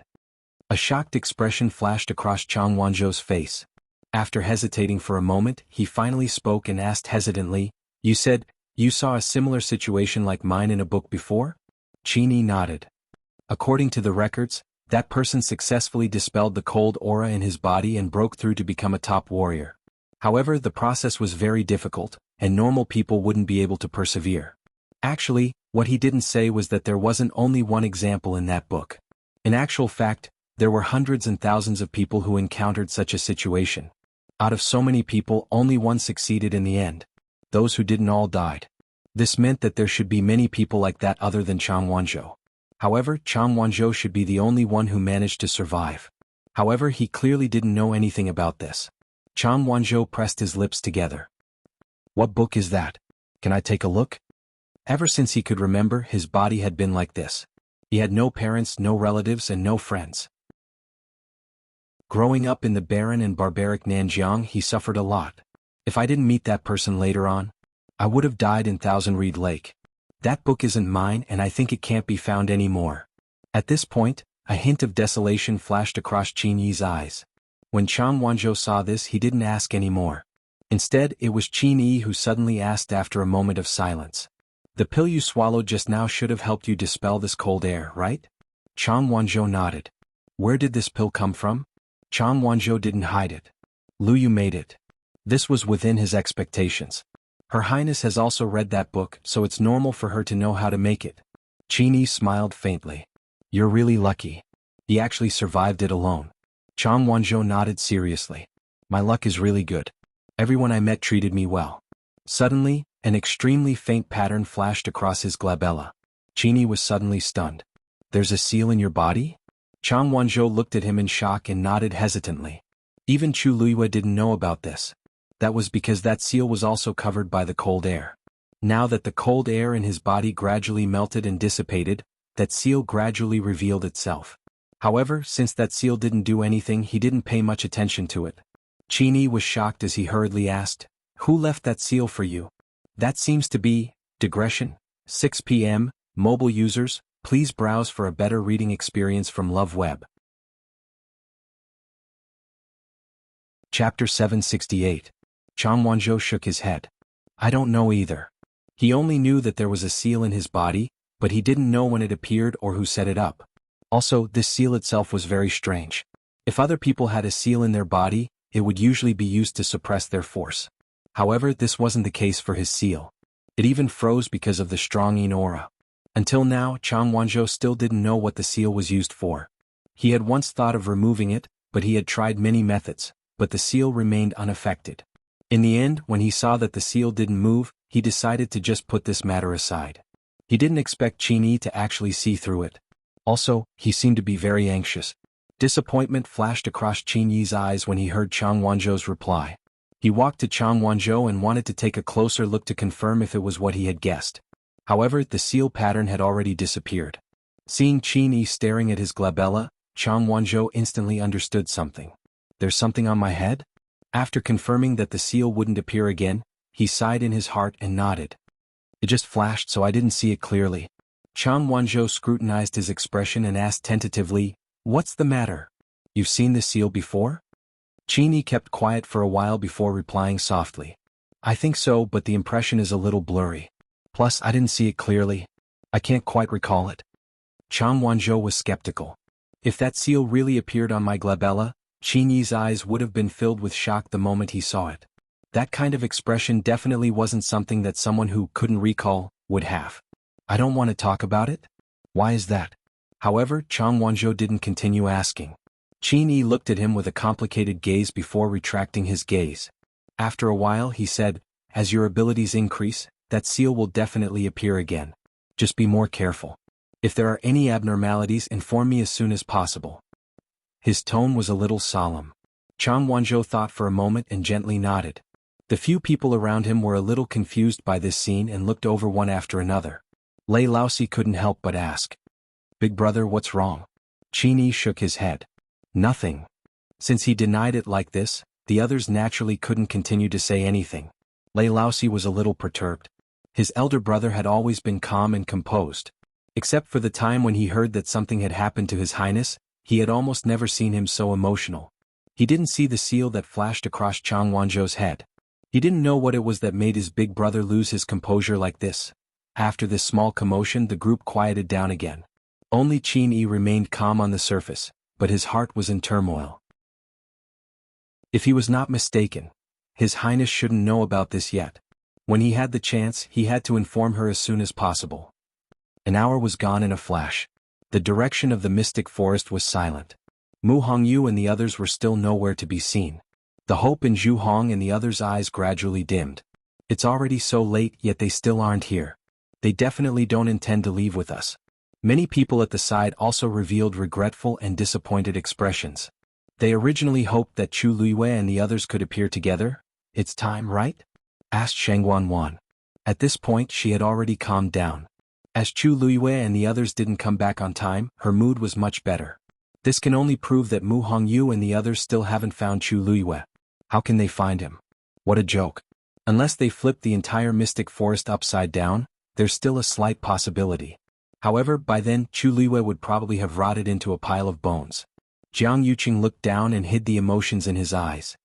A shocked expression flashed across Chang Wanzhou's face. After hesitating for a moment, he finally spoke and asked hesitantly, You said, you saw a similar situation like mine in a book before? Qin Yi nodded. According to the records, that person successfully dispelled the cold aura in his body and broke through to become a top warrior. However, the process was very difficult, and normal people wouldn't be able to persevere. Actually, what he didn't say was that there wasn't only one example in that book. In actual fact, there were hundreds and thousands of people who encountered such a situation. Out of so many people, only one succeeded in the end. Those who didn't all died. This meant that there should be many people like that other than Chang Wanzhou. However, Chang Wanzhou should be the only one who managed to survive. However, he clearly didn't know anything about this. Chang Wanzhou pressed his lips together. What book is that? Can I take a look? Ever since he could remember, his body had been like this. He had no parents, no relatives, and no friends. Growing up in the barren and barbaric Nanjiang, he suffered a lot. If I didn't meet that person later on, I would have died in Thousand Reed Lake. That book isn't mine, and I think it can't be found anymore. At this point, a hint of desolation flashed across Qin Yi's eyes. When Chang Wanzhou saw this, he didn't ask any more. Instead, it was Qin Yi who suddenly asked after a moment of silence. The pill you swallowed just now should have helped you dispel this cold air, right? Chang Wanzhou nodded. Where did this pill come from? Chang Wanzhou didn't hide it. Lu Yu made it. This was within his expectations. Her Highness has also read that book, so it's normal for her to know how to make it. Qin Yi smiled faintly. You're really lucky. He actually survived it alone. Chang Wanzhou nodded seriously. My luck is really good. Everyone I met treated me well. Suddenly, an extremely faint pattern flashed across his glabella. Qin Yi was suddenly stunned. There's a seal in your body? Chang Wanzhou looked at him in shock and nodded hesitantly. Even Chu Luiyue didn't know about this. That was because that seal was also covered by the cold air. Now that the cold air in his body gradually melted and dissipated, that seal gradually revealed itself. However, since that seal didn't do anything, he didn't pay much attention to it. Qin was shocked as he hurriedly asked, "Who left that seal for you?" That seems to be digression. 6 p.m. Mobile users, please browse for a better reading experience from Love Web. Chapter 768. Chang Wanzhou shook his head. I don't know either. He only knew that there was a seal in his body, but he didn't know when it appeared or who set it up. Also, this seal itself was very strange. If other people had a seal in their body, it would usually be used to suppress their force. However, this wasn't the case for his seal. It even froze because of the strong yin aura. Until now, Chang Wanzhou still didn't know what the seal was used for. He had once thought of removing it, but he had tried many methods, but the seal remained unaffected. In the end, when he saw that the seal didn't move, he decided to just put this matter aside. He didn't expect Qin to actually see through it. Also, he seemed to be very anxious. Disappointment flashed across Qin's eyes when he heard Chang Wanzhou's reply. He walked to Chang Wanzhou and wanted to take a closer look to confirm if it was what he had guessed. However, the seal pattern had already disappeared. Seeing Qin staring at his glabella, Chang Wanzhou instantly understood something. There's something on my head? After confirming that the seal wouldn't appear again, he sighed in his heart and nodded. It just flashed so I didn't see it clearly. Chang Wanzhou scrutinized his expression and asked tentatively, "What's the matter? You've seen the seal before?" Qin kept quiet for a while before replying softly. "I think so, but the impression is a little blurry. Plus, I didn't see it clearly. I can't quite recall it." Chang Wanzhou was skeptical. If that seal really appeared on my glabella, Qin's eyes would have been filled with shock the moment he saw it. That kind of expression definitely wasn't something that someone who couldn't recall would have. "I don't want to talk about it?" "Why is that?" However, Chang Wanzhou didn't continue asking. Qin looked at him with a complicated gaze before retracting his gaze. After a while he said, "As your abilities increase, that seal will definitely appear again. Just be more careful. If there are any abnormalities, inform me as soon as possible." His tone was a little solemn. Chang Wanzhou thought for a moment and gently nodded. The few people around him were a little confused by this scene and looked over one after another. Lei Laosi couldn't help but ask, "Big brother, what's wrong?" Qin shook his head. "Nothing." Since he denied it like this, the others naturally couldn't continue to say anything. Lei Laosi was a little perturbed. His elder brother had always been calm and composed. Except for the time when he heard that something had happened to His Highness, he had almost never seen him so emotional. He didn't see the seal that flashed across Chang Wanzhou's head. He didn't know what it was that made his big brother lose his composure like this. After this small commotion, the group quieted down again. Only Qin remained calm on the surface, but his heart was in turmoil. If he was not mistaken, His Highness shouldn't know about this yet. When he had the chance, he had to inform her as soon as possible. An hour was gone in a flash. The direction of the mystic forest was silent. Mu Hongyu and the others were still nowhere to be seen. The hope in Zhu Hong and the others' eyes gradually dimmed. It's already so late, yet they still aren't here. They definitely don't intend to leave with us. Many people at the side also revealed regretful and disappointed expressions. They originally hoped that Chu Luiyue and the others could appear together. "It's time, right?" asked Sheng Wanwan. At this point she had already calmed down. As Chu Luiyue and the others didn't come back on time, her mood was much better. This can only prove that Mu Hongyu and the others still haven't found Chu Luiyue. How can they find him? What a joke. Unless they flip the entire mystic forest upside down, there's still a slight possibility. However, by then, Chu Luiyue would probably have rotted into a pile of bones. Jiang Yuqing looked down and hid the emotions in his eyes.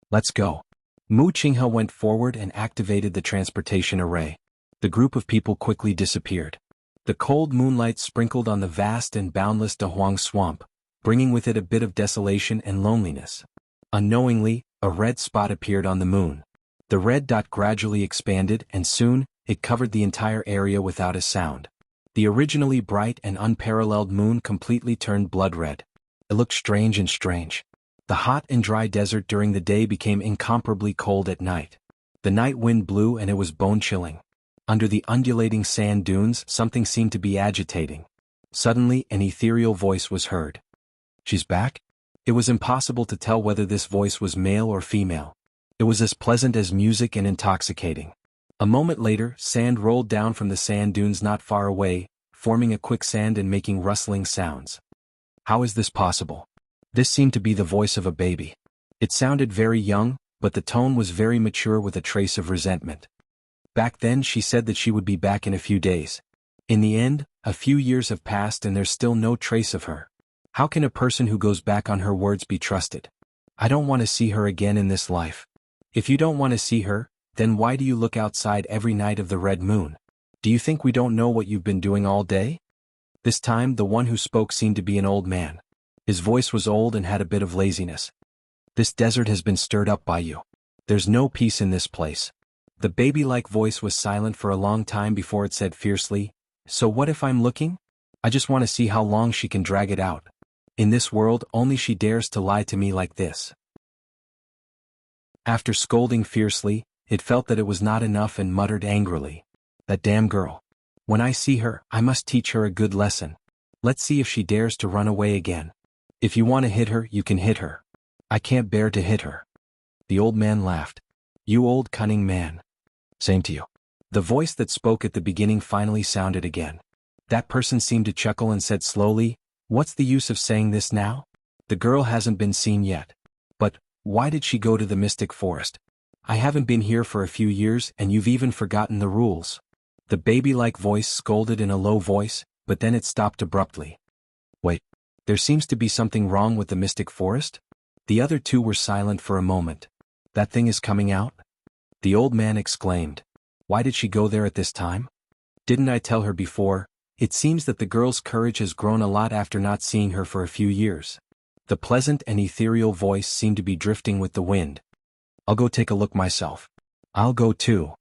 "Let's go." Mu Qinghe went forward and activated the transportation array. The group of people quickly disappeared. The cold moonlight sprinkled on the vast and boundless Dahuang swamp, bringing with it a bit of desolation and loneliness. Unknowingly, a red spot appeared on the moon. The red dot gradually expanded and soon, it covered the entire area without a sound. The originally bright and unparalleled moon completely turned blood red. It looked strange and strange. The hot and dry desert during the day became incomparably cold at night. The night wind blew and it was bone-chilling. Under the undulating sand dunes, something seemed to be agitating. Suddenly, an ethereal voice was heard. She's back? It was impossible to tell whether this voice was male or female. It was as pleasant as music and intoxicating. A moment later, sand rolled down from the sand dunes not far away, forming a quicksand and making rustling sounds. How is this possible? This seemed to be the voice of a baby. It sounded very young, but the tone was very mature with a trace of resentment. Back then she said that she would be back in a few days. In the end, a few years have passed and there's still no trace of her. How can a person who goes back on her words be trusted? I don't want to see her again in this life. If you don't want to see her, then why do you look outside every night of the red moon? Do you think we don't know what you've been doing all day? This time the one who spoke seemed to be an old man. His voice was old and had a bit of laziness. This desert has been stirred up by you. There's no peace in this place. The baby-like voice was silent for a long time before it said fiercely, so what if I'm looking? I just want to see how long she can drag it out. In this world only she dares to lie to me like this. After scolding fiercely, it felt that it was not enough and muttered angrily. That damn girl. When I see her, I must teach her a good lesson. Let's see if she dares to run away again. If you want to hit her, you can hit her. I can't bear to hit her. The old man laughed. You old cunning man. Same to you. The voice that spoke at the beginning finally sounded again. That person seemed to chuckle and said slowly, what's the use of saying this now? The girl hasn't been seen yet. But, why did she go to the mystic forest? I haven't been here for a few years and you've even forgotten the rules. The baby-like voice scolded in a low voice, but then it stopped abruptly. Wait, there seems to be something wrong with the mystic forest? The other two were silent for a moment. That thing is coming out? The old man exclaimed. Why did she go there at this time? Didn't I tell her before? It seems that the girl's courage has grown a lot after not seeing her for a few years. The pleasant and ethereal voice seemed to be drifting with the wind. I'll go take a look myself. I'll go too.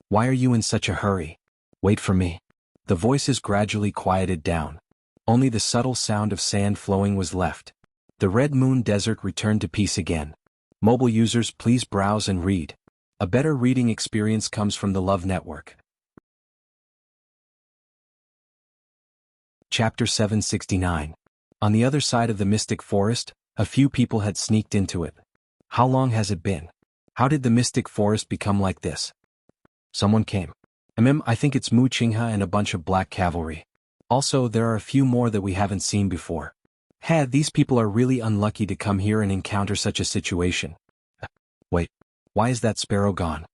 Why are you in such a hurry? Wait for me. The voices gradually quieted down. Only the subtle sound of sand flowing was left. The Red Moon Desert returned to peace again. Mobile users, please browse and read. A better reading experience comes from the Love Network. Chapter 769. On the other side of the mystic forest, a few people had sneaked into it. How long has it been? How did the mystic forest become like this? Someone came. I think it's Mu Qinghe and a bunch of black cavalry. Also, there are a few more that we haven't seen before. These people are really unlucky to come here and encounter such a situation. Wait, why is that sparrow gone?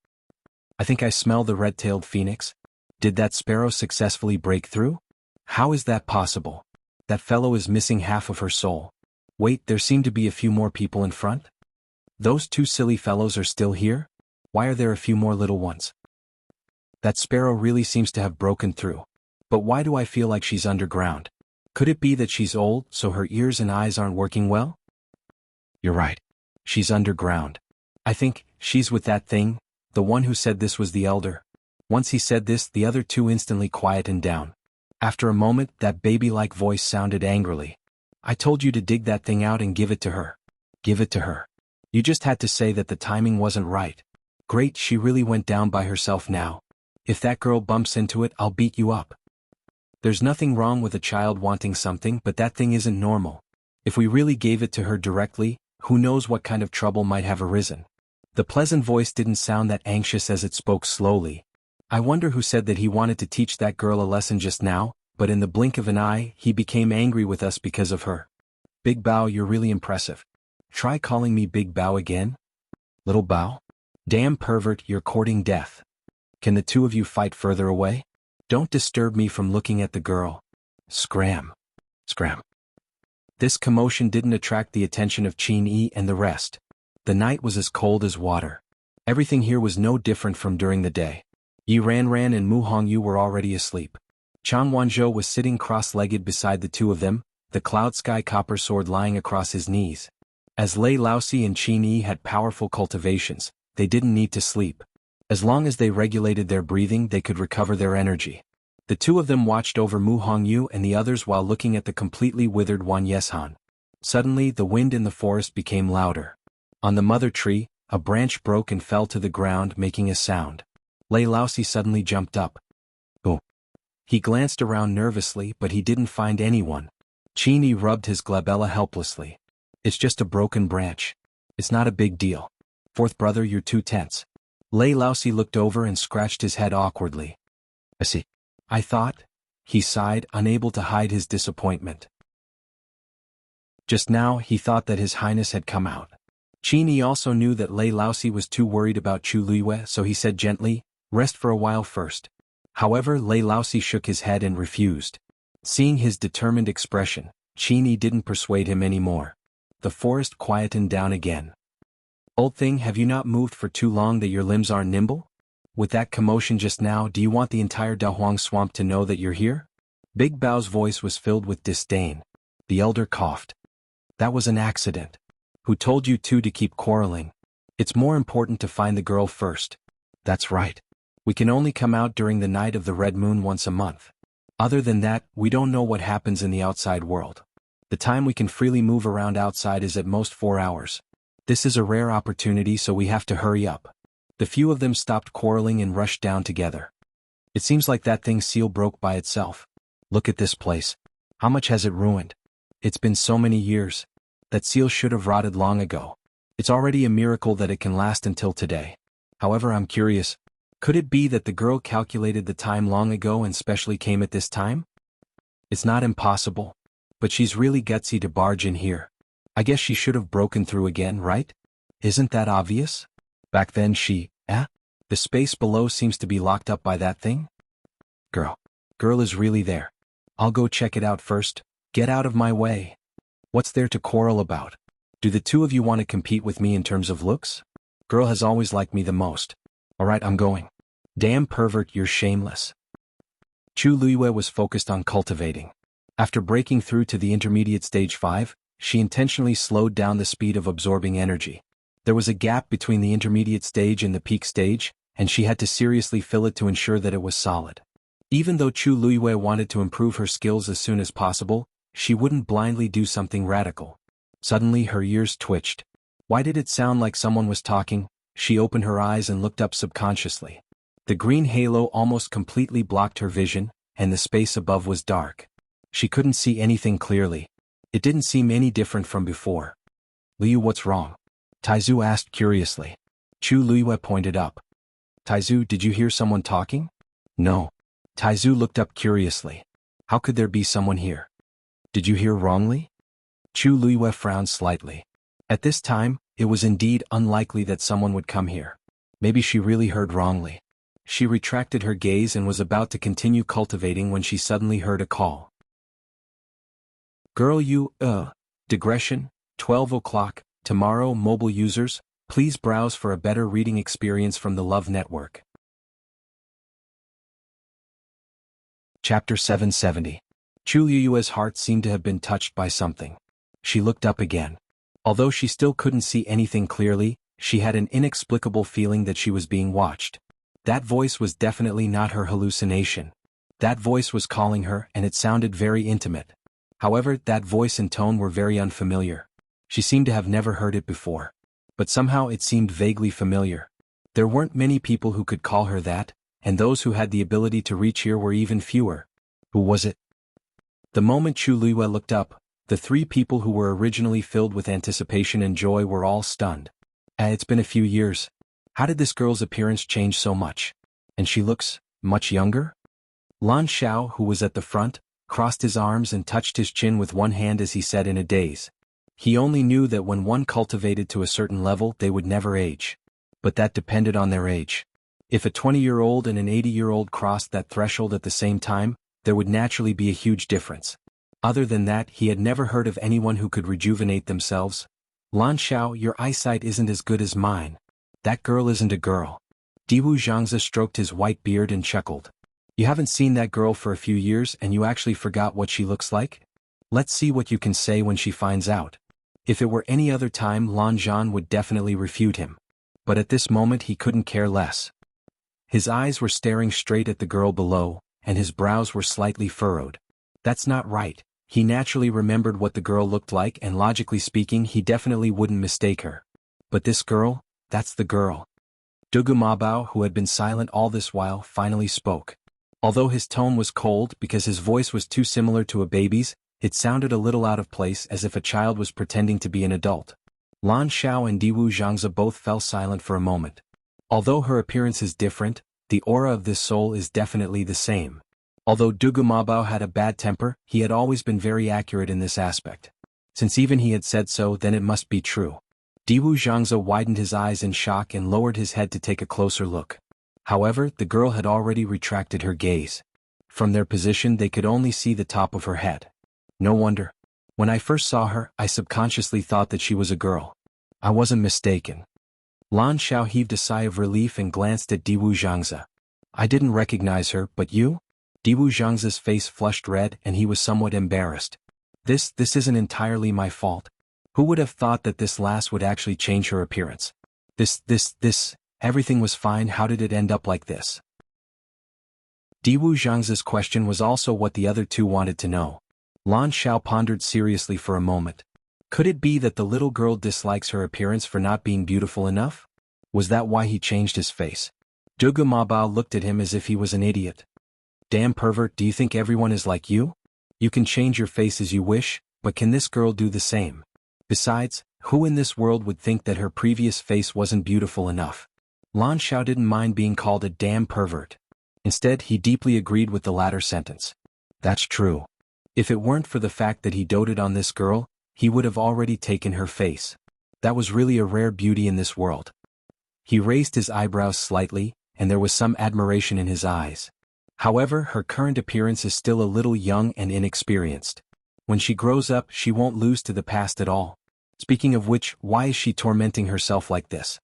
I think I smell the red-tailed phoenix. Did that sparrow successfully break through? How is that possible? That fellow is missing half of her soul. Wait, there seem to be a few more people in front? Those two silly fellows are still here? Why are there a few more little ones? That sparrow really seems to have broken through. But why do I feel like she's underground? Could it be that she's old, so her ears and eyes aren't working well? You're right. She's underground. I think, she's with that thing, the one who said this was the elder. Once he said this, the other two instantly quietened down. After a moment, that baby-like voice sounded angrily. I told you to dig that thing out and give it to her. Give it to her. You just had to say that the timing wasn't right. Great, she really went down by herself now. If that girl bumps into it, I'll beat you up. There's nothing wrong with a child wanting something, but that thing isn't normal. If we really gave it to her directly, who knows what kind of trouble might have arisen. The pleasant voice didn't sound that anxious as it spoke slowly. I wonder who said that he wanted to teach that girl a lesson just now, but in the blink of an eye, he became angry with us because of her. Big Bao, you're really impressive. Try calling me Big Bao again? Little Bao? Damn pervert, you're courting death. Can the two of you fight further away? Don't disturb me from looking at the girl. Scram. Scram. This commotion didn't attract the attention of Qin Yi and the rest. The night was as cold as water. Everything here was no different from during the day. Yi Ranran and Mu Hongyu were already asleep. Chang Wanzhou was sitting cross-legged beside the two of them, the cloud sky copper sword lying across his knees. As Lei Laosi and Qin Yi had powerful cultivations, they didn't need to sleep. As long as they regulated their breathing, they could recover their energy. The two of them watched over Mu Hongyu and the others while looking at the completely withered Wan Yeshan. Suddenly, the wind in the forest became louder. On the mother tree, a branch broke and fell to the ground, making a sound. Lei Laosi suddenly jumped up. Oh! He glanced around nervously but he didn't find anyone. Chini rubbed his glabella helplessly. It's just a broken branch. It's not a big deal. Fourth brother, you're too tense. Lei Laosi looked over and scratched his head awkwardly. I see. I thought. He sighed, unable to hide his disappointment. Just now he thought that His Highness had come out. Chini also knew that Lei Laosi was too worried about Chu Luiyue, so he said gently, rest for a while first. However, Lei Laosi shook his head and refused. Seeing his determined expression, Chini didn't persuade him anymore. The forest quietened down again. Old thing, have you not moved for too long that your limbs aren't nimble? With that commotion just now, do you want the entire Dahuang swamp to know that you're here? Big Bao's voice was filled with disdain. The elder coughed. That was an accident. Who told you two to keep quarreling? It's more important to find the girl first. That's right. We can only come out during the night of the red moon once a month. Other than that, we don't know what happens in the outside world. The time we can freely move around outside is at most 4 hours. This is a rare opportunity, so we have to hurry up. The few of them stopped quarreling and rushed down together. It seems like that thing's seal broke by itself. Look at this place. How much has it ruined? It's been so many years. That seal should have rotted long ago. It's already a miracle that it can last until today. However, I'm curious. Could it be that the girl calculated the time long ago and specially came at this time? It's not impossible. But she's really gutsy to barge in here. I guess she should have broken through again, right? Isn't that obvious? Back then the space below seems to be locked up by that thing? Girl is really there. I'll go check it out first. Get out of my way. What's there to quarrel about? Do the two of you want to compete with me in terms of looks? Girl has always liked me the most. Alright, I'm going. Damn pervert, you're shameless. Chu Luiyue was focused on cultivating. After breaking through to the intermediate stage 5, she intentionally slowed down the speed of absorbing energy. There was a gap between the intermediate stage and the peak stage, and she had to seriously fill it to ensure that it was solid. Even though Chu Luiyue wanted to improve her skills as soon as possible, she wouldn't blindly do something radical. Suddenly her ears twitched. Why did it sound like someone was talking? She opened her eyes and looked up subconsciously. The green halo almost completely blocked her vision, and the space above was dark. She couldn't see anything clearly. It didn't seem any different from before. Liu, what's wrong? Taizu asked curiously. Chu Luiyue pointed up. Taizu, did you hear someone talking? No. Taizu looked up curiously. How could there be someone here? Did you hear wrongly? Chu Luiyue frowned slightly. At this time, it was indeed unlikely that someone would come here. Maybe she really heard wrongly. She retracted her gaze and was about to continue cultivating when she suddenly heard a call. Girl, digression, 12 o'clock, tomorrow. Mobile users, please browse for a better reading experience from the Love Network. Chapter 770. Chu Luiyue's heart seemed to have been touched by something. She looked up again. Although she still couldn't see anything clearly, she had an inexplicable feeling that she was being watched. That voice was definitely not her hallucination. That voice was calling her, and it sounded very intimate. However, that voice and tone were very unfamiliar. She seemed to have never heard it before. But somehow it seemed vaguely familiar. There weren't many people who could call her that, and those who had the ability to reach here were even fewer. Who was it? The moment Chu Luiyue looked up, the three people who were originally filled with anticipation and joy were all stunned. It's been a few years. How did this girl's appearance change so much? And she looks much younger? Lan Xiao, who was at the front, crossed his arms and touched his chin with one hand as he said in a daze. He only knew that when one cultivated to a certain level they would never age. But that depended on their age. If a 20-year-old and an 80-year-old crossed that threshold at the same time, there would naturally be a huge difference. Other than that, he had never heard of anyone who could rejuvenate themselves. Lan Xiao, your eyesight isn't as good as mine. That girl isn't a girl. Diwu Zhangzi stroked his white beard and chuckled. You haven't seen that girl for a few years and you actually forgot what she looks like? Let's see what you can say when she finds out. If it were any other time, Lan Zhan would definitely refute him. But at this moment he couldn't care less. His eyes were staring straight at the girl below, and his brows were slightly furrowed. That's not right. He naturally remembered what the girl looked like, and logically speaking he definitely wouldn't mistake her. But this girl, that's the girl. Dugu Mabao, who had been silent all this while, finally spoke. Although his tone was cold because his voice was too similar to a baby's, it sounded a little out of place, as if a child was pretending to be an adult. Lan Xiao and Diwu Zhangze both fell silent for a moment. Although her appearance is different, the aura of this soul is definitely the same. Although Dugu Mabao had a bad temper, he had always been very accurate in this aspect. Since even he had said so, then it must be true. Diwu Zhangze widened his eyes in shock and lowered his head to take a closer look. However, the girl had already retracted her gaze. From their position they could only see the top of her head. No wonder. When I first saw her, I subconsciously thought that she was a girl. I wasn't mistaken. Lan Xiao heaved a sigh of relief and glanced at Diwu Zhangze. I didn't recognize her, but you? Diwu Zhangze's face flushed red and he was somewhat embarrassed. This isn't entirely my fault. Who would have thought that this lass would actually change her appearance? Everything was fine, how did it end up like this? Diwu Zhangze's question was also what the other two wanted to know. Lan Xiao pondered seriously for a moment. Could it be that the little girl dislikes her appearance for not being beautiful enough? Was that why he changed his face? Dugu Mabao looked at him as if he was an idiot. Damn pervert, do you think everyone is like you? You can change your face as you wish, but can this girl do the same? Besides, who in this world would think that her previous face wasn't beautiful enough? Lan Xiao didn't mind being called a damn pervert. Instead, he deeply agreed with the latter sentence. That's true. If it weren't for the fact that he doted on this girl, he would have already taken her face. That was really a rare beauty in this world. He raised his eyebrows slightly, and there was some admiration in his eyes. However, her current appearance is still a little young and inexperienced. When she grows up, she won't lose to the past at all. Speaking of which, why is she tormenting herself like this?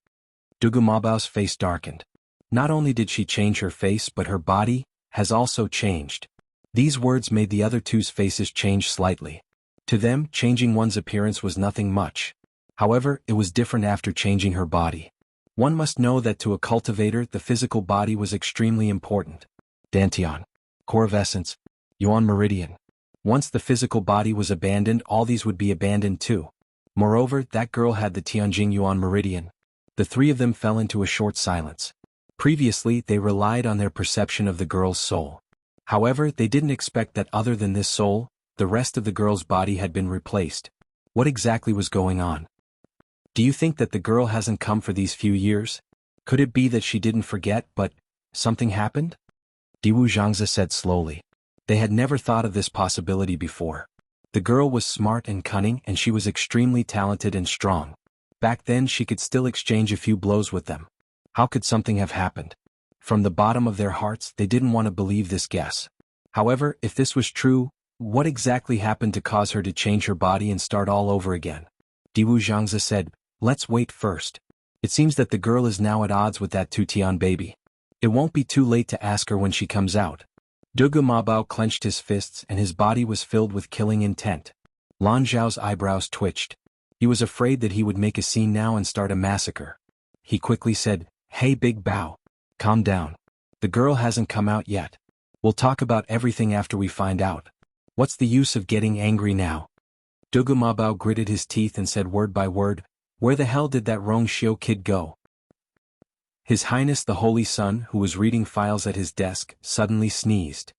Dugu Mabao's face darkened. Not only did she change her face, but her body has also changed. These words made the other two's faces change slightly. To them, changing one's appearance was nothing much. However, it was different after changing her body. One must know that to a cultivator, the physical body was extremely important. Dantian, core of essence, Yuan meridian. Once the physical body was abandoned, all these would be abandoned too. Moreover, that girl had the Tianjing Yuan meridian. The three of them fell into a short silence. Previously, they relied on their perception of the girl's soul. However, they didn't expect that other than this soul, the rest of the girl's body had been replaced. What exactly was going on? Do you think that the girl hasn't come for these few years? Could it be that she didn't forget, but something happened? Diwu Zhangze said slowly. They had never thought of this possibility before. The girl was smart and cunning, and she was extremely talented and strong. Back then she could still exchange a few blows with them. How could something have happened? From the bottom of their hearts, they didn't want to believe this guess. However, if this was true, what exactly happened to cause her to change her body and start all over again? Diwu Zhangze said, let's wait first. It seems that the girl is now at odds with that Tutian baby. It won't be too late to ask her when she comes out. Dugu Mabao clenched his fists and his body was filled with killing intent. Lan Zhao's eyebrows twitched. He was afraid that he would make a scene now and start a massacre. He quickly said, hey Big Bao. Calm down. The girl hasn't come out yet. We'll talk about everything after we find out. What's the use of getting angry now? Dugu Mabao gritted his teeth and said word by word, where the hell did that Rong Xiu kid go? His Highness the Holy Sun, who was reading files at his desk, suddenly sneezed.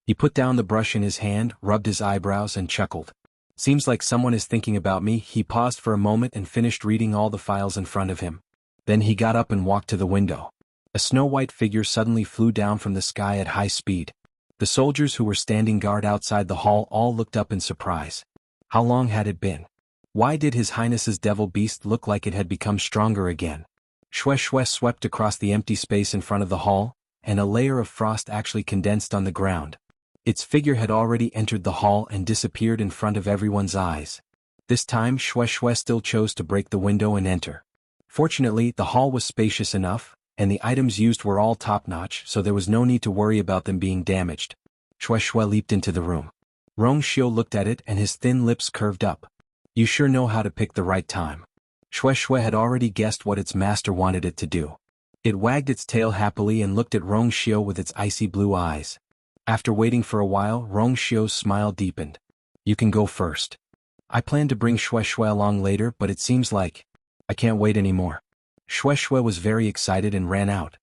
He put down the brush in his hand, rubbed his eyebrows and chuckled. Seems like someone is thinking about me. He paused for a moment and finished reading all the files in front of him. Then he got up and walked to the window. A snow-white figure suddenly flew down from the sky at high speed. The soldiers who were standing guard outside the hall all looked up in surprise. How long had it been? Why did His Highness's devil beast look like it had become stronger again? Shue Shue swept across the empty space in front of the hall, and a layer of frost actually condensed on the ground. Its figure had already entered the hall and disappeared in front of everyone's eyes. This time Shue Shue still chose to break the window and enter. Fortunately, the hall was spacious enough, and the items used were all top-notch, so there was no need to worry about them being damaged. Shue Shue leaped into the room. Rong Xiu looked at it and his thin lips curved up. You sure know how to pick the right time. Shue Shue had already guessed what its master wanted it to do. It wagged its tail happily and looked at Rong Xiu with its icy blue eyes. After waiting for a while, Rong Xiu's smile deepened. You can go first. I planned to bring Shue Shue along later, but it seems like I can't wait anymore. Shue Shue was very excited and ran out.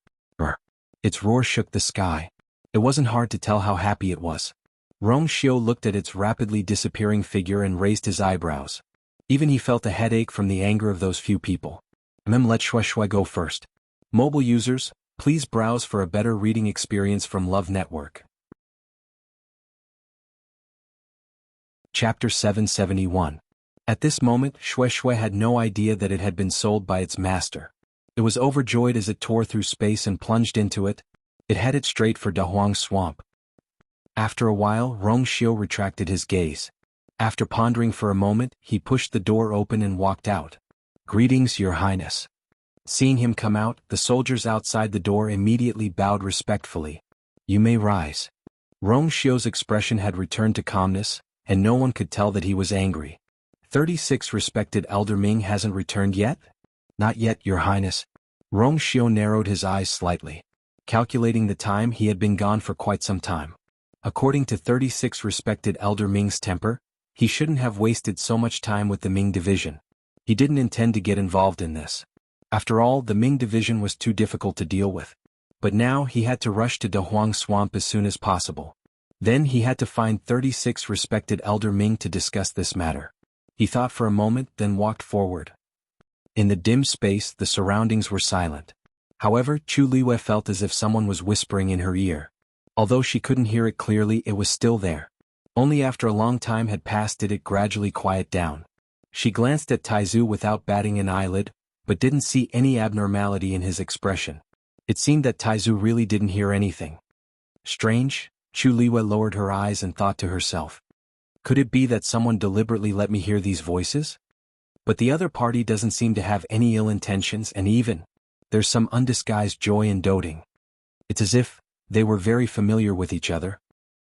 Its roar shook the sky. It wasn't hard to tell how happy it was. Rong Xiu looked at its rapidly disappearing figure and raised his eyebrows. Even he felt a headache from the anger of those few people. Let Shui go first. Mobile users, please browse for a better reading experience from Love Network. Chapter 771. At this moment, Shui had no idea that it had been sold by its master. It was overjoyed as it tore through space and plunged into it. It headed straight for Dahuang Swamp. After a while, Rong Xiu retracted his gaze. After pondering for a moment, he pushed the door open and walked out. Greetings, Your Highness. Seeing him come out, the soldiers outside the door immediately bowed respectfully. You may rise. Rong Xiu's expression had returned to calmness, and no one could tell that he was angry. 36 respected Elder Ming hasn't returned yet? Not yet, Your Highness. Rong Xiu narrowed his eyes slightly. Calculating the time, he had been gone for quite some time. According to 36 respected Elder Ming's temper, he shouldn't have wasted so much time with the Ming division. He didn't intend to get involved in this. After all, the Ming division was too difficult to deal with. But now he had to rush to Dahuang Swamp as soon as possible. Then he had to find 36 respected Elder Ming to discuss this matter. He thought for a moment, then walked forward. In the dim space, the surroundings were silent. However, Chu Liwei felt as if someone was whispering in her ear. Although she couldn't hear it clearly, it was still there. Only after a long time had passed did it gradually quiet down. She glanced at Taizu without batting an eyelid, but didn't see any abnormality in his expression. It seemed that Taizu really didn't hear anything. Strange, Chu Liwei lowered her eyes and thought to herself. Could it be that someone deliberately let me hear these voices? But the other party doesn't seem to have any ill intentions, and even, there's some undisguised joy in doting. It's as if they were very familiar with each other.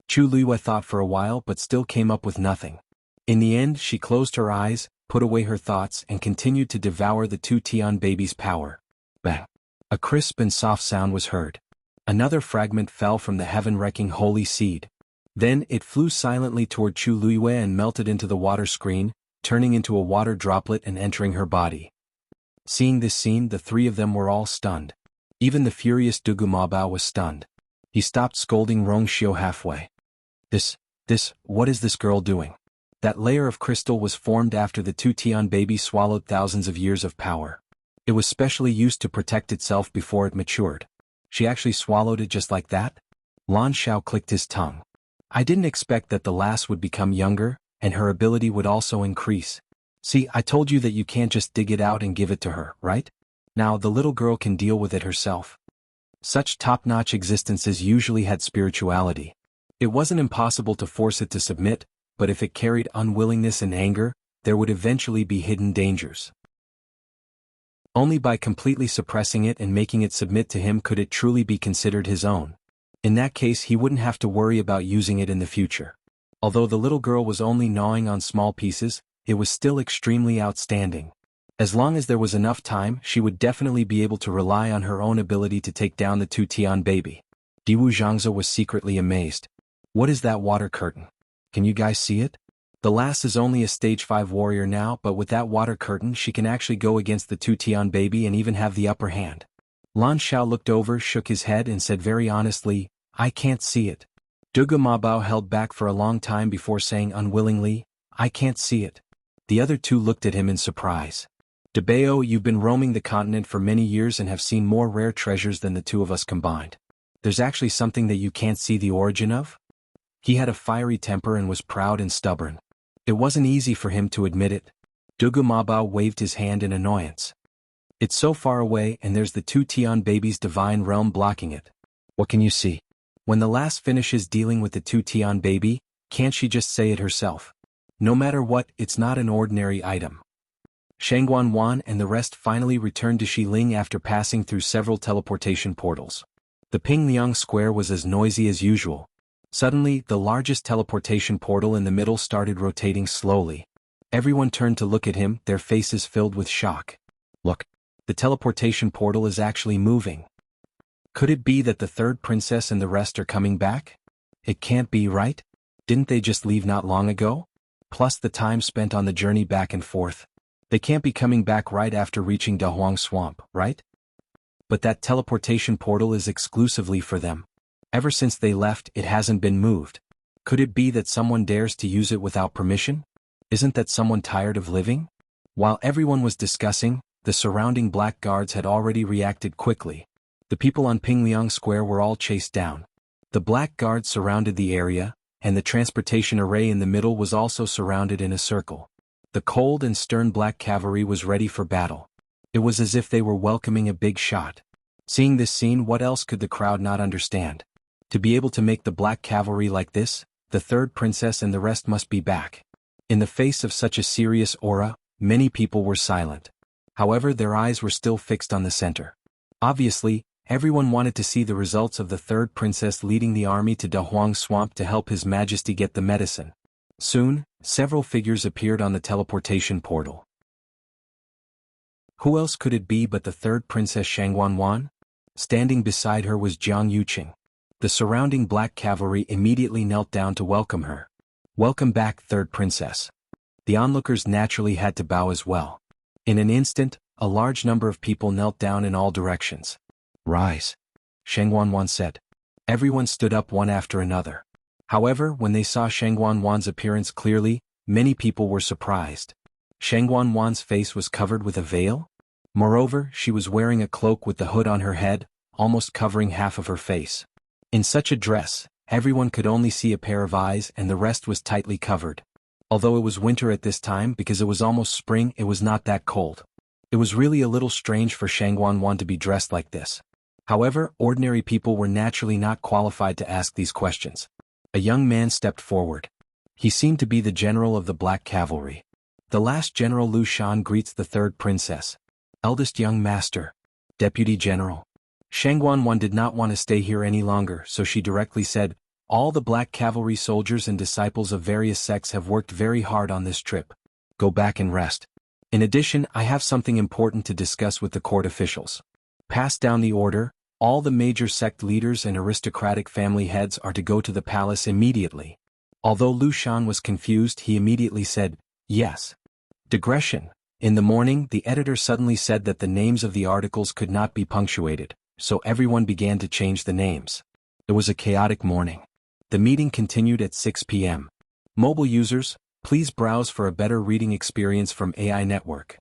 Chu Liwei thought for a while but still came up with nothing. In the end, she closed her eyes, put away her thoughts, and continued to devour the two Tian babies' power. Bang! A crisp and soft sound was heard. Another fragment fell from the heaven-wrecking holy seed. Then it flew silently toward Chu Liwei and melted into the water screen, turning into a water droplet and entering her body. Seeing this scene, the three of them were all stunned. Even the furious Dugu Mabao was stunned. He stopped scolding Rong Xiu halfway. What is this girl doing? That layer of crystal was formed after the two Tian babies swallowed thousands of years of power. It was specially used to protect itself before it matured. She actually swallowed it just like that? Lan Xiao clicked his tongue. I didn't expect that the lass would become younger, and her ability would also increase. See, I told you that you can't just dig it out and give it to her, right? Now the little girl can deal with it herself. Such top-notch existences usually had spirituality. It wasn't impossible to force it to submit, but if it carried unwillingness and anger, there would eventually be hidden dangers. Only by completely suppressing it and making it submit to him could it truly be considered his own. In that case, he wouldn't have to worry about using it in the future. Although the little girl was only gnawing on small pieces, it was still extremely outstanding. As long as there was enough time, she would definitely be able to rely on her own ability to take down the two Tian baby. Diwu Zhangzhe was secretly amazed. What is that water curtain? Can you guys see it? The lass is only a stage 5 warrior now, but with that water curtain she can actually go against the two Tian baby and even have the upper hand. Lan Xiao looked over, shook his head and said very honestly, I can't see it. Dugu Mabao held back for a long time before saying unwillingly, I can't see it. The other two looked at him in surprise. Debao, you've been roaming the continent for many years and have seen more rare treasures than the two of us combined. There's actually something that you can't see the origin of? He had a fiery temper and was proud and stubborn. It wasn't easy for him to admit it. Dugu Mabao waved his hand in annoyance. It's so far away and there's the two Tian babies' divine realm blocking it. What can you see? When the lass finishes dealing with the two Tian baby, can't she just say it herself? No matter what, it's not an ordinary item. Shangguan Wan and the rest finally returned to Xiling after passing through several teleportation portals. The Pingliang Square was as noisy as usual. Suddenly, the largest teleportation portal in the middle started rotating slowly. Everyone turned to look at him, their faces filled with shock. Look, the teleportation portal is actually moving. Could it be that the third princess and the rest are coming back? It can't be, right? Didn't they just leave not long ago? Plus the time spent on the journey back and forth. They can't be coming back right after reaching Dahuang Swamp, right? But that teleportation portal is exclusively for them. Ever since they left, it hasn't been moved. Could it be that someone dares to use it without permission? Isn't that someone tired of living? While everyone was discussing, the surrounding black guards had already reacted quickly. The people on Pingliang Square were all chased down. The black guards surrounded the area, and the transportation array in the middle was also surrounded in a circle. The cold and stern black cavalry was ready for battle. It was as if they were welcoming a big shot. Seeing this scene, what else could the crowd not understand? To be able to make the black cavalry like this, the third princess and the rest must be back. In the face of such a serious aura, many people were silent. However, their eyes were still fixed on the center. Obviously, everyone wanted to see the results of the third princess leading the army to Dahuang Swamp to help His Majesty get the medicine. Soon, several figures appeared on the teleportation portal. Who else could it be but the third princess Shangguanwan? Standing beside her was Jiang Yuqing. The surrounding black cavalry immediately knelt down to welcome her. "Welcome back, third princess." The onlookers naturally had to bow as well. In an instant, a large number of people knelt down in all directions. "Rise," Shangguanwan said. Everyone stood up one after another. However, when they saw Shangguanwan's appearance clearly, many people were surprised. Shangguanwan's face was covered with a veil? Moreover, she was wearing a cloak with the hood on her head, almost covering half of her face. In such a dress, everyone could only see a pair of eyes and the rest was tightly covered. Although it was winter at this time because it was almost spring, it was not that cold. It was really a little strange for Shangguanwan to be dressed like this. However, ordinary people were naturally not qualified to ask these questions. A young man stepped forward. He seemed to be the general of the Black Cavalry. The last General Lu Shan greets the third princess. "Eldest young master. Deputy General." Shangguanwan did not want to stay here any longer, so she directly said, "All the Black Cavalry soldiers and disciples of various sects have worked very hard on this trip. Go back and rest. In addition, I have something important to discuss with the court officials. Pass down the order. All the major sect leaders and aristocratic family heads are to go to the palace immediately." Although Lu Shan was confused, he immediately said, "Yes." Digression. In the morning, the editor suddenly said that the names of the articles could not be punctuated, so everyone began to change the names. It was a chaotic morning. The meeting continued at 6 p.m. Mobile users, please browse for a better reading experience from AI Network.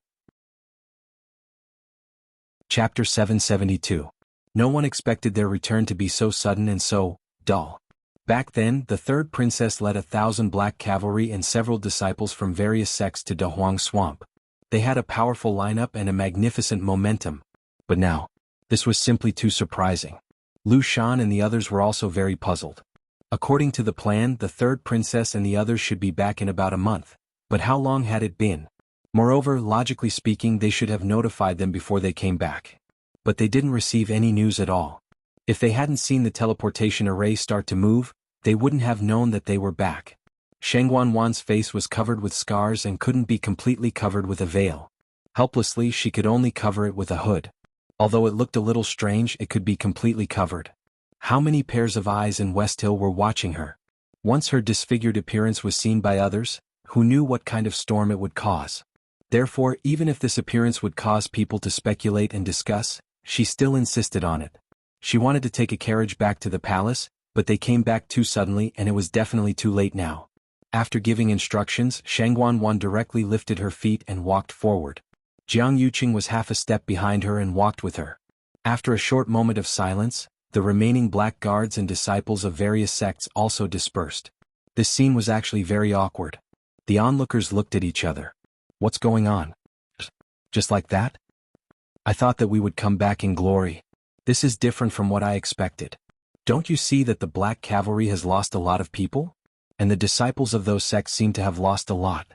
Chapter 772. No one expected their return to be so sudden and so dull. Back then, the third princess led 1,000 black cavalry and several disciples from various sects to Dahuang Swamp. They had a powerful lineup and a magnificent momentum. But now, this was simply too surprising. Lu Shan and the others were also very puzzled. According to the plan, the third princess and the others should be back in about a month. But how long had it been? Moreover, logically speaking, they should have notified them before they came back. But they didn't receive any news at all. If they hadn't seen the teleportation array start to move, they wouldn't have known that they were back. Shangguanwan's face was covered with scars and couldn't be completely covered with a veil. Helplessly, she could only cover it with a hood. Although it looked a little strange, it could be completely covered. How many pairs of eyes in West Hill were watching her? Once her disfigured appearance was seen by others, who knew what kind of storm it would cause. Therefore, even if this appearance would cause people to speculate and discuss, she still insisted on it. She wanted to take a carriage back to the palace, but they came back too suddenly and it was definitely too late now. After giving instructions, Shangguanwan directly lifted her feet and walked forward. Jiang Yuqing was half a step behind her and walked with her. After a short moment of silence, the remaining black guards and disciples of various sects also dispersed. This scene was actually very awkward. The onlookers looked at each other. What's going on? Just like that? I thought that we would come back in glory. This is different from what I expected. Don't you see that the Black Cavalry has lost a lot of people? And the disciples of those sects seem to have lost a lot.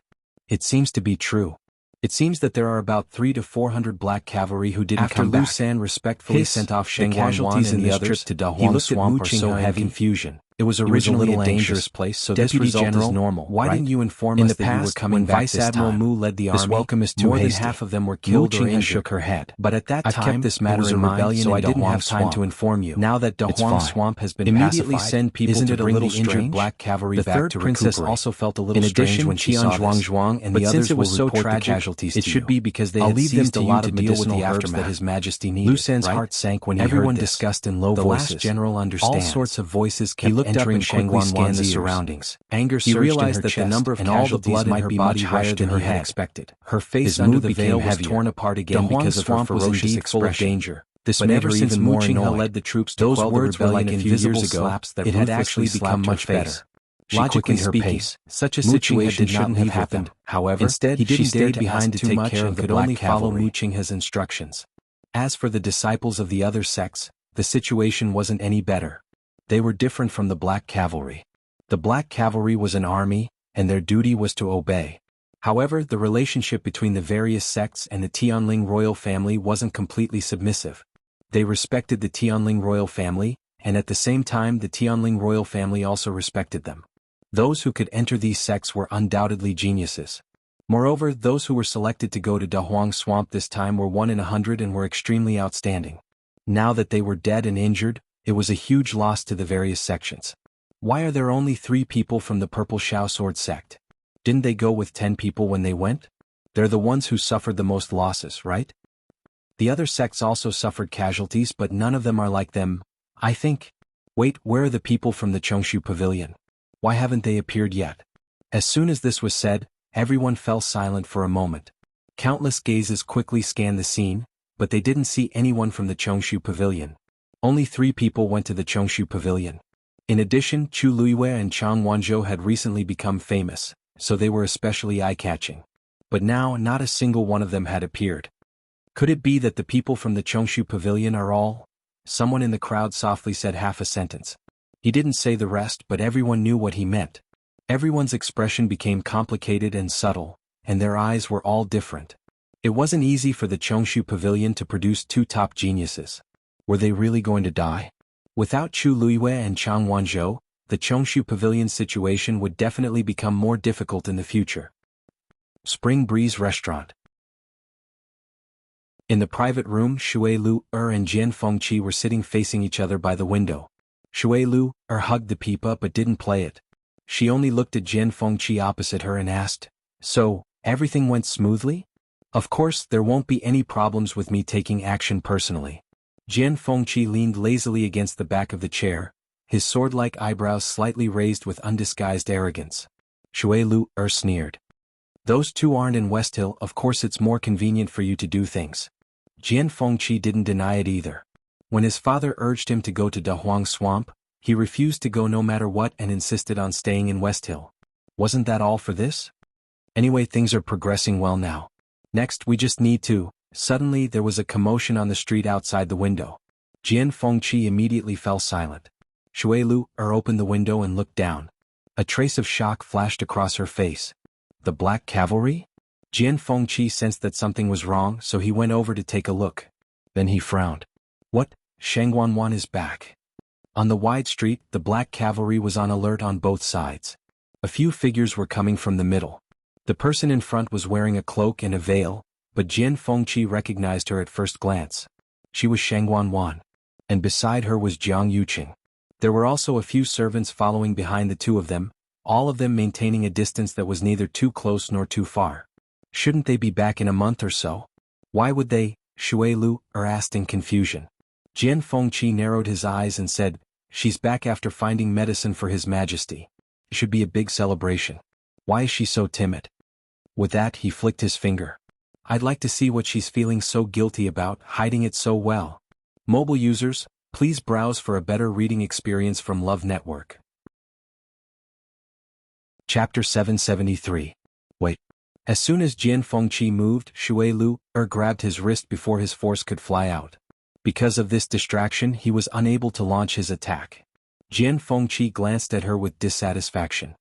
It seems to be true. It seems that there are about 300 to 400 Black Cavalry who didn't come back. After Lu San respectfully sent off Shangguanwan and the others, to Dahuang Swamp are so heavy confusion. It was originally a dangerous place, so this result is normal. Why didn't you inform us that you were coming back this time? Vice Admiral Mu led the army. This welcome is too hasty. More than half of them were killed or injured. Shook her head. But at that time, kept this matter in mind, so I didn't have time to inform you. Now that Dahuang Swamp has been immediately send people to bring the injured black cavalry back to recuperate. The third princess also felt a little strange when she saw this. And the others will report the casualties to you. It should be because they had seized a lot of medicinal herbs that His Majesty needed. Lu Sen's heart sank when he heard this. Everyone discussed in low voices. The last general understands. All sorts of voices kept entering Shangguan scanned the surroundings. Anger surged in her chest, he realized that the number of casualties might be much higher than he had expected. Her face under the veil was torn apart again because of her ferocious expression. Danger. This made her even more annoyed. Led the troops to quell the rebellion a few years ago. It had actually become much better. Logically speaking, such a situation shouldn't have happened. However, instead, he stayed behind to take care of the black cavalry. Could only follow Mu Qinghe's instructions. As for the disciples of the other sects, the situation wasn't any better. They were different from the Black Cavalry. The Black Cavalry was an army, and their duty was to obey. However, the relationship between the various sects and the Tianling royal family wasn't completely submissive. They respected the Tianling royal family, and at the same time the Tianling royal family also respected them. Those who could enter these sects were undoubtedly geniuses. Moreover, those who were selected to go to Dahuang Swamp this time were 1 in 100 and were extremely outstanding. Now that they were dead and injured, it was a huge loss to the various sections. Why are there only 3 people from the Purple Shao Sword sect? Didn't they go with 10 people when they went? They're the ones who suffered the most losses, right? The other sects also suffered casualties, but none of them are like them, I think. Wait, where are the people from the Chongshu Pavilion? Why haven't they appeared yet? As soon as this was said, everyone fell silent for a moment. Countless gazes quickly scanned the scene, but they didn't see anyone from the Chongshu Pavilion. Only 3 people went to the Chongshu Pavilion. In addition, Chu Luiyue and Chang Wanzhou had recently become famous, so they were especially eye-catching. But now, not a single one of them had appeared. Could it be that the people from the Chongshu Pavilion are all? Someone in the crowd softly said half a sentence. He didn't say the rest, but everyone knew what he meant. Everyone's expression became complicated and subtle, and their eyes were all different. It wasn't easy for the Chongshu Pavilion to produce 2 top geniuses. Were they really going to die? Without Chu Luiyue and Chang Wanzhou, the Chongshu Pavilion situation would definitely become more difficult in the future. Spring Breeze Restaurant. In the private room, Shui Lu and Jian Fengqi were sitting facing each other by the window. Shui Lu hugged the pipa but didn't play it. She only looked at Jian Fengqi opposite her and asked, "So, everything went smoothly? Of course, there won't be any problems with me taking action personally." Jian Fengqi leaned lazily against the back of the chair, his sword-like eyebrows slightly raised with undisguised arrogance. Shui Lu sneered. "Those 2 aren't in West Hill, of course it's more convenient for you to do things." Jian Fengqi didn't deny it either. When his father urged him to go to Dahuang Swamp, he refused to go no matter what and insisted on staying in West Hill. Wasn't that all for this? Anyway, things are progressing well now. Next, we just need to... Suddenly, there was a commotion on the street outside the window. Jian Fengqi immediately fell silent. Shui Lu opened the window and looked down. A trace of shock flashed across her face. The Black Cavalry? Jian Fengqi sensed that something was wrong, so he went over to take a look. Then he frowned. What? Shangguanwan is back. On the wide street, the Black Cavalry was on alert on both sides. A few figures were coming from the middle. The person in front was wearing a cloak and a veil, but Jian Fengqi recognized her at first glance. She was Shangguanwan. And beside her was Jiang Yuqing. There were also a few servants following behind the 2 of them, all of them maintaining a distance that was neither too close nor too far. Shouldn't they be back in a month or so? Why would they? Shui Lu asked in confusion. Jian Fengqi narrowed his eyes and said, "She's back after finding medicine for His Majesty. It should be a big celebration. Why is she so timid?" With that, he flicked his finger. "I'd like to see what she's feeling so guilty about, hiding it so well." Mobile users, please browse for a better reading experience from Love Network. Chapter 773. Wait. As soon as Jian Fengqi moved, Shui Lu grabbed his wrist before his force could fly out. Because of this distraction, he was unable to launch his attack. Jian Fengqi glanced at her with dissatisfaction.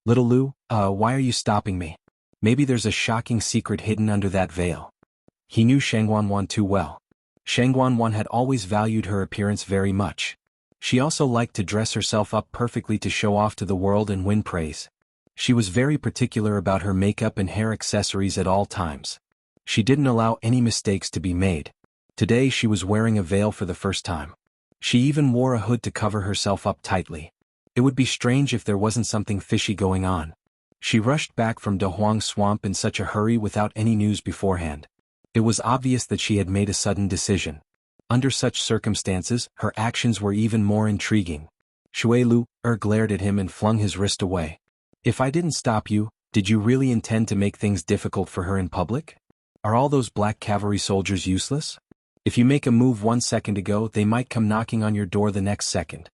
"Little Lu, why are you stopping me? Maybe there's a shocking secret hidden under that veil." He knew Shangguanwan too well. Shangguanwan had always valued her appearance very much. She also liked to dress herself up perfectly to show off to the world and win praise. She was very particular about her makeup and hair accessories at all times. She didn't allow any mistakes to be made. Today she was wearing a veil for the first time. She even wore a hood to cover herself up tightly. It would be strange if there wasn't something fishy going on. She rushed back from De Huang Swamp in such a hurry without any news beforehand. It was obvious that she had made a sudden decision. Under such circumstances, her actions were even more intriguing. Shui Lu glared at him and flung his wrist away. If I didn't stop you, did you really intend to make things difficult for her in public? Are all those black cavalry soldiers useless? If you make a move 1 second ago, they might come knocking on your door the next second.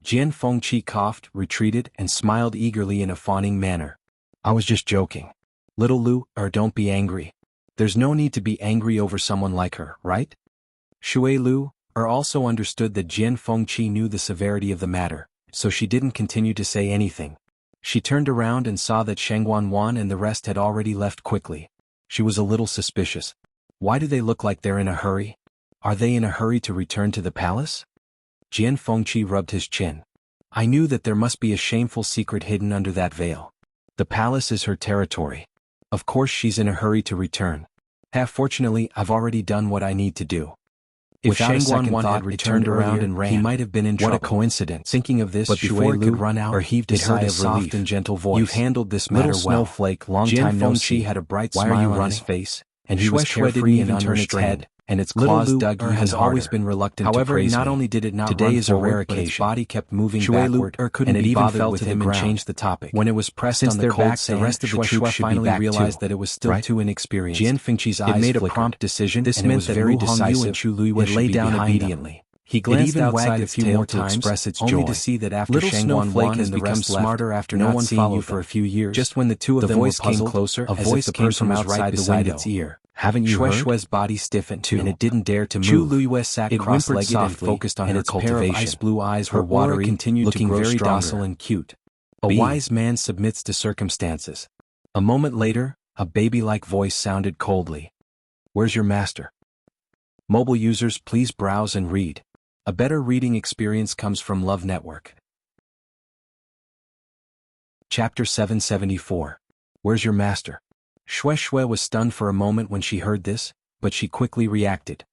Jian Fengqi coughed, retreated, and smiled eagerly in a fawning manner. I was just joking. Little Lu, don't be angry. There's no need to be angry over someone like her, right? Shui Lu also understood that Jian Fengqi knew the severity of the matter, so she didn't continue to say anything. She turned around and saw that Shengwan Wan and the rest had already left quickly. She was a little suspicious. Why do they look like they're in a hurry? Are they in a hurry to return to the palace? Jian Fengqi rubbed his chin. I knew that there must be a shameful secret hidden under that veil. The palace is her territory. Of course she's in a hurry to return. Fortunately, I've already done what I need to do. If Shengwan Wan had returned around and ran, he might have been in trouble. What a coincidence. Thinking of this, but before he could run out, heaved a sigh of soft and gentle voice. You've handled this matter well. Snowflake, long time no see. Had a bright smile on his face, and he was carefree and unrestrained. And its claws dug even has always been reluctant to praise me. Not only did it not today is a rare occasion, its body kept moving backward, and it even fell to him and changed the topic. When it was pressed on the cold sand, the rest of the troops finally realized that it was still too inexperienced. Jian Fengqi's eyes made a prompt decision. This meant that very decisive and Chu Luiyue should lay down immediately. He glanced outside a few more times, express its only to see that after Shengwan Wan has become smarter after no one seeing you for a few years. Just when the two of them were puzzled, closer, a voice came from outside beside its ear. Haven't you heard? Shue's body stiffened too, and it didn't dare to move. Chu Luiyue sat cross-legged and focused on her cultivation. Its pair of ice-blue eyes were watery, looking very docile and cute. A wise man submits to circumstances. A moment later, a baby-like voice sounded coldly. Where's your master? Mobile users, please browse and read. A better reading experience comes from Love Network. Chapter 774. Where's your master? Shui was stunned for a moment when she heard this, but she quickly reacted.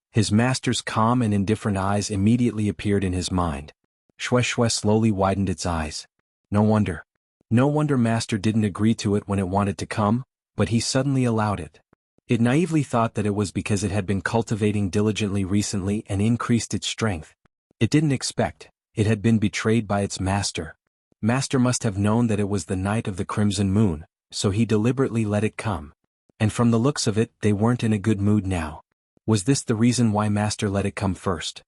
His master's calm and indifferent eyes immediately appeared in his mind. Shui slowly widened its eyes. No wonder. No wonder master didn't agree to it when it wanted to come, but he suddenly allowed it. It naively thought that it was because it had been cultivating diligently recently and increased its strength. It didn't expect. It had been betrayed by its master. Master must have known that it was the night of the crimson moon, so he deliberately let it come. And from the looks of it, they weren't in a good mood now. Was this the reason why master let it come first?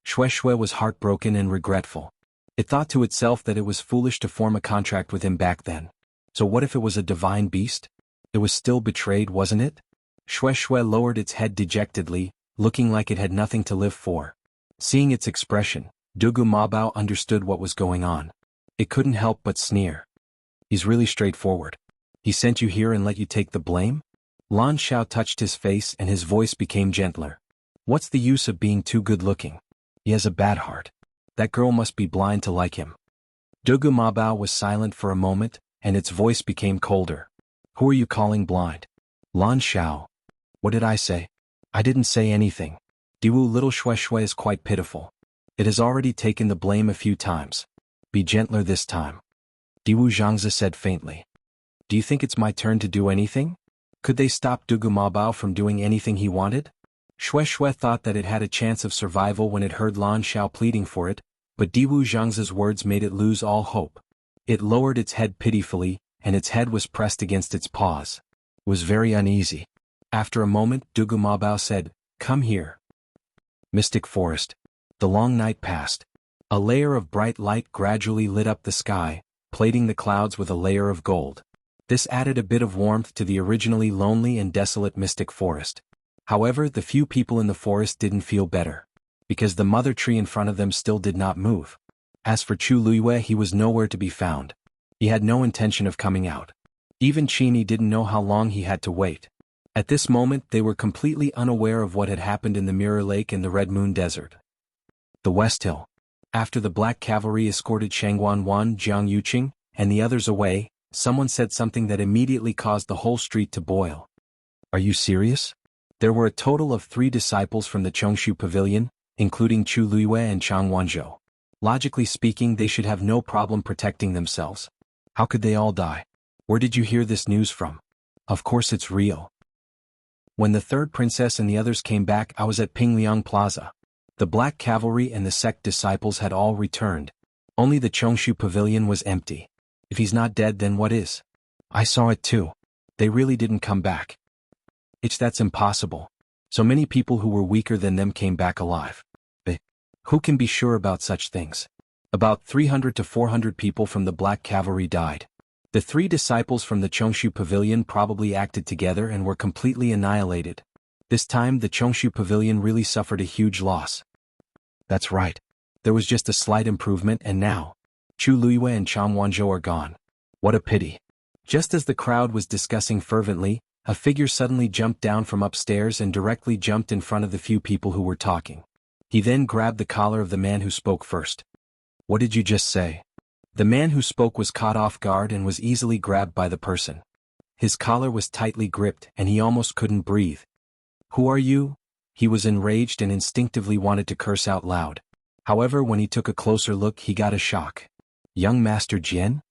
Shui was heartbroken and regretful. It thought to itself that it was foolish to form a contract with him back then. So what if it was a divine beast? It was still betrayed, wasn't it? Shui lowered its head dejectedly, looking like it had nothing to live for. Seeing its expression, Dugu Mabao understood what was going on. It couldn't help but sneer. He's really straightforward. He sent you here and let you take the blame? Lan Xiao touched his face and his voice became gentler. What's the use of being too good-looking? He has a bad heart. That girl must be blind to like him. Dugu Mabao was silent for a moment, and its voice became colder. Who are you calling blind? Lan Xiao. What did I say? I didn't say anything. Diwu little Shui is quite pitiful. It has already taken the blame a few times. Be gentler this time. Diwu Zhangzi said faintly. Do you think it's my turn to do anything? Could they stop Dugu Mabao from doing anything he wanted? Shui thought that it had a chance of survival when it heard Lan Xiao pleading for it, but Diwu Zhangzi's words made it lose all hope. It lowered its head pitifully, and its head was pressed against its paws. It was very uneasy. After a moment, Dugu Mabao said, Come here. Mystic Forest. The long night passed. A layer of bright light gradually lit up the sky, plating the clouds with a layer of gold. This added a bit of warmth to the originally lonely and desolate Mystic Forest. However, the few people in the forest didn't feel better, because the mother tree in front of them still did not move. As for Chu Luiyue, he was nowhere to be found. He had no intention of coming out. Even Qini didn't know how long he had to wait. At this moment, they were completely unaware of what had happened in the Mirror Lake and the Red Moon Desert. The West Hill. After the Black Cavalry escorted Shangguan, Jiang Yuqing, and the others away, someone said something that immediately caused the whole street to boil. Are you serious? There were a total of 3 disciples from the Chongshu Pavilion, including Chu Luiyue and Chang Wanzhou. Logically speaking, they should have no problem protecting themselves. How could they all die? Where did you hear this news from? Of course it's real. When the 3rd princess and the others came back, I was at Pingliang Plaza. The Black Cavalry and the sect disciples had all returned. Only the Chongshu Pavilion was empty. If he's not dead, then what is? I saw it too. They really didn't come back. That's impossible. So many people who were weaker than them came back alive. Who can be sure about such things? About 300 to 400 people from the Black Cavalry died. The 3 disciples from the Chongshu Pavilion probably acted together and were completely annihilated. This time the Chongshu Pavilion really suffered a huge loss. That's right. There was just a slight improvement, and now Chu Luiyue and Chang Wanzhou are gone. What a pity. Just as the crowd was discussing fervently, a figure suddenly jumped down from upstairs and directly jumped in front of the few people who were talking. He then grabbed the collar of the man who spoke first. What did you just say? The man who spoke was caught off guard and was easily grabbed by the person. His collar was tightly gripped and he almost couldn't breathe. Who are you? He was enraged and instinctively wanted to curse out loud. However, when he took a closer look, he got a shock. Young Master Jian?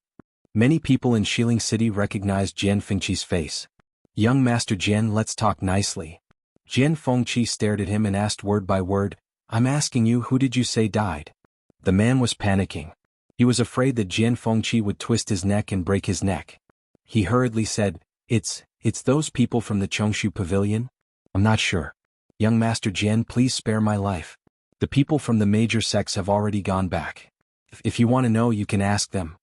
Many people in Xiling City recognized Jian Fengqi's face. Young Master Jian, let's talk nicely. Jian Fengqi stared at him and asked word by word, I'm asking you, who did you say died? The man was panicking. He was afraid that Jian Fengqi would twist his neck and break his neck. He hurriedly said, It's those people from the Chongshu Pavilion? I'm not sure. Young Master Jian, please spare my life. The people from the major sects have already gone back. If you want to know, you can ask them.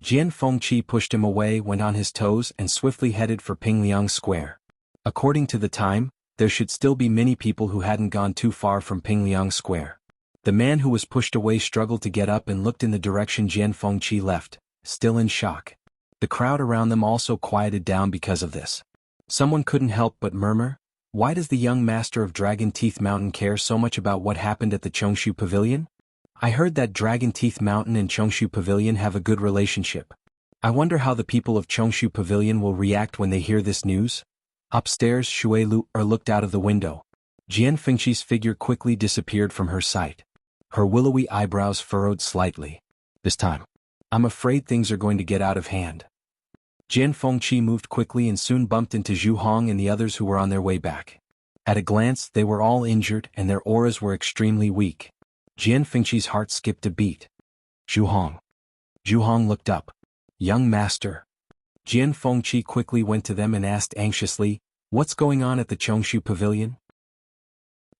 Jian Fengqi pushed him away, went on his toes, and swiftly headed for Pingliang Square. According to the time, there should still be many people who hadn't gone too far from Pingliang Square. The man who was pushed away struggled to get up and looked in the direction Jian Fengqi left, still in shock. The crowd around them also quieted down because of this. Someone couldn't help but murmur, why does the young master of Dragon Teeth Mountain care so much about what happened at the Chongshu Pavilion? I heard that Dragon Teeth Mountain and Chongshu Pavilion have a good relationship. I wonder how the people of Chongshu Pavilion will react when they hear this news? Upstairs, Shui Lu looked out of the window. Jian Fengqi's figure quickly disappeared from her sight. Her willowy eyebrows furrowed slightly. This time, I'm afraid things are going to get out of hand. Jian Fengqi moved quickly and soon bumped into Zhu Hong and the others who were on their way back. At a glance, they were all injured and their auras were extremely weak. Jian Fengqi's heart skipped a beat. Zhu Hong. Zhu Hong looked up. Young master. Jian Fengqi quickly went to them and asked anxiously, what's going on at the Chongshu Pavilion?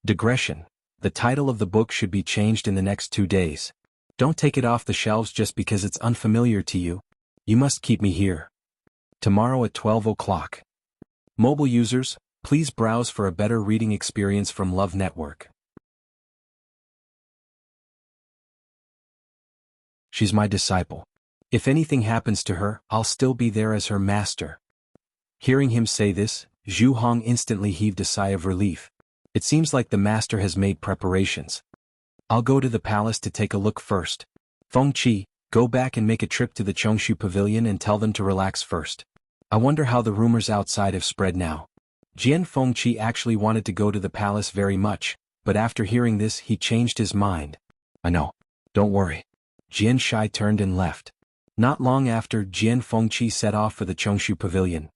Digression. The title of the book should be changed in the next 2 days. Don't take it off the shelves just because it's unfamiliar to you. You must keep me here. Tomorrow at 12 o'clock. Mobile users, please browse for a better reading experience from Love Network. She's my disciple. If anything happens to her, I'll still be there as her master. Hearing him say this, Zhu Hong instantly heaved a sigh of relief. It seems like the master has made preparations. I'll go to the palace to take a look first. Fengqi, go back and make a trip to the Chongshu Pavilion and tell them to relax first. I wonder how the rumors outside have spread now. Jian Fengqi actually wanted to go to the palace very much, but after hearing this he changed his mind. I know. Don't worry. Jian Shai turned and left. Not long after, Jian Fengqi set off for the Chongshu Pavilion.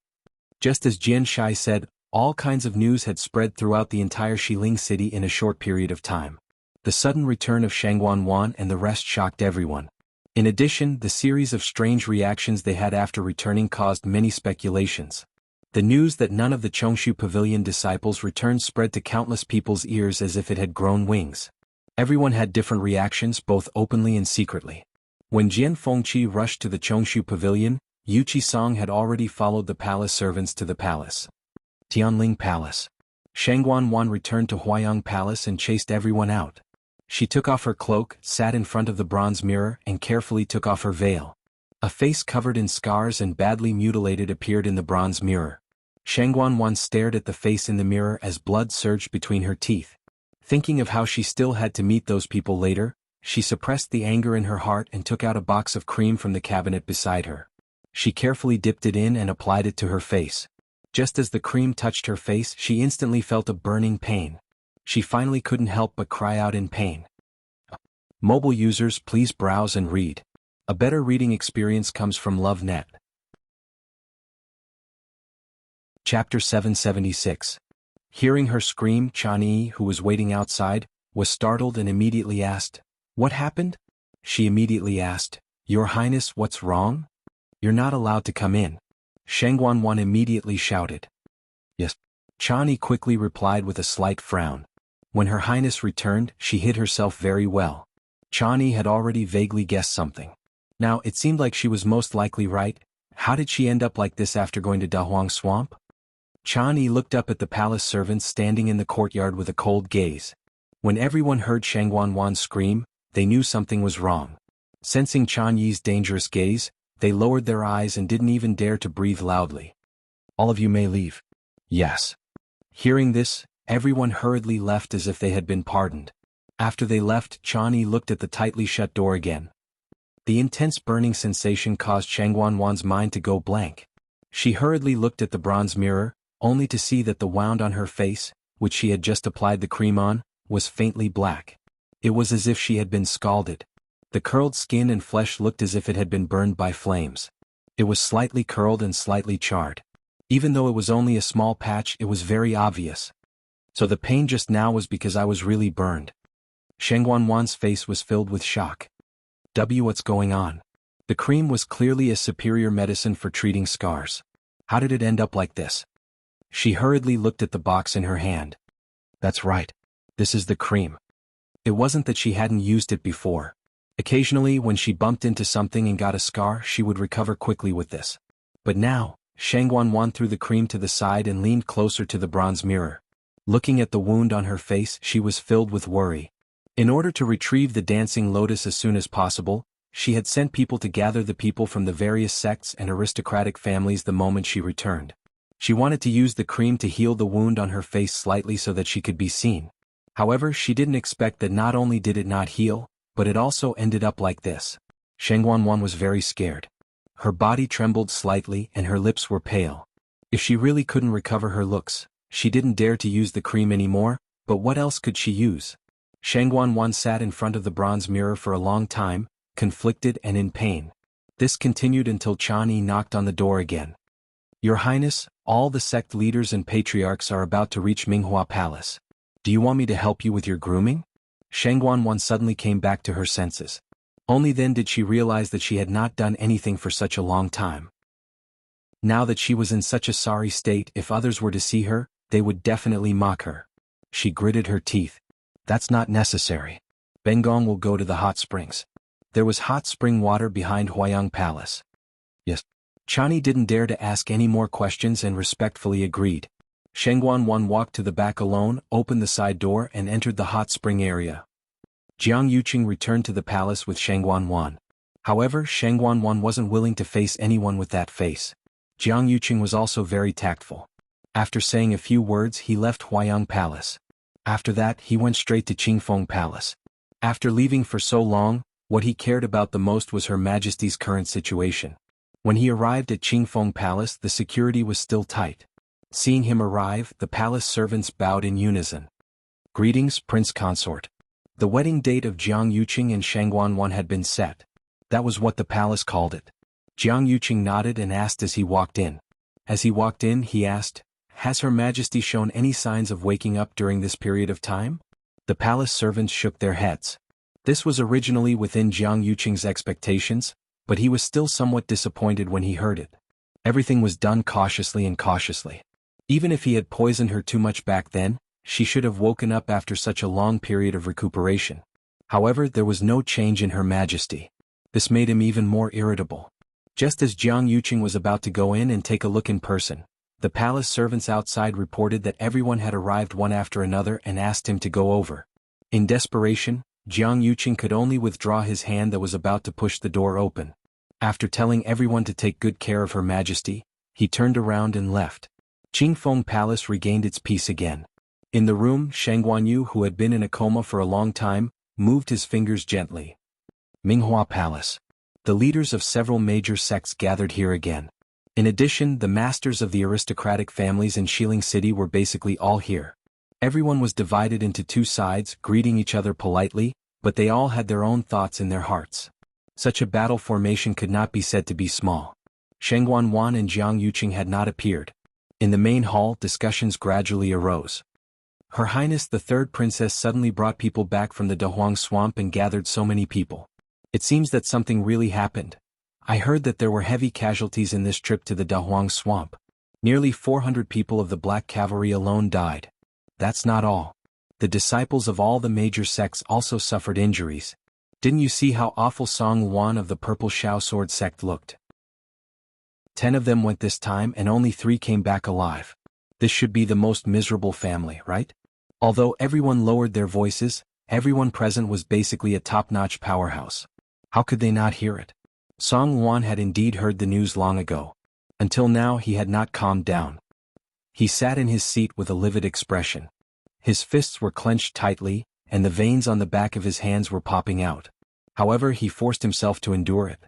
Just as Jian Shai said, all kinds of news had spread throughout the entire Xiling city in a short period of time. The sudden return of Shangguan and the rest shocked everyone. In addition, the series of strange reactions they had after returning caused many speculations. The news that none of the Chongshu Pavilion disciples returned spread to countless people's ears as if it had grown wings. Everyone had different reactions, both openly and secretly. When Jian Fengqi rushed to the Chongshu Pavilion, Yu Qisong had already followed the palace servants to the palace. Tianling Palace. Shangguan returned to Huayang Palace and chased everyone out. She took off her cloak, sat in front of the bronze mirror, and carefully took off her veil. A face covered in scars and badly mutilated appeared in the bronze mirror. Shangguan stared at the face in the mirror as blood surged between her teeth. Thinking of how she still had to meet those people later, She suppressed the anger in her heart and took out a box of cream from the cabinet beside her. She carefully dipped it in and applied it to her face. Just as the cream touched her face, she instantly felt a burning pain. She finally couldn't help but cry out in pain. Mobile users, please browse and read. A better reading experience comes from LoveNet. Chapter 776. Hearing her scream, Chani, who was waiting outside, was startled and immediately asked, "What happened?" She immediately asked, "Your Highness, what's wrong? You're not allowed to come in." Shangguan immediately shouted. "Yes." Chani quickly replied with a slight frown. When Her Highness returned, she hid herself very well. Chani had already vaguely guessed something. Now, it seemed like she was most likely right. How did she end up like this after going to Dahuang Swamp? Chani looked up at the palace servants standing in the courtyard with a cold gaze. When everyone heard Shangguan scream, they knew something was wrong. Sensing Chan Yi's dangerous gaze, they lowered their eyes and didn't even dare to breathe loudly. "All of you may leave." "Yes." Hearing this, everyone hurriedly left as if they had been pardoned. After they left, Chan Yi looked at the tightly shut door again. The intense burning sensation caused Shangguan's mind to go blank. She hurriedly looked at the bronze mirror, only to see that the wound on her face, which she had just applied the cream on, was faintly black. It was as if she had been scalded. The curled skin and flesh looked as if it had been burned by flames. It was slightly curled and slightly charred. Even though it was only a small patch, it was very obvious. So the pain just now was because I was really burned. Shangguan's face was filled with shock. What's going on? The cream was clearly a superior medicine for treating scars. How did it end up like this? She hurriedly looked at the box in her hand. That's right. This is the cream. It wasn't that she hadn't used it before. Occasionally, when she bumped into something and got a scar, she would recover quickly with this. But now, Shangguan threw the cream to the side and leaned closer to the bronze mirror. Looking at the wound on her face, she was filled with worry. In order to retrieve the dancing lotus as soon as possible, she had sent people to gather the people from the various sects and aristocratic families the moment she returned. She wanted to use the cream to heal the wound on her face slightly so that she could be seen. However, she didn't expect that not only did it not heal, but it also ended up like this. Shangguan was very scared. Her body trembled slightly and her lips were pale. If she really couldn't recover her looks, she didn't dare to use the cream anymore, but what else could she use? Shangguan sat in front of the bronze mirror for a long time, conflicted and in pain. This continued until Chan Yi knocked on the door again. "Your Highness, all the sect leaders and patriarchs are about to reach Minghua Palace. Do you want me to help you with your grooming?" Shangguan suddenly came back to her senses. Only then did she realize that she had not done anything for such a long time. Now that she was in such a sorry state, if others were to see her, they would definitely mock her. She gritted her teeth. "That's not necessary. Bengong will go to the hot springs." There was hot spring water behind Huayang Palace. "Yes." Chani didn't dare to ask any more questions and respectfully agreed. Shangguan walked to the back alone, opened the side door and entered the hot spring area. Jiang Yuqing returned to the palace with Shangguan. However, Shangguan wasn't willing to face anyone with that face. Jiang Yuqing was also very tactful. After saying a few words, he left Huayang Palace. After that, he went straight to Qingfeng Palace. After leaving for so long, what he cared about the most was Her Majesty's current situation. When he arrived at Qingfeng Palace, the security was still tight. Seeing him arrive, the palace servants bowed in unison. "Greetings, Prince Consort." The wedding date of Jiang Yuqing and Shangguan had been set. That was what the palace called it. Jiang Yuqing nodded and asked as he walked in. As he walked in, he asked, "Has Her Majesty shown any signs of waking up during this period of time?" The palace servants shook their heads. This was originally within Jiang Yuqing's expectations, but he was still somewhat disappointed when he heard it. Everything was done cautiously and cautiously. Even if he had poisoned her too much back then, she should have woken up after such a long period of recuperation. However, there was no change in Her Majesty. This made him even more irritable. Just as Jiang Yuqing was about to go in and take a look in person, the palace servants outside reported that everyone had arrived one after another and asked him to go over. In desperation, Jiang Yuqing could only withdraw his hand that was about to push the door open. After telling everyone to take good care of Her Majesty, he turned around and left. Qingfeng Palace regained its peace again. In the room, Shangguan, who had been in a coma for a long time, moved his fingers gently. Minghua Palace. The leaders of several major sects gathered here again. In addition, the masters of the aristocratic families in Xiling City were basically all here. Everyone was divided into two sides, greeting each other politely, but they all had their own thoughts in their hearts. Such a battle formation could not be said to be small. Sheng Wanwan and Jiang Yuqing had not appeared. In the main hall, discussions gradually arose. Her Highness the Third Princess suddenly brought people back from the Dahuang Swamp and gathered so many people. It seems that something really happened. I heard that there were heavy casualties in this trip to the Dahuang Swamp. Nearly 400 people of the Black Cavalry alone died. That's not all. The disciples of all the major sects also suffered injuries. Didn't you see how awful Song Wan of the Purple Shao Sword sect looked? 10 of them went this time and only 3 came back alive. This should be the most miserable family, right? Although everyone lowered their voices, everyone present was basically a top-notch powerhouse. How could they not hear it? Song Wan had indeed heard the news long ago. Until now he had not calmed down. He sat in his seat with a livid expression. His fists were clenched tightly, and the veins on the back of his hands were popping out. However, he forced himself to endure it.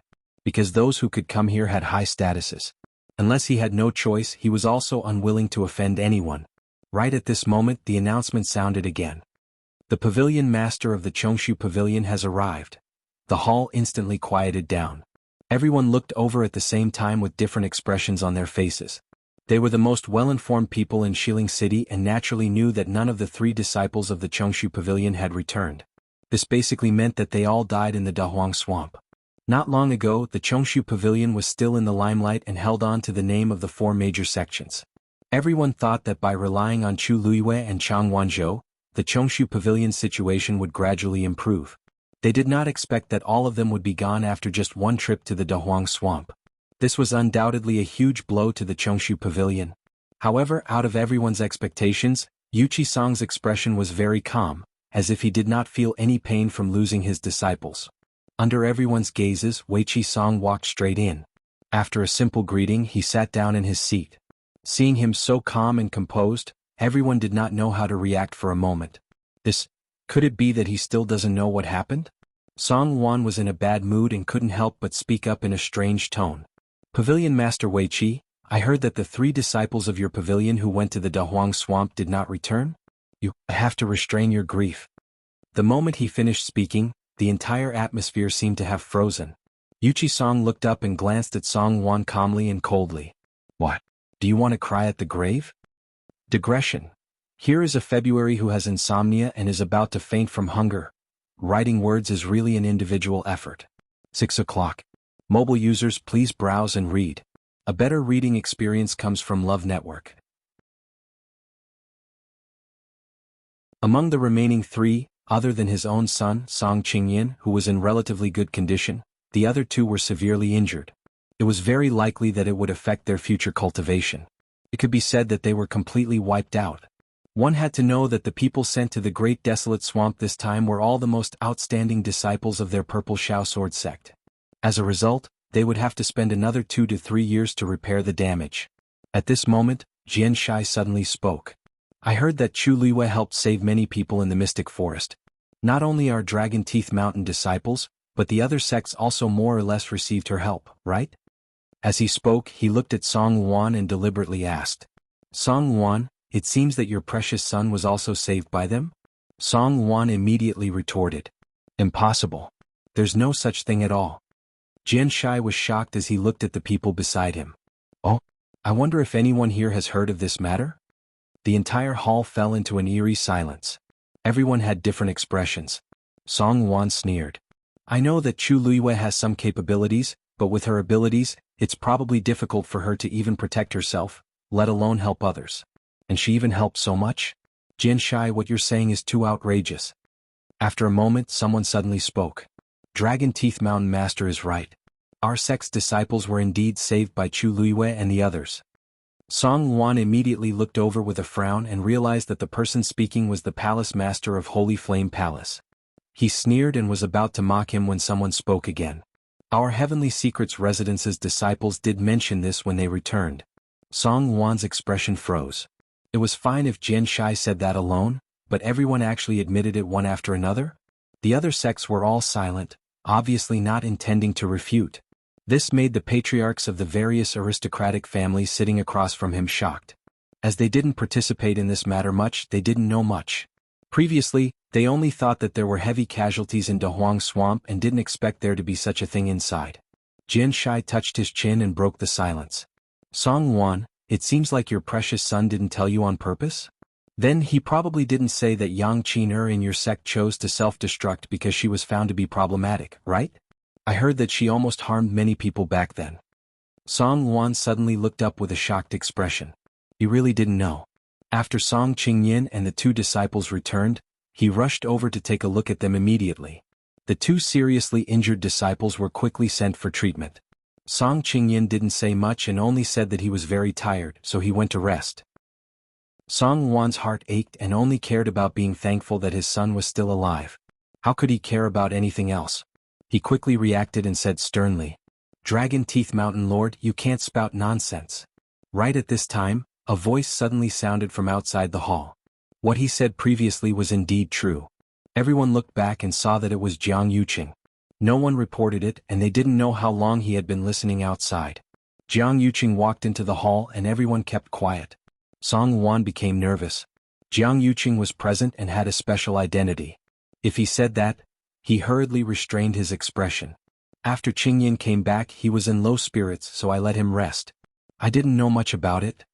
Because those who could come here had high statuses. Unless he had no choice, he was also unwilling to offend anyone. Right at this moment, the announcement sounded again. The pavilion master of the Chongshu Pavilion has arrived. The hall instantly quieted down. Everyone looked over at the same time with different expressions on their faces. They were the most well-informed people in Xiling City and naturally knew that none of the 3 disciples of the Chongshu Pavilion had returned. This basically meant that they all died in the Dahuang Swamp. Not long ago, the Chongshu Pavilion was still in the limelight and held on to the name of the 4 major sections. Everyone thought that by relying on Chu Luiyue and Chang Wanzhou, the Chongshu Pavilion situation would gradually improve. They did not expect that all of them would be gone after just one trip to the Dahuang Swamp. This was undoubtedly a huge blow to the Chongshu Pavilion. However, out of everyone's expectations, Yu Qisong's expression was very calm, as if he did not feel any pain from losing his disciples. Under everyone's gazes, Wei Qisong walked straight in. After a simple greeting, he sat down in his seat. Seeing him so calm and composed, everyone did not know how to react for a moment. Could it be that he still doesn't know what happened? Song Wan was in a bad mood and couldn't help but speak up in a strange tone. Pavilion Master Wei Qi, I heard that the 3 disciples of your pavilion who went to the Dahuang Swamp did not return? You have to restrain your grief. The moment he finished speaking, the entire atmosphere seemed to have frozen. Yu Qisong looked up and glanced at Song Wan calmly and coldly. What? Do you want to cry at the grave? Digression. Here is a February who has insomnia and is about to faint from hunger. Writing words is really an individual effort. 6 o'clock. Mobile users, please browse and read. A better reading experience comes from Love Network. Among the remaining 3, other than his own son, Song Qingyan, who was in relatively good condition, the other 2 were severely injured. It was very likely that it would affect their future cultivation. It could be said that they were completely wiped out. One had to know that the people sent to the Great Desolate Swamp this time were all the most outstanding disciples of their Purple Shao Sword sect. As a result, they would have to spend another 2 to 3 years to repair the damage. At this moment, Jian Shai suddenly spoke. I heard that Chu Luiyue helped save many people in the Mystic Forest. Not only our Dragon Teeth Mountain disciples, but the other sects also more or less received her help, right? As he spoke, he looked at Song Wan and deliberately asked. Song Wan, it seems that your precious son was also saved by them? Song Wan immediately retorted. Impossible. There's no such thing at all. Jian Shai was shocked as he looked at the people beside him. Oh, I wonder if anyone here has heard of this matter? The entire hall fell into an eerie silence. Everyone had different expressions. Song Wan sneered. I know that Chu Luiyue has some capabilities, but with her abilities, it's probably difficult for her to even protect herself, let alone help others. And she even helped so much? Jian Shai, what you're saying is too outrageous. After a moment, someone suddenly spoke. Dragon Teeth Mountain Master is right. Our sect's disciples were indeed saved by Chu Luiyue and the others. Song Wan immediately looked over with a frown and realized that the person speaking was the Palace Master of Holy Flame Palace. He sneered and was about to mock him when someone spoke again. Our Heavenly Secrets Residence's disciples did mention this when they returned. Song Wan's expression froze. It was fine if Jian Shai said that alone, but everyone actually admitted it one after another? The other sects were all silent, obviously not intending to refute. This made the patriarchs of the various aristocratic families sitting across from him shocked. As they didn't participate in this matter much, they didn't know much. Previously, they only thought that there were heavy casualties in Dahuang Swamp and didn't expect there to be such a thing inside. Jin Shai touched his chin and broke the silence. Song Wan, it seems like your precious son didn't tell you on purpose? Then he probably didn't say that Yang Qin in your sect chose to self-destruct because she was found to be problematic, right? I heard that she almost harmed many people back then. Song Wan suddenly looked up with a shocked expression. He really didn't know. After Song Qingyin and the two disciples returned, he rushed over to take a look at them immediately. The two seriously injured disciples were quickly sent for treatment. Song Qingyin didn't say much and only said that he was very tired, so he went to rest. Song Wan's heart ached and only cared about being thankful that his son was still alive. How could he care about anything else? He quickly reacted and said sternly, "Dragon Teeth Mountain Lord, you can't spout nonsense." Right at this time, a voice suddenly sounded from outside the hall. What he said previously was indeed true. Everyone looked back and saw that it was Jiang Yuqing. No one reported it and they didn't know how long he had been listening outside. Jiang Yuqing walked into the hall and everyone kept quiet. Song Wan became nervous. Jiang Yuqing was present and had a special identity. If he said that, he hurriedly restrained his expression. After Qingyin came back he was in low spirits, so I let him rest. I didn't know much about it.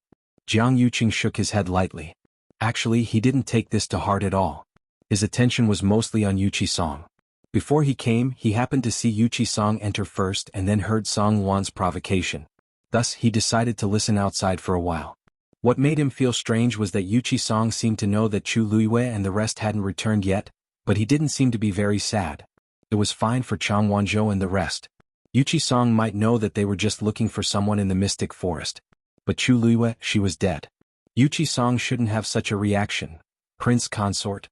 Jiang Yuqing shook his head lightly. Actually, he didn't take this to heart at all. His attention was mostly on Yuqi Song. Before he came, he happened to see Yuqi Song enter first and then heard Song Wan's provocation. Thus, he decided to listen outside for a while. What made him feel strange was that Yuqi Song seemed to know that Chu Luiyue and the rest hadn't returned yet, but he didn't seem to be very sad. It was fine for Chang Wanzhou and the rest. Yuqi Song might know that they were just looking for someone in the mystic forest. But Chu Luiyue, she was dead. Yuqi Song shouldn't have such a reaction. Prince Consort.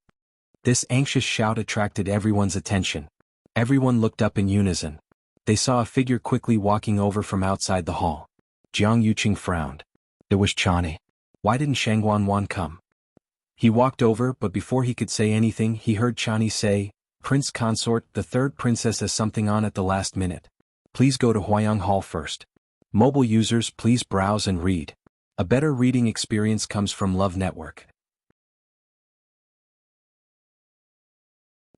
This anxious shout attracted everyone's attention. Everyone looked up in unison. They saw a figure quickly walking over from outside the hall. Jiang Yuqing frowned. It was Chani. Why didn't Shangguan Wan come? He walked over, but before he could say anything he heard Chani say, "Prince Consort, the third princess has something on at the last minute. Please go to Huayang Hall first. Mobile users, please browse and read. A better reading experience comes from Love Network."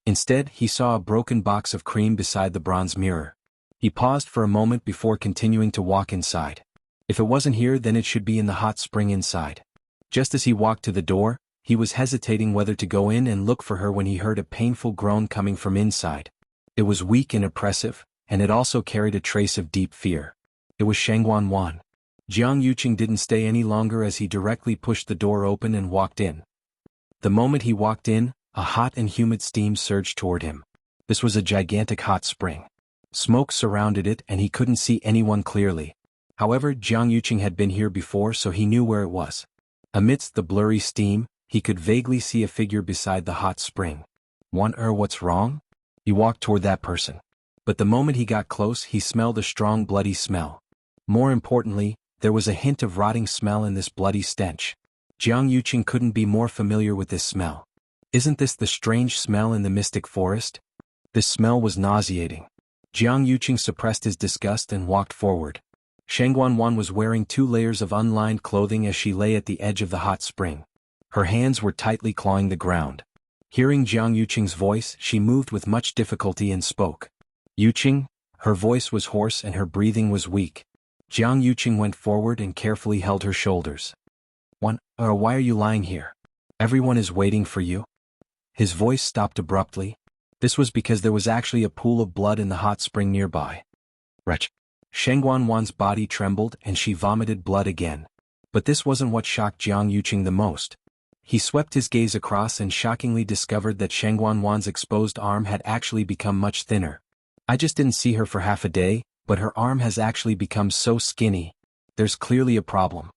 Instead, he saw a broken box of cream beside the bronze mirror. He paused for a moment before continuing to walk inside. If it wasn't here, then it should be in the hot spring inside. Just as he walked to the door, he was hesitating whether to go in and look for her when he heard a painful groan coming from inside. It was weak and oppressive, and it also carried a trace of deep fear. It was Shangguan Wan. Jiang Yuqing didn't stay any longer as he directly pushed the door open and walked in. The moment he walked in, a hot and humid steam surged toward him. This was a gigantic hot spring. Smoke surrounded it and he couldn't see anyone clearly. However, Jiang Yuqing had been here before, so he knew where it was. Amidst the blurry steam, he could vaguely see a figure beside the hot spring. What's wrong? He walked toward that person. But the moment he got close, he smelled a strong bloody smell. More importantly, there was a hint of rotting smell in this bloody stench. Jiang Yuqing couldn't be more familiar with this smell. Isn't this the strange smell in the mystic forest? This smell was nauseating. Jiang Yuqing suppressed his disgust and walked forward. Shangguan Wan was wearing 2 layers of unlined clothing as she lay at the edge of the hot spring. Her hands were tightly clawing the ground. Hearing Jiang Yuqing's voice, she moved with much difficulty and spoke. "Yuqing?" Her voice was hoarse and her breathing was weak. Jiang Yuqing went forward and carefully held her shoulders. Why are you lying here? Everyone is waiting for you." His voice stopped abruptly. This was because there was actually a pool of blood in the hot spring nearby. Wretch. Shangguan Wan's body trembled and she vomited blood again. But this wasn't what shocked Jiang Yuqing the most. He swept his gaze across and shockingly discovered that Shangguan Wan's exposed arm had actually become much thinner. "I just didn't see her for half a day, but her arm has actually become so skinny. There's clearly a problem."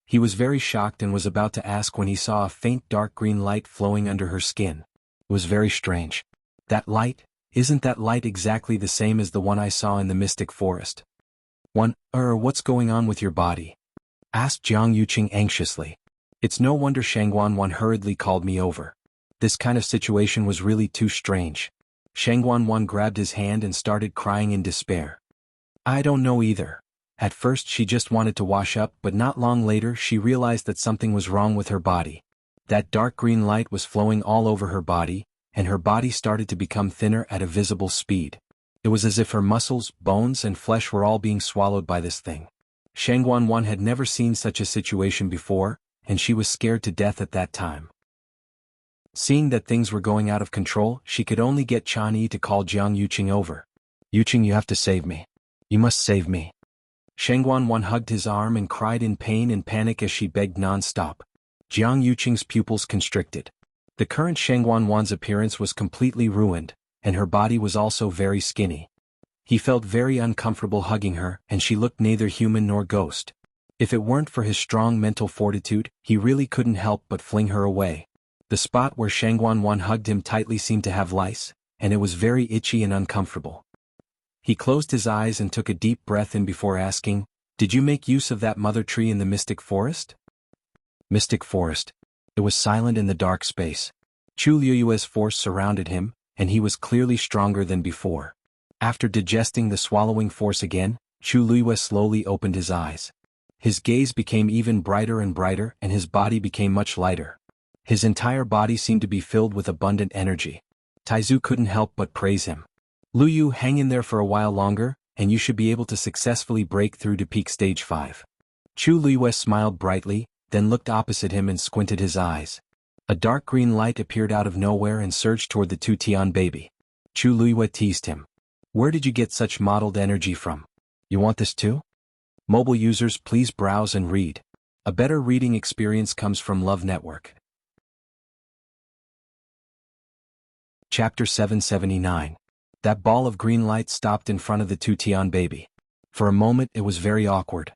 He was very shocked and was about to ask when he saw a faint dark green light flowing under her skin. It was very strange. That light? Isn't that light exactly the same as the one I saw in the mystic forest? What's going on with your body?" asked Jiang Yuqing anxiously. It's no wonder Shangguan Wan hurriedly called me over. This kind of situation was really too strange. Shangguan grabbed his hand and started crying in despair. I don't know either. At first she just wanted to wash up, but not long later she realized that something was wrong with her body. That dark green light was flowing all over her body, and her body started to become thinner at a visible speed. It was as if her muscles, bones, and flesh were all being swallowed by this thing. Shangguan had never seen such a situation before, and she was scared to death at that time. Seeing that things were going out of control, she could only get Chan Yi to call Jiang Yuqing over. Yuqing, you have to save me. You must save me. Shangguan hugged his arm and cried in pain and panic as she begged non-stop. Jiang Yuqing's pupils constricted. The current Shangguan's appearance was completely ruined, and her body was also very skinny. He felt very uncomfortable hugging her, and she looked neither human nor ghost. If it weren't for his strong mental fortitude, he really couldn't help but fling her away. The spot where Shangguan hugged him tightly seemed to have lice, and it was very itchy and uncomfortable. He closed his eyes and took a deep breath in before asking, "Did you make use of that mother tree in the mystic forest?" Mystic forest. It was silent in the dark space. Chu Liyue's force surrounded him, and he was clearly stronger than before. After digesting the swallowing force again, Chu Liyue slowly opened his eyes. His gaze became even brighter and brighter, and his body became much lighter. His entire body seemed to be filled with abundant energy. Taizu couldn't help but praise him. Luyu, hang in there for a while longer, and you should be able to successfully break through to peak stage 5. Chu Liyue smiled brightly, then looked opposite him and squinted his eyes. A dark green light appeared out of nowhere and surged toward the two Tian baby. Chu Liyue teased him. Where did you get such mottled energy from? You want this too? Mobile users, please browse and read. A better reading experience comes from Love Network. Chapter 779. That ball of green light stopped in front of the two Tian baby. For a moment it was very awkward.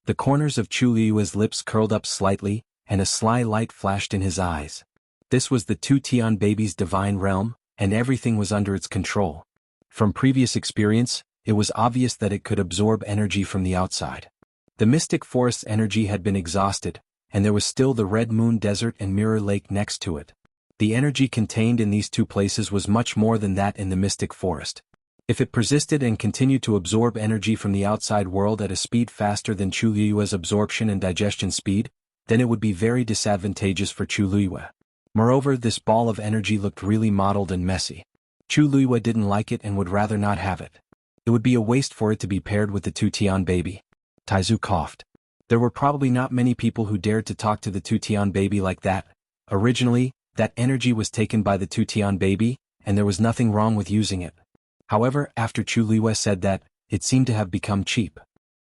The corners of Chu Liyue's lips curled up slightly, and a sly light flashed in his eyes. This was the two Tian baby's divine realm, and everything was under its control. From previous experience, it was obvious that it could absorb energy from the outside. The mystic forest's energy had been exhausted, and there was still the Red Moon Desert and Mirror Lake next to it. The energy contained in these two places was much more than that in the mystic forest. If it persisted and continued to absorb energy from the outside world at a speed faster than Chu Liyue's absorption and digestion speed, then it would be very disadvantageous for Chu Liyue. Moreover, this ball of energy looked really mottled and messy. Chu Liyue didn't like it and would rather not have it. It would be a waste for it to be paired with the two Tian baby. Taizu coughed. There were probably not many people who dared to talk to the two Tian baby like that. Originally, that energy was taken by the two Tian baby, and there was nothing wrong with using it. However, after Chu Liyue said that, it seemed to have become cheap.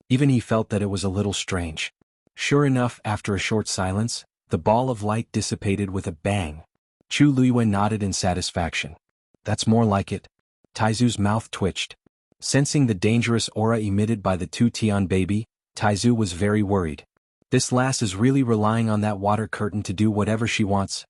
Even he felt that it was a little strange. Sure enough, after a short silence, the ball of light dissipated with a bang. Chu Liyue nodded in satisfaction. That's more like it. Taizu's mouth twitched. Sensing the dangerous aura emitted by the two Tian baby, Taizu was very worried. This lass is really relying on that water curtain to do whatever she wants.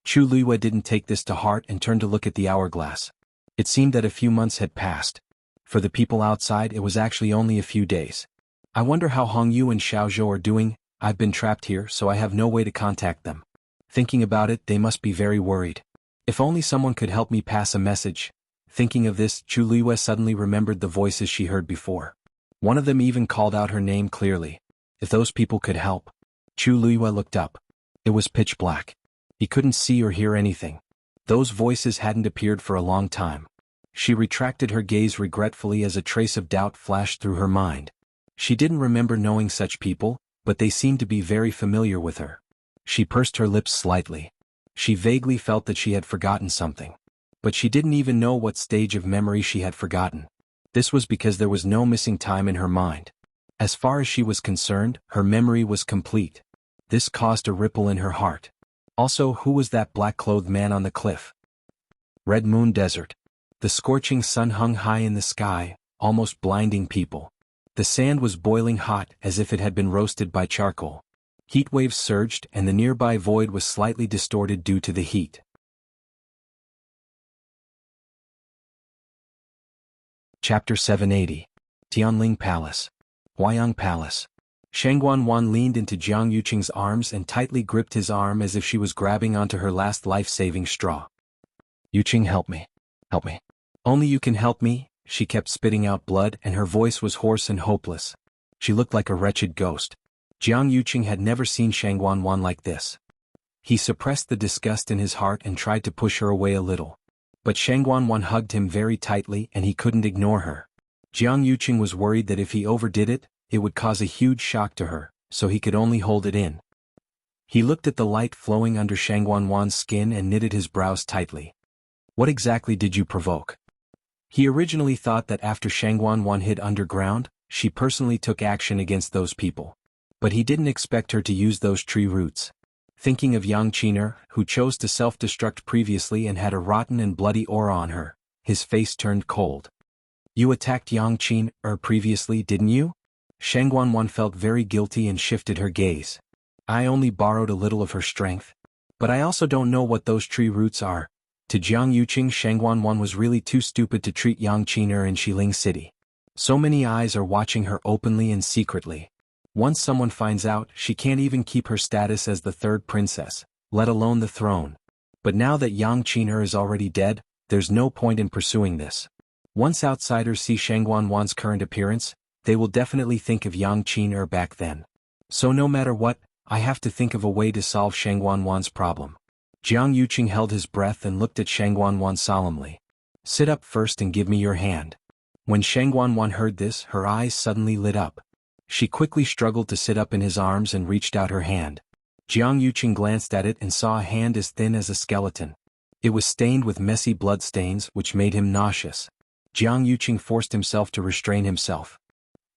Chu Liyue didn't take this to heart and turned to look at the hourglass. It seemed that a few months had passed. For the people outside, it was actually only a few days. I wonder how Hongyu and Xiaozhou are doing. I've been trapped here, so I have no way to contact them. Thinking about it, they must be very worried. If only someone could help me pass a message. Thinking of this, Chu Liyue suddenly remembered the voices she heard before. One of them even called out her name clearly. If those people could help. Chu Liyue looked up. It was pitch black. He couldn't see or hear anything. Those voices hadn't appeared for a long time. She retracted her gaze regretfully as a trace of doubt flashed through her mind. She didn't remember knowing such people, but they seemed to be very familiar with her. She pursed her lips slightly. She vaguely felt that she had forgotten something. But she didn't even know what stage of memory she had forgotten. This was because there was no missing time in her mind. As far as she was concerned, her memory was complete. This caused a ripple in her heart. Also, who was that black-clothed man on the cliff? Red Moon Desert. The scorching sun hung high in the sky, almost blinding people. The sand was boiling hot as if it had been roasted by charcoal. Heat waves surged and the nearby void was slightly distorted due to the heat. Chapter 780. Tianling Palace. Huayang Palace. Shangguan leaned into Jiang Yuqing's arms and tightly gripped his arm as if she was grabbing onto her last life-saving straw. Yuqing, help me. Help me. Only you can help me, she kept spitting out blood and her voice was hoarse and hopeless. She looked like a wretched ghost. Jiang Yuqing had never seen Shangguan like this. He suppressed the disgust in his heart and tried to push her away a little. But Shangguan hugged him very tightly and he couldn't ignore her. Jiang Yuqing was worried that if he overdid it, it would cause a huge shock to her, so he could only hold it in. He looked at the light flowing under Shangguan's skin and knitted his brows tightly. What exactly did you provoke? He originally thought that after Shangguan hid underground, she personally took action against those people. But he didn't expect her to use those tree roots. Thinking of Yang Qiner, who chose to self-destruct previously and had a rotten and bloody aura on her, his face turned cold. You attacked Yang Qiner previously, didn't you? Shangguan felt very guilty and shifted her gaze. I only borrowed a little of her strength. But I also don't know what those tree roots are. To Jiang Yuqing, Shangguan was really too stupid to treat Yang Qiner in Xiling City. So many eyes are watching her openly and secretly. Once someone finds out, she can't even keep her status as the third princess, let alone the throne. But now that Yang Qiner is already dead, there's no point in pursuing this. Once outsiders see Shangguan's current appearance, they will definitely think of Yang Qiner back then. So no matter what, I have to think of a way to solve Shangguan's problem. Jiang Yuqing held his breath and looked at Shangguan solemnly. Sit up first and give me your hand. When Shangguan heard this, her eyes suddenly lit up. She quickly struggled to sit up in his arms and reached out her hand. Jiang Yuqing glanced at it and saw a hand as thin as a skeleton. It was stained with messy blood stains which made him nauseous. Jiang Yuqing forced himself to restrain himself.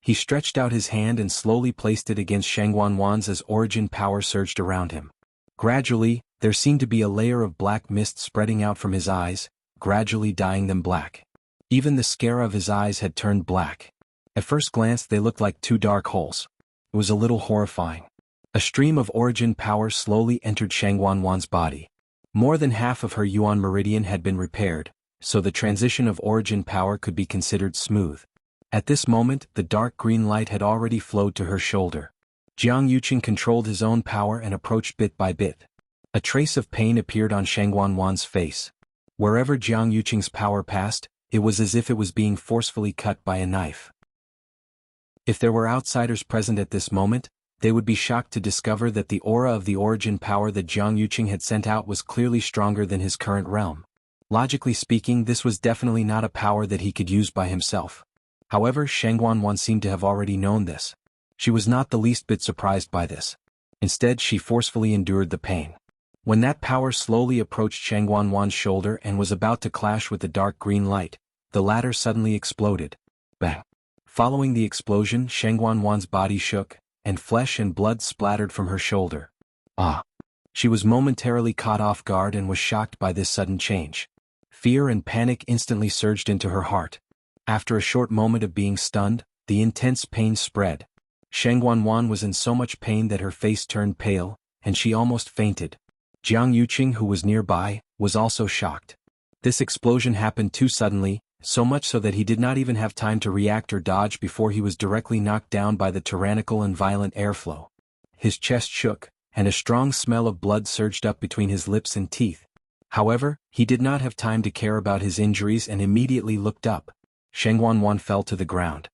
He stretched out his hand and slowly placed it against Shangguan's as origin power surged around him. Gradually, there seemed to be a layer of black mist spreading out from his eyes, gradually dyeing them black. Even the scara of his eyes had turned black. At first glance they looked like two dark holes. It was a little horrifying. A stream of origin power slowly entered Shangguan's body. More than half of her Yuan meridian had been repaired, so the transition of origin power could be considered smooth. At this moment, the dark green light had already flowed to her shoulder. Jiang Yuqing controlled his own power and approached bit by bit. A trace of pain appeared on Shangguan's face. Wherever Jiang Yuqing's power passed, it was as if it was being forcefully cut by a knife. If there were outsiders present at this moment, they would be shocked to discover that the aura of the origin power that Jiang Yuqing had sent out was clearly stronger than his current realm. Logically speaking, this was definitely not a power that he could use by himself. However, Shangguan seemed to have already known this. She was not the least bit surprised by this. Instead, she forcefully endured the pain. When that power slowly approached Shangguan's shoulder and was about to clash with the dark green light, the latter suddenly exploded. Bang! Following the explosion, Shangguan's body shook, and flesh and blood splattered from her shoulder. Ah! She was momentarily caught off guard and was shocked by this sudden change. Fear and panic instantly surged into her heart. After a short moment of being stunned, the intense pain spread. Shangguan was in so much pain that her face turned pale, and she almost fainted. Jiang Yuqing, who was nearby, was also shocked. This explosion happened too suddenly, so much so that he did not even have time to react or dodge before he was directly knocked down by the tyrannical and violent airflow. His chest shook, and a strong smell of blood surged up between his lips and teeth. However, he did not have time to care about his injuries and immediately looked up. Shangguan fell to the ground.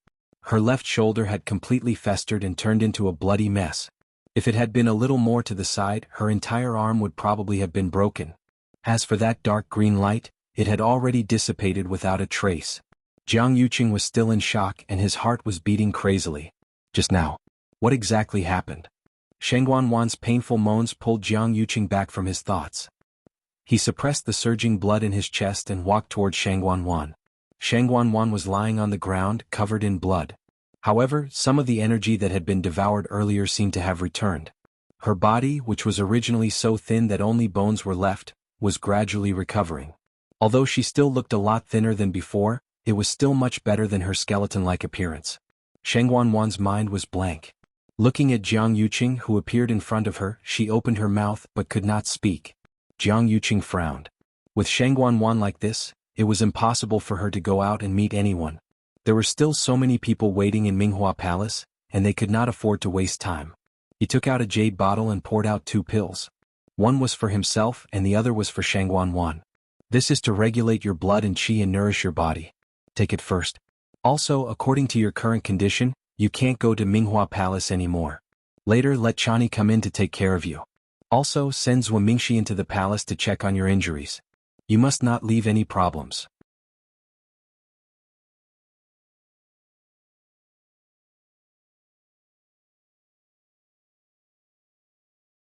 Her left shoulder had completely festered and turned into a bloody mess. If it had been a little more to the side, her entire arm would probably have been broken. As for that dark green light, it had already dissipated without a trace. Jiang Yuqing was still in shock and his heart was beating crazily. Just now, what exactly happened? Shangguan's painful moans pulled Jiang Yuqing back from his thoughts. He suppressed the surging blood in his chest and walked toward Shangguan. Shangguan was lying on the ground, covered in blood. However, some of the energy that had been devoured earlier seemed to have returned. Her body, which was originally so thin that only bones were left, was gradually recovering. Although she still looked a lot thinner than before, it was still much better than her skeleton-like appearance. Shangguan's mind was blank. Looking at Jiang Yuqing, who appeared in front of her, she opened her mouth but could not speak. Jiang Yuqing frowned. With Shangguan like this, it was impossible for her to go out and meet anyone. There were still so many people waiting in Minghua Palace, and they could not afford to waste time. He took out a jade bottle and poured out 2 pills. One was for himself and the other was for Shangguan. This is to regulate your blood and qi and nourish your body. Take it first. Also, according to your current condition, you can't go to Minghua Palace anymore. Later let Chani come in to take care of you. Also, send Zhuo Mingxi into the palace to check on your injuries. You must not leave any problems.